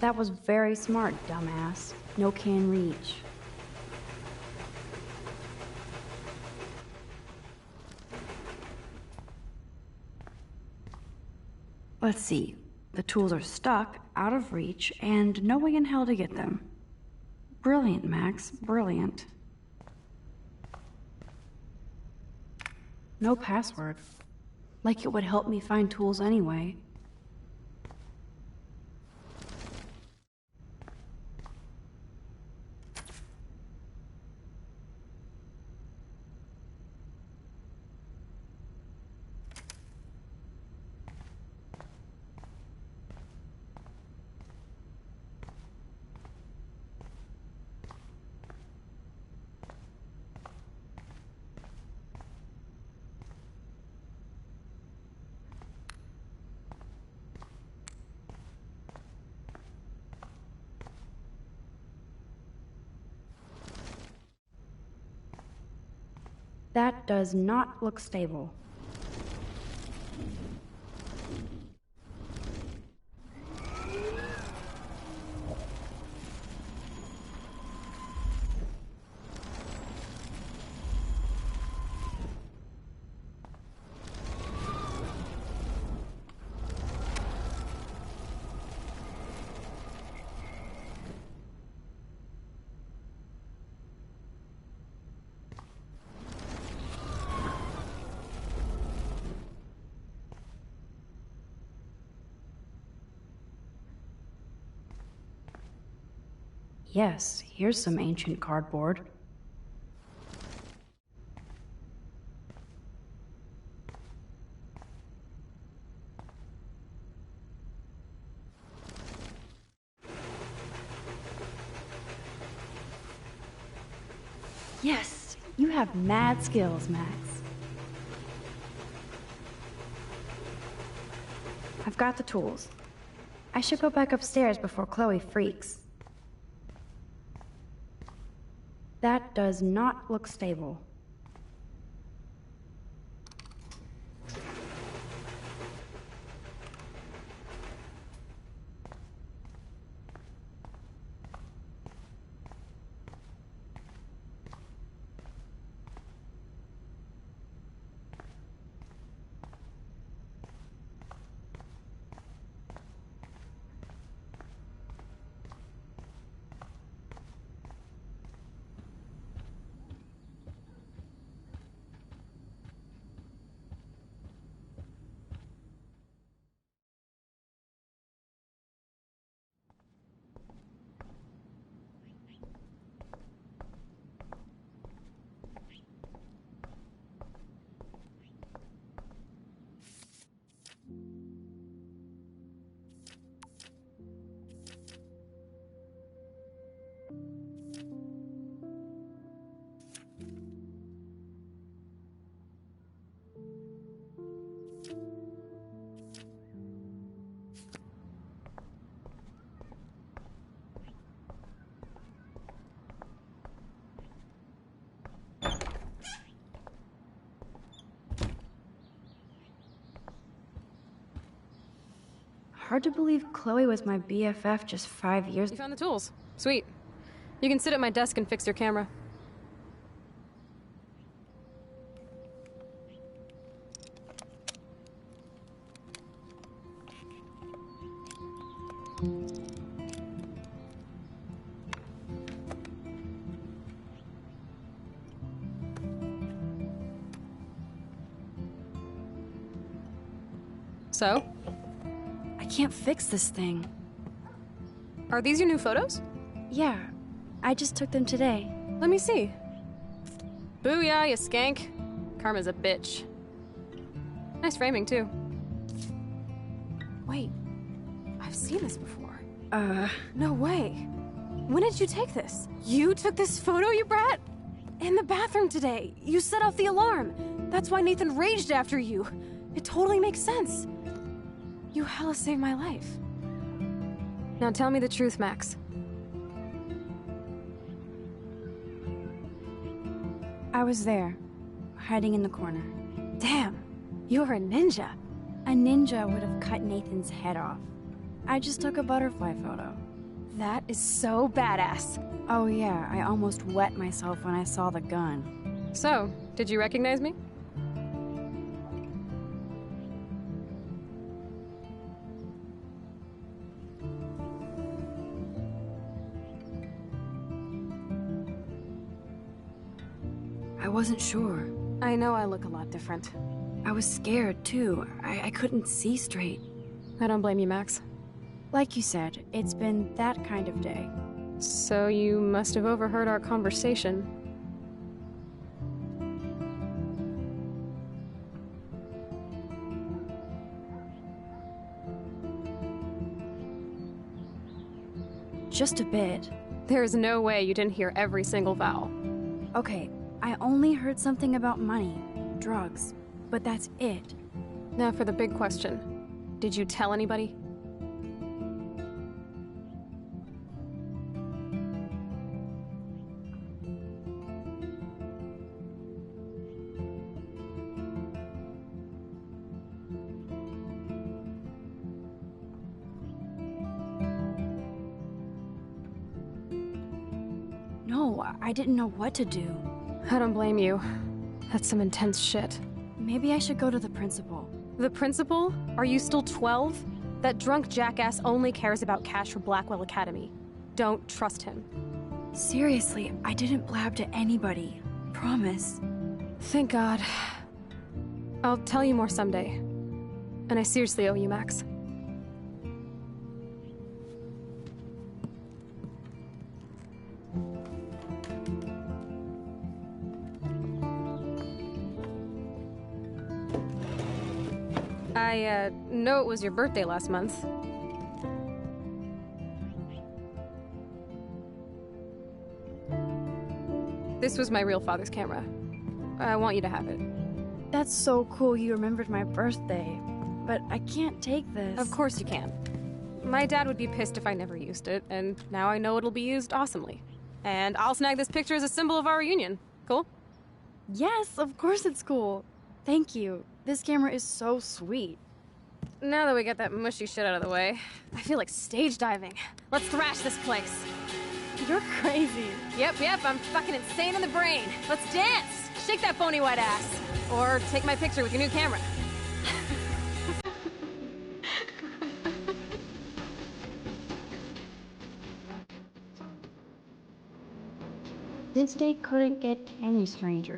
That was very smart, dumbass. No can reach. Let's see. The tools are stuck, out of reach, and no way in hell to get them. Brilliant, Max. Brilliant. No password. Like it would help me find tools anyway. That does not look stable. Yes, here's some ancient cardboard. Yes, you have mad skills, Max. I've got the tools. I should go back upstairs before Chloe freaks. That does not look stable. Hard to believe Chloe was my BFF just 5 years. You found the tools. Sweet. You can sit at my desk and fix your camera. So? I can't fix this thing. Are these your new photos? Yeah, I just took them today. Let me see. Booyah, you skank. Karma's a bitch. Nice framing, too. Wait, I've seen this before. No way. When did you take this? You took this photo, you brat? In the bathroom today. You set off the alarm. That's why Nathan raged after you. It totally makes sense. You hella saved my life. Now tell me the truth, Max. I was there, hiding in the corner. Damn, you're a ninja. A ninja would have cut Nathan's head off. I just took a butterfly photo. That is so badass. Oh yeah, I almost wet myself when I saw the gun. So, did you recognize me? I wasn't sure. I know I look a lot different. I was scared, too. I couldn't see straight. I don't blame you, Max. Like you said, it's been that kind of day. So you must have overheard our conversation. Just a bit. There's no way you didn't hear every single vowel. Okay, I only heard something about money, drugs, but that's it. Now for the big question. Did you tell anybody? No, I didn't know what to do. I don't blame you. That's some intense shit. Maybe I should go to the principal. The principal? Are you still 12? That drunk jackass only cares about cash for Blackwell Academy. Don't trust him. Seriously, I didn't blab to anybody. Promise. Thank God. I'll tell you more someday. And I seriously owe you, Max. I know it was your birthday last month. This was my real father's camera. I want you to have it. That's so cool you remembered my birthday. But I can't take this. Of course you can. My dad would be pissed if I never used it, and now I know it'll be used awesomely. And I'll snag this picture as a symbol of our reunion. Cool? Yes, of course it's cool. Thank you. This camera is so sweet. Now that we got that mushy shit out of the way, I feel like stage diving. Let's thrash this place. You're crazy. Yep, I'm fucking insane in the brain. Let's dance! Shake that bony white ass. Or take my picture with your new camera. This day couldn't get any stranger.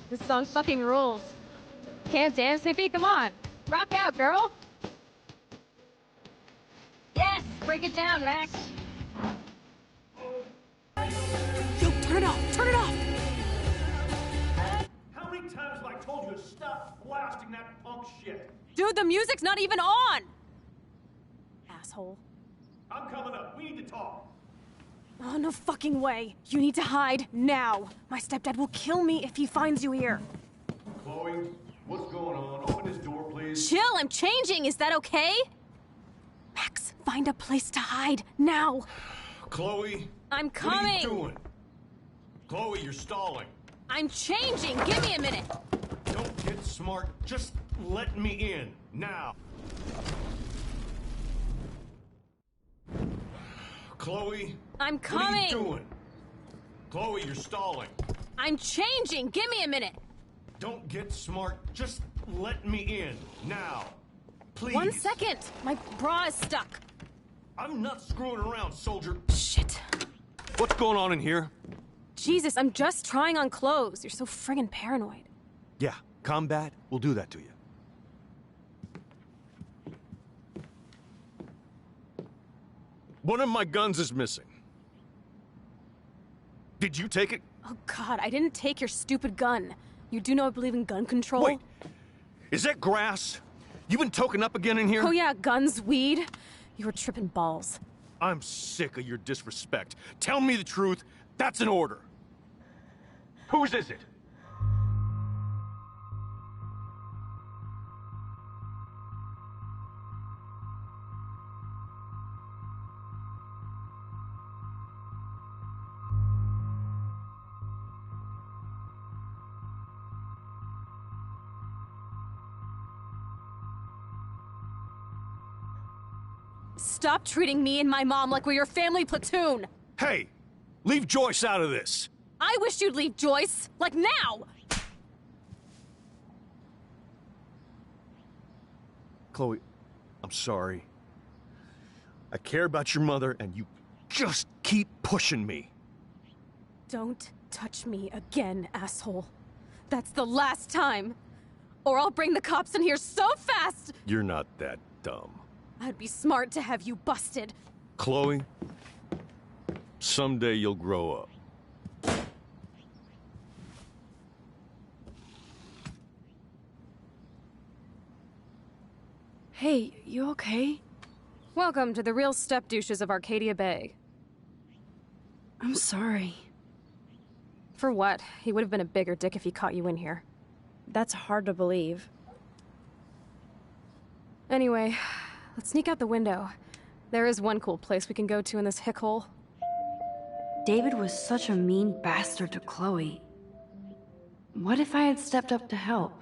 This song fucking rules. Can't dance, Hippie? Come on. Rock out, girl. Yes! Break it down, Max. Yo, turn it off! Turn it off! How many times have I told you to stop blasting that punk shit? Dude, the music's not even on! Asshole. I'm coming up. We need to talk. Oh, no fucking way. You need to hide now. My stepdad will kill me if he finds you here. Chloe, what's going on? Open this door, please. Chill, I'm changing. Is that okay? Max, find a place to hide now. Chloe. I'm coming. What are you doing? Chloe, you're stalling. I'm changing. Give me a minute. Don't get smart. Just let me in. Now. Chloe. I'm coming. What are you doing? Chloe, you're stalling. I'm changing. Give me a minute. Don't get smart. Just let me in. Now. Please. 1 second. My bra is stuck. I'm not screwing around, soldier. Shit. What's going on in here? Jesus, I'm just trying on clothes. You're so friggin' paranoid. Yeah, combat will do that to you. One of my guns is missing. Did you take it? Oh God, I didn't take your stupid gun. You do know I believe in gun control? Wait, is that grass? You been token up again in here? Oh yeah, guns, weed. You were tripping balls. I'm sick of your disrespect. Tell me the truth. That's an order. Whose is it? Stop treating me and my mom like we're your family platoon! Hey! Leave Joyce out of this! I wish you'd leave Joyce! Like now! Chloe, I'm sorry. I care about your mother, and you just keep pushing me. Don't touch me again, asshole. That's the last time! Or I'll bring the cops in here so fast! You're not that dumb. I'd be smart to have you busted. Chloe, someday you'll grow up. Hey, you okay? Welcome to the real step-douches of Arcadia Bay. I'm sorry. For what? He would have been a bigger dick if he caught you in here. That's hard to believe. Anyway, let's sneak out the window. There is one cool place we can go to in this hick hole. David was such a mean bastard to Chloe. What if I had stepped up to help?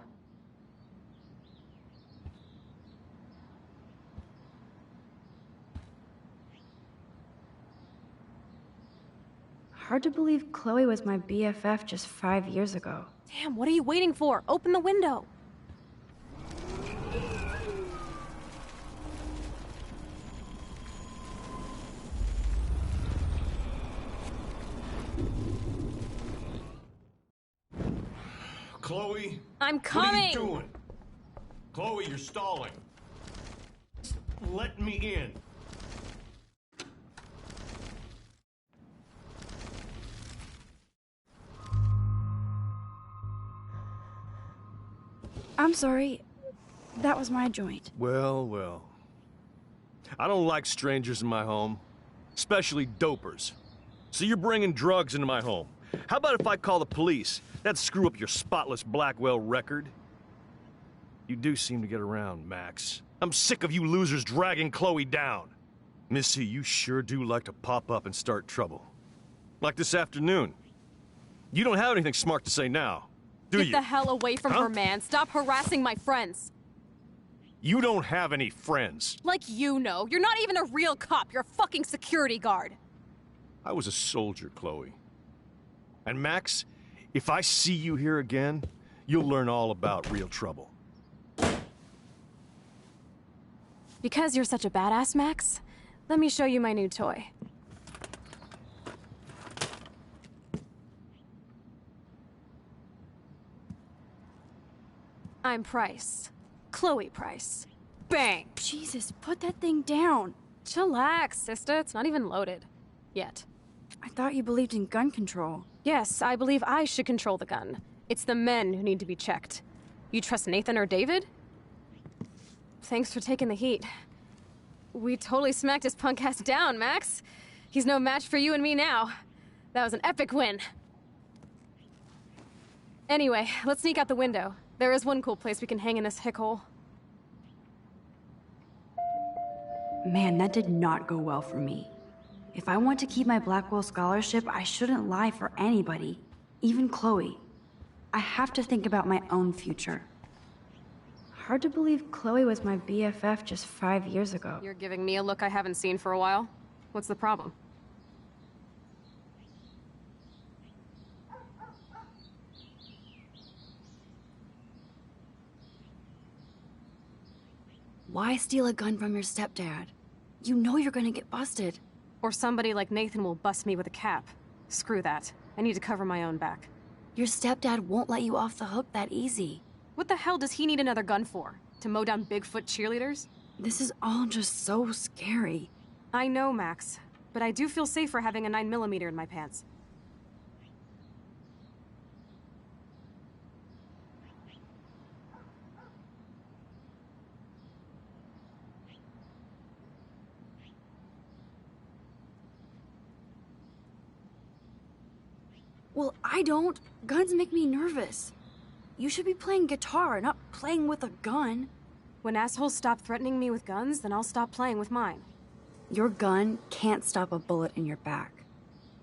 Hard to believe Chloe was my BFF just 5 years ago. Damn, what are you waiting for? Open the window. Chloe? I'm coming! What are you doing? Chloe, you're stalling. Let me in. I'm sorry. That was my joint. Well, well. I don't like strangers in my home, especially dopers. So you're bringing drugs into my home. How about if I call the police? That'd screw up your spotless Blackwell record. You do seem to get around, Max. I'm sick of you losers dragging Chloe down. Missy, you sure do like to pop up and start trouble. Like this afternoon. You don't have anything smart to say now, do you? Get the hell away from her, man. Stop harassing my friends. You don't have any friends. Like you know. You're not even a real cop. You're a fucking security guard. I was a soldier, Chloe. And Max, if I see you here again, you'll learn all about real trouble. Because you're such a badass, Max, let me show you my new toy. I'm Price. Chloe Price. Bang! Jesus, put that thing down. Chillax, sister. It's not even loaded. Yet. I thought you believed in gun control. Yes, I believe I should control the gun. It's the men who need to be checked. You trust Nathan or David? Thanks for taking the heat. We totally smacked his punk ass down, Max. He's no match for you and me now. That was an epic win. Anyway, let's sneak out the window. There is one cool place we can hang in this hickhole. Man, that did not go well for me. If I want to keep my Blackwell scholarship, I shouldn't lie for anybody, even Chloe. I have to think about my own future. Hard to believe Chloe was my BFF just 5 years ago. You're giving me a look I haven't seen for a while. What's the problem? Why steal a gun from your stepdad? You know you're gonna get busted. Or somebody like Nathan will bust me with a cap. Screw that. I need to cover my own back. Your stepdad won't let you off the hook that easy. What the hell does he need another gun for? To mow down Bigfoot cheerleaders? This is all just so scary. I know, Max. But I do feel safer having a 9mm in my pants. Well, I don't. Guns make me nervous. You should be playing guitar, not playing with a gun. When assholes stop threatening me with guns, then I'll stop playing with mine. Your gun can't stop a bullet in your back.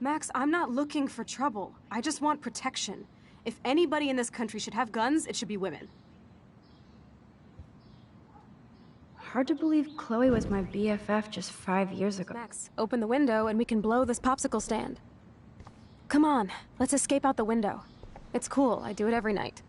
Max, I'm not looking for trouble. I just want protection. If anybody in this country should have guns, it should be women. Hard to believe Chloe was my BFF just 5 years ago. Max, open the window and we can blow this popsicle stand. Come on, let's escape out the window. It's cool, I do it every night.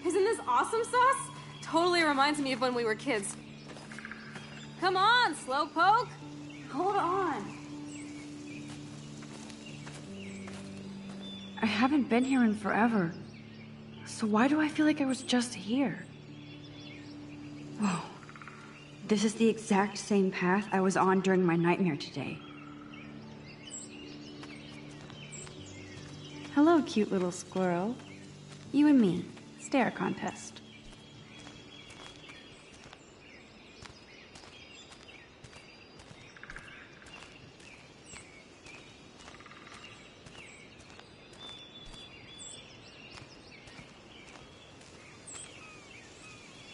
Isn't this awesome sauce? Totally reminds me of when we were kids. Come on, Slowpoke! Hold on. I haven't been here in forever. So why do I feel like I was just here? Whoa. This is the exact same path I was on during my nightmare today. Hello, cute little squirrel. You and me. Stare contest.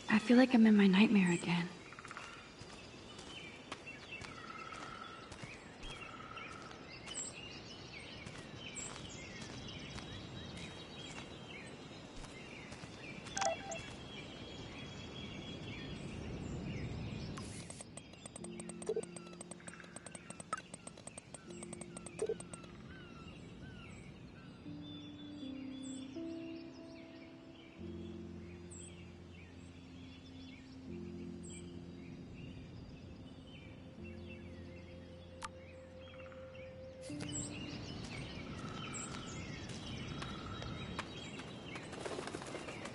I feel like I'm in my nightmare again.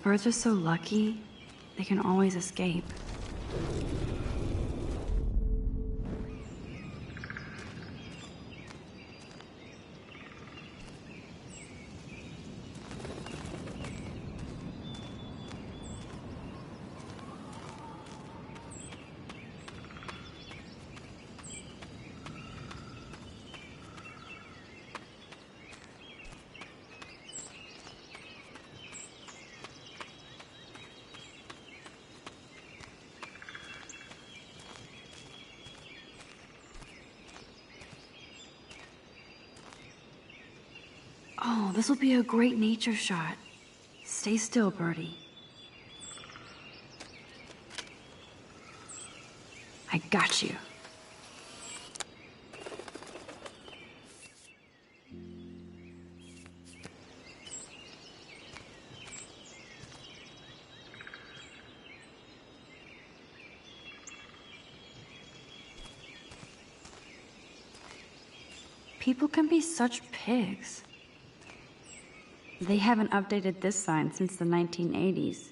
Birds are so lucky, they can always escape. Oh, this will be a great nature shot. Stay still, birdie. I got you. People can be such pigs. They haven't updated this sign since the 1980s.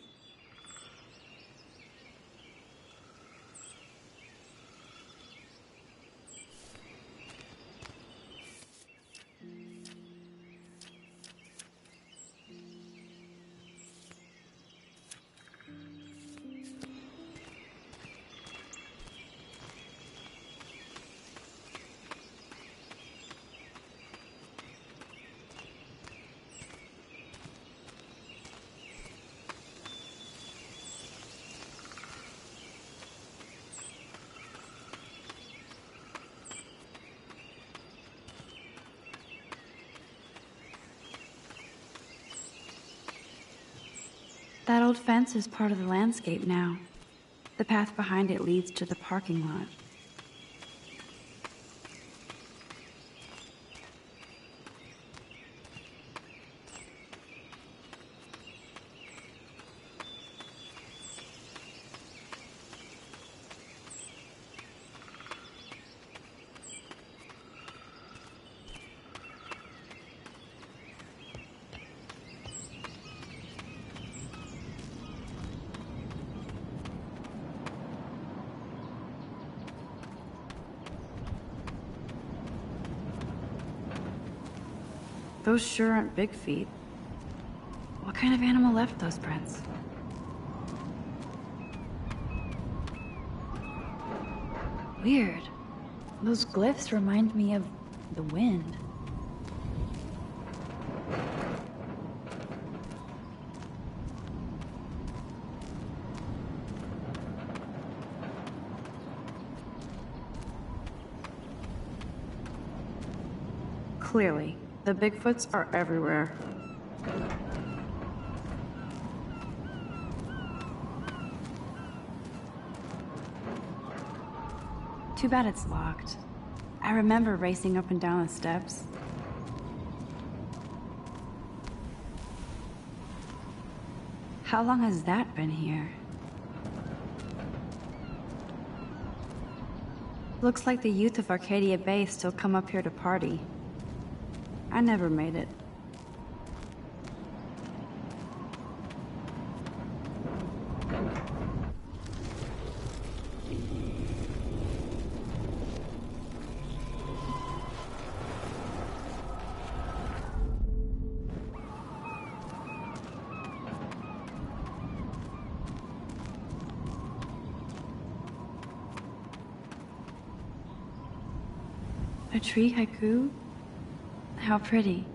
That old fence is part of the landscape now. The path behind it leads to the parking lot. Those sure aren't big feet. What kind of animal left those prints? Weird. Those glyphs remind me of the wind. Clearly, the Bigfoots are everywhere. Too bad it's locked. I remember racing up and down the steps. How long has that been here? Looks like the youth of Arcadia Bay still come up here to party. I never made it. A tree haiku? How pretty.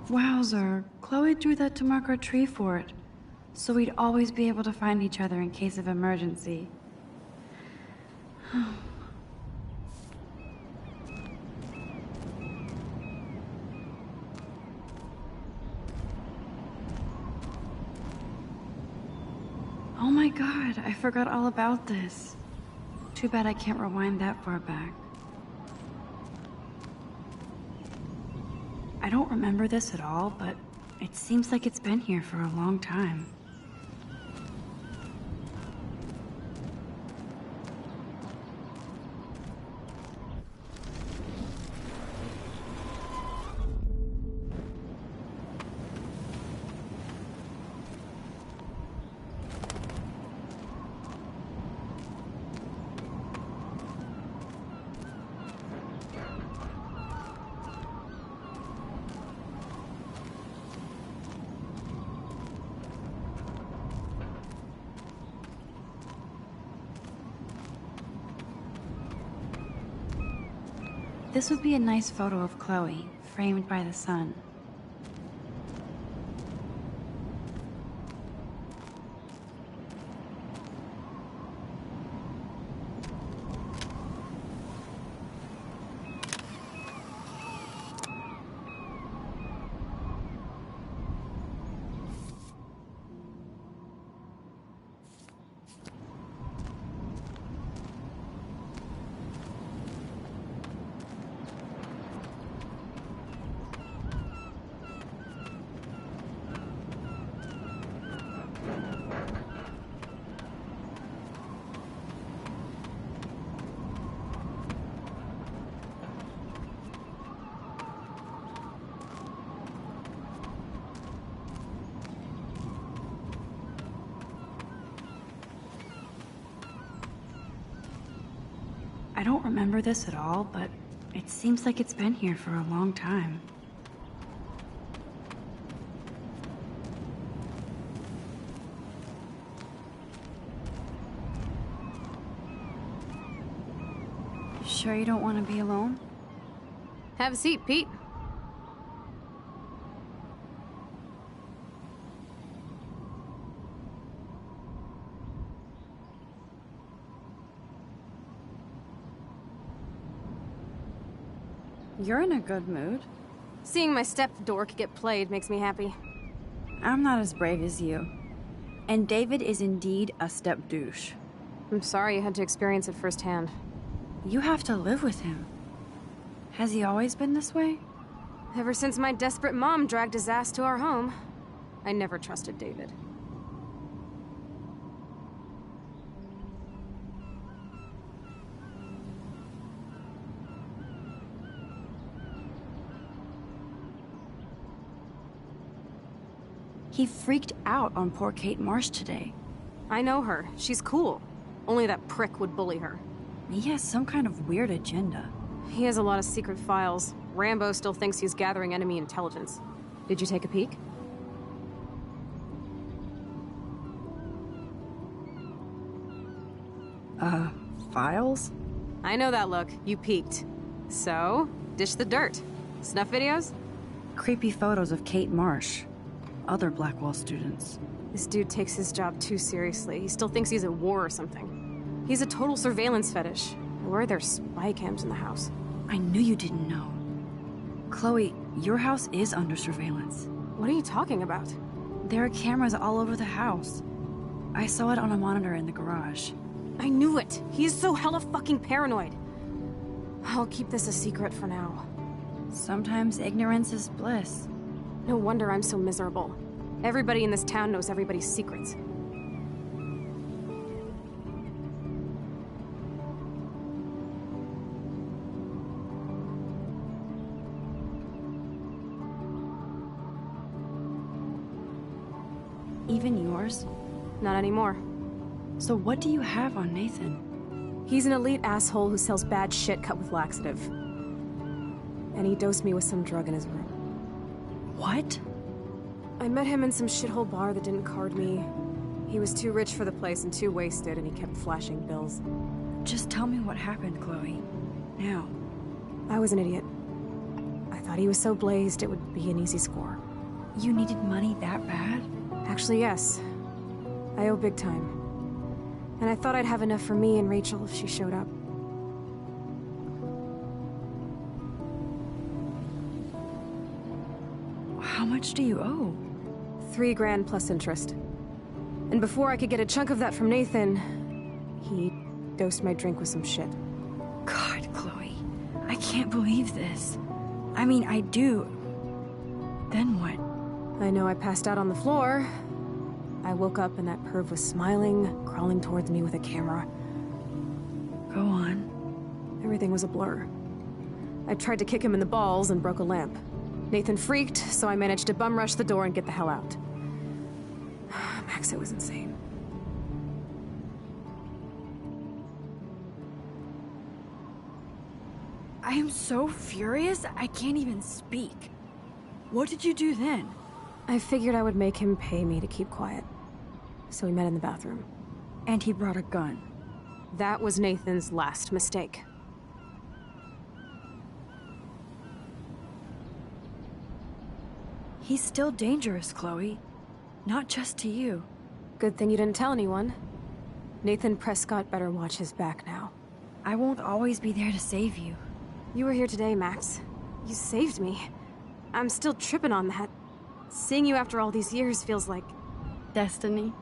Wowzer, Chloe drew that to mark our tree fort, so we'd always be able to find each other in case of emergency. Oh my god, I forgot all about this. Too bad I can't rewind that far back. I don't remember this at all, but it seems like it's been here for a long time. This would be a nice photo of Chloe, framed by the sun. I don't remember this at all, but it seems like it's been here for a long time. Sure you don't want to be alone? Have a seat, Pete. You're in a good mood. Seeing my step-dork get played makes me happy. I'm not as brave as you. And David is indeed a step-douche. I'm sorry you had to experience it firsthand. You have to live with him. Has he always been this way? Ever since my desperate mom dragged his ass to our home, I never trusted David. He freaked out on poor Kate Marsh today. I know her. She's cool. Only that prick would bully her. He has some kind of weird agenda. He has a lot of secret files. Rambo still thinks he's gathering enemy intelligence. Did you take a peek? Files? I know that look. You peeked. So, dish the dirt. Snuff videos? Creepy photos of Kate Marsh. Other Blackwell students. This dude takes his job too seriously. He still thinks he's at war or something. He's a total surveillance fetish. Where are there spy cams in the house? I knew you didn't know. Chloe, your house is under surveillance. What are you talking about? There are cameras all over the house. I saw it on a monitor in the garage. I knew it! He is so hella fucking paranoid. I'll keep this a secret for now. Sometimes ignorance is bliss. No wonder I'm so miserable. Everybody in this town knows everybody's secrets. Even yours? Not anymore. So what do you have on Nathan? He's an elite asshole who sells bad shit cut with laxative. And he dosed me with some drug in his room. What? I met him in some shithole bar that didn't card me. He was too rich for the place and too wasted, and he kept flashing bills. Just tell me what happened, Chloe. Now. I was an idiot. I thought he was so blazed it would be an easy score. You needed money that bad? Actually, yes. I owe big time. And I thought I'd have enough for me and Rachel if she showed up. How much do you owe? $3 grand plus interest. And before I could get a chunk of that from Nathan, he dosed my drink with some shit. God, Chloe. I can't believe this. I mean, I do. Then what? I know I passed out on the floor. I woke up and that perv was smiling, crawling towards me with a camera. Go on. Everything was a blur. I tried to kick him in the balls and broke a lamp. Nathan freaked, so I managed to bum rush the door and get the hell out. Max, it was insane. I am so furious, I can't even speak. What did you do then? I figured I would make him pay me to keep quiet. So we met in the bathroom. And he brought a gun. That was Nathan's last mistake. He's still dangerous, Chloe. Not just to you. Good thing you didn't tell anyone. Nathan Prescott better watch his back now. I won't always be there to save you. You were here today, Max. You saved me. I'm still tripping on that. Seeing you after all these years feels like... destiny.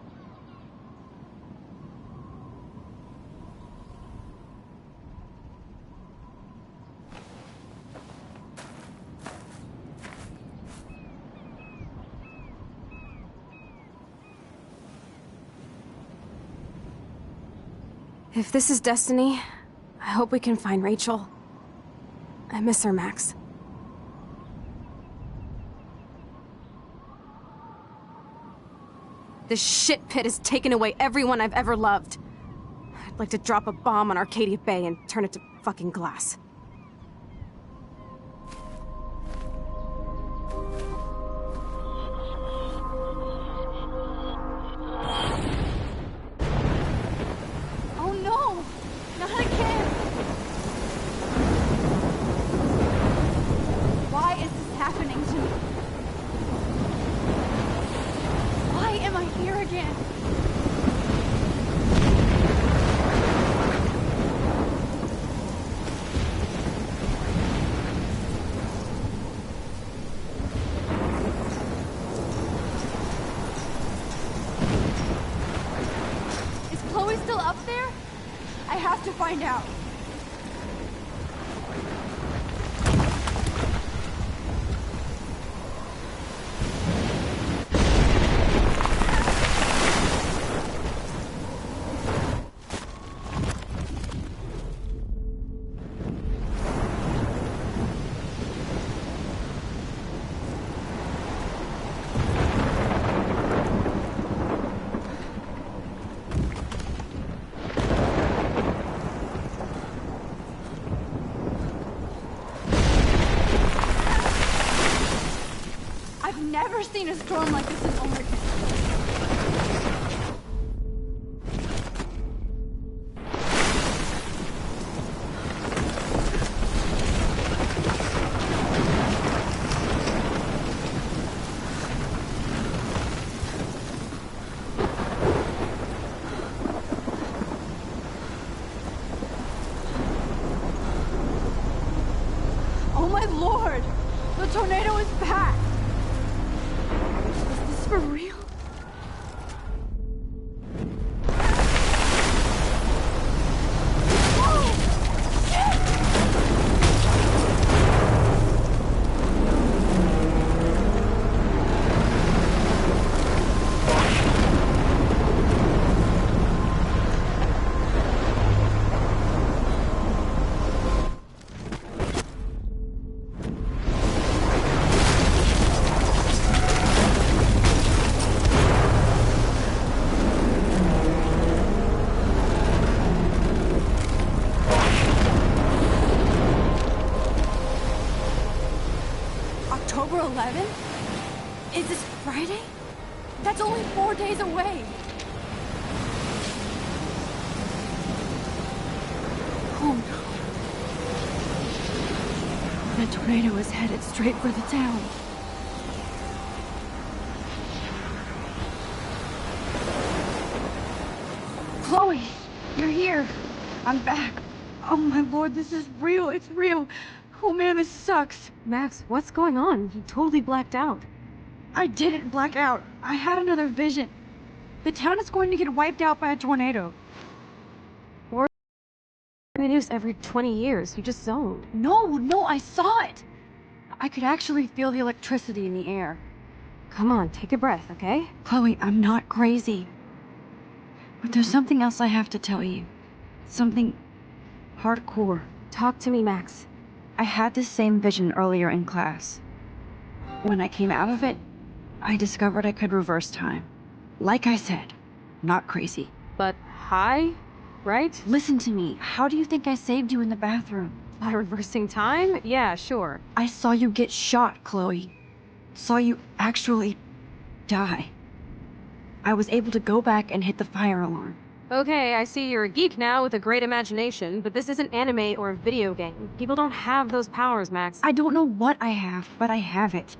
If this is destiny, I hope we can find Rachel. I miss her, Max. This shit pit has taken away everyone I've ever loved. I'd like to drop a bomb on Arcadia Bay and turn it to fucking glass. Oh no! Not again! Why is this happening to me? Why am I here again? Is Chloe still up there? I have to find out. I've never seen a storm like this in Oregon. Oh my lord! The tornado is back! Is this for real? Oh! Shit! 27? Is this Friday? That's only 4 days away. Oh no. The tornado is headed straight for the town. Chloe, you're here. I'm back. Oh my lord, this is real. It's real. Oh man, this sucks. Max, what's going on? You totally blacked out. I didn't black out. I had another vision. The town is going to get wiped out by a tornado. Or the news every 20 years. You just zoned. No, I saw it. I could actually feel the electricity in the air. Come on, take a breath, okay? Chloe, I'm not crazy. But there's something else I have to tell you. Something hardcore. Talk to me, Max. I had this same vision earlier in class. When I came out of it, I discovered I could reverse time. Like I said, not crazy. But high, right? Listen to me. How do you think I saved you in the bathroom? By reversing time? Yeah, sure. I saw you get shot, Chloe. Saw you actually die. I was able to go back and hit the fire alarm. Okay, I see you're a geek now with a great imagination, but this isn't anime or a video game. People don't have those powers, Max. I don't know what I have, but I have it.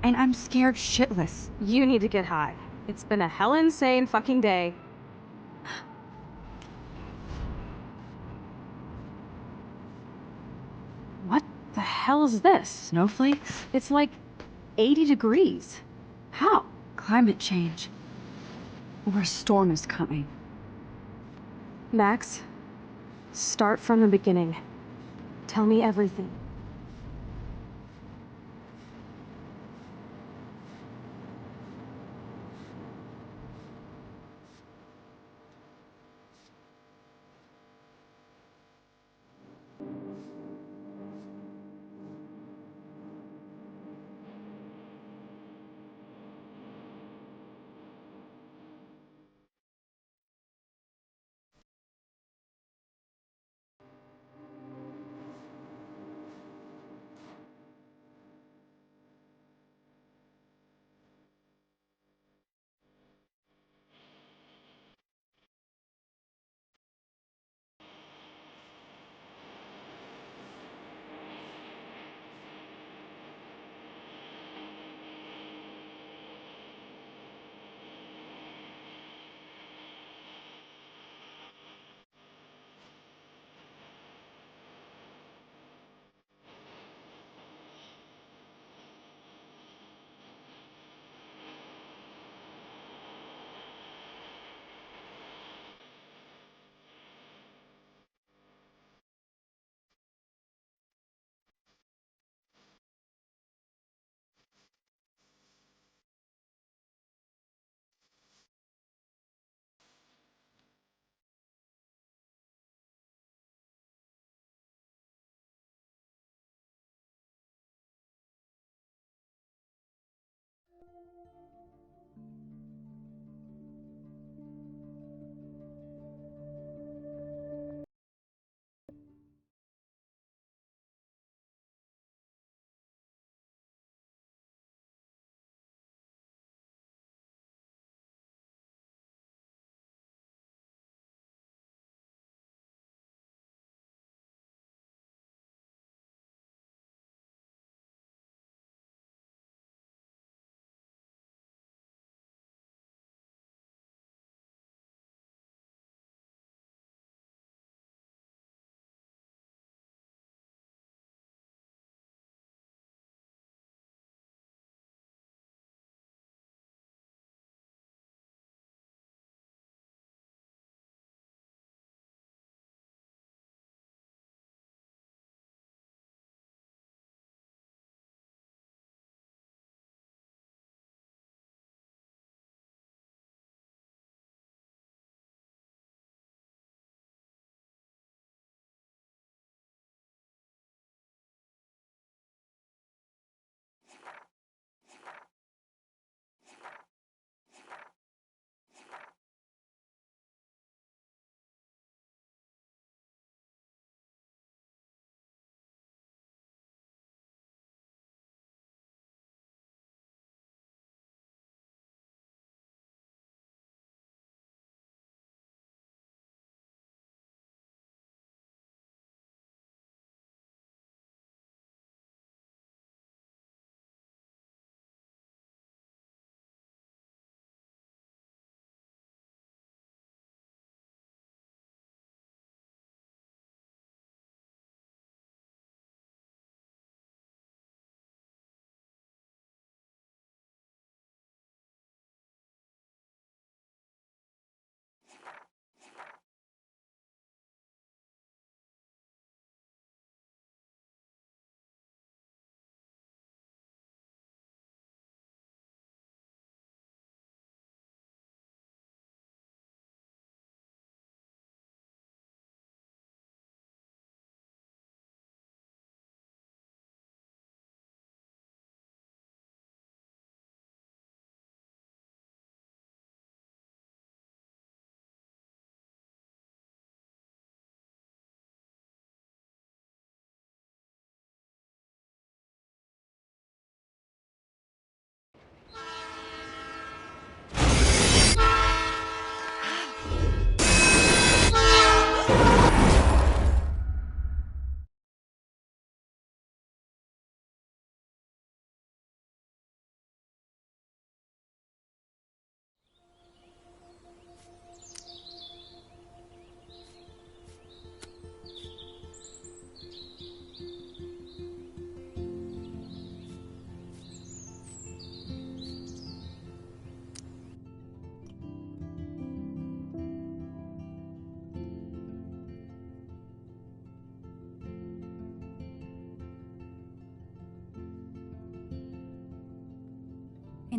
And I'm scared shitless. You need to get high. It's been a hell insane fucking day. What the hell is this? Snowflakes? It's like 80 degrees. How? Climate change. Or a storm is coming. Max, start from the beginning. Tell me everything.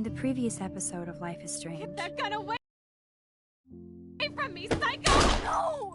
in the previous episode of Life is Strange. Get that gun away from me, psycho! No!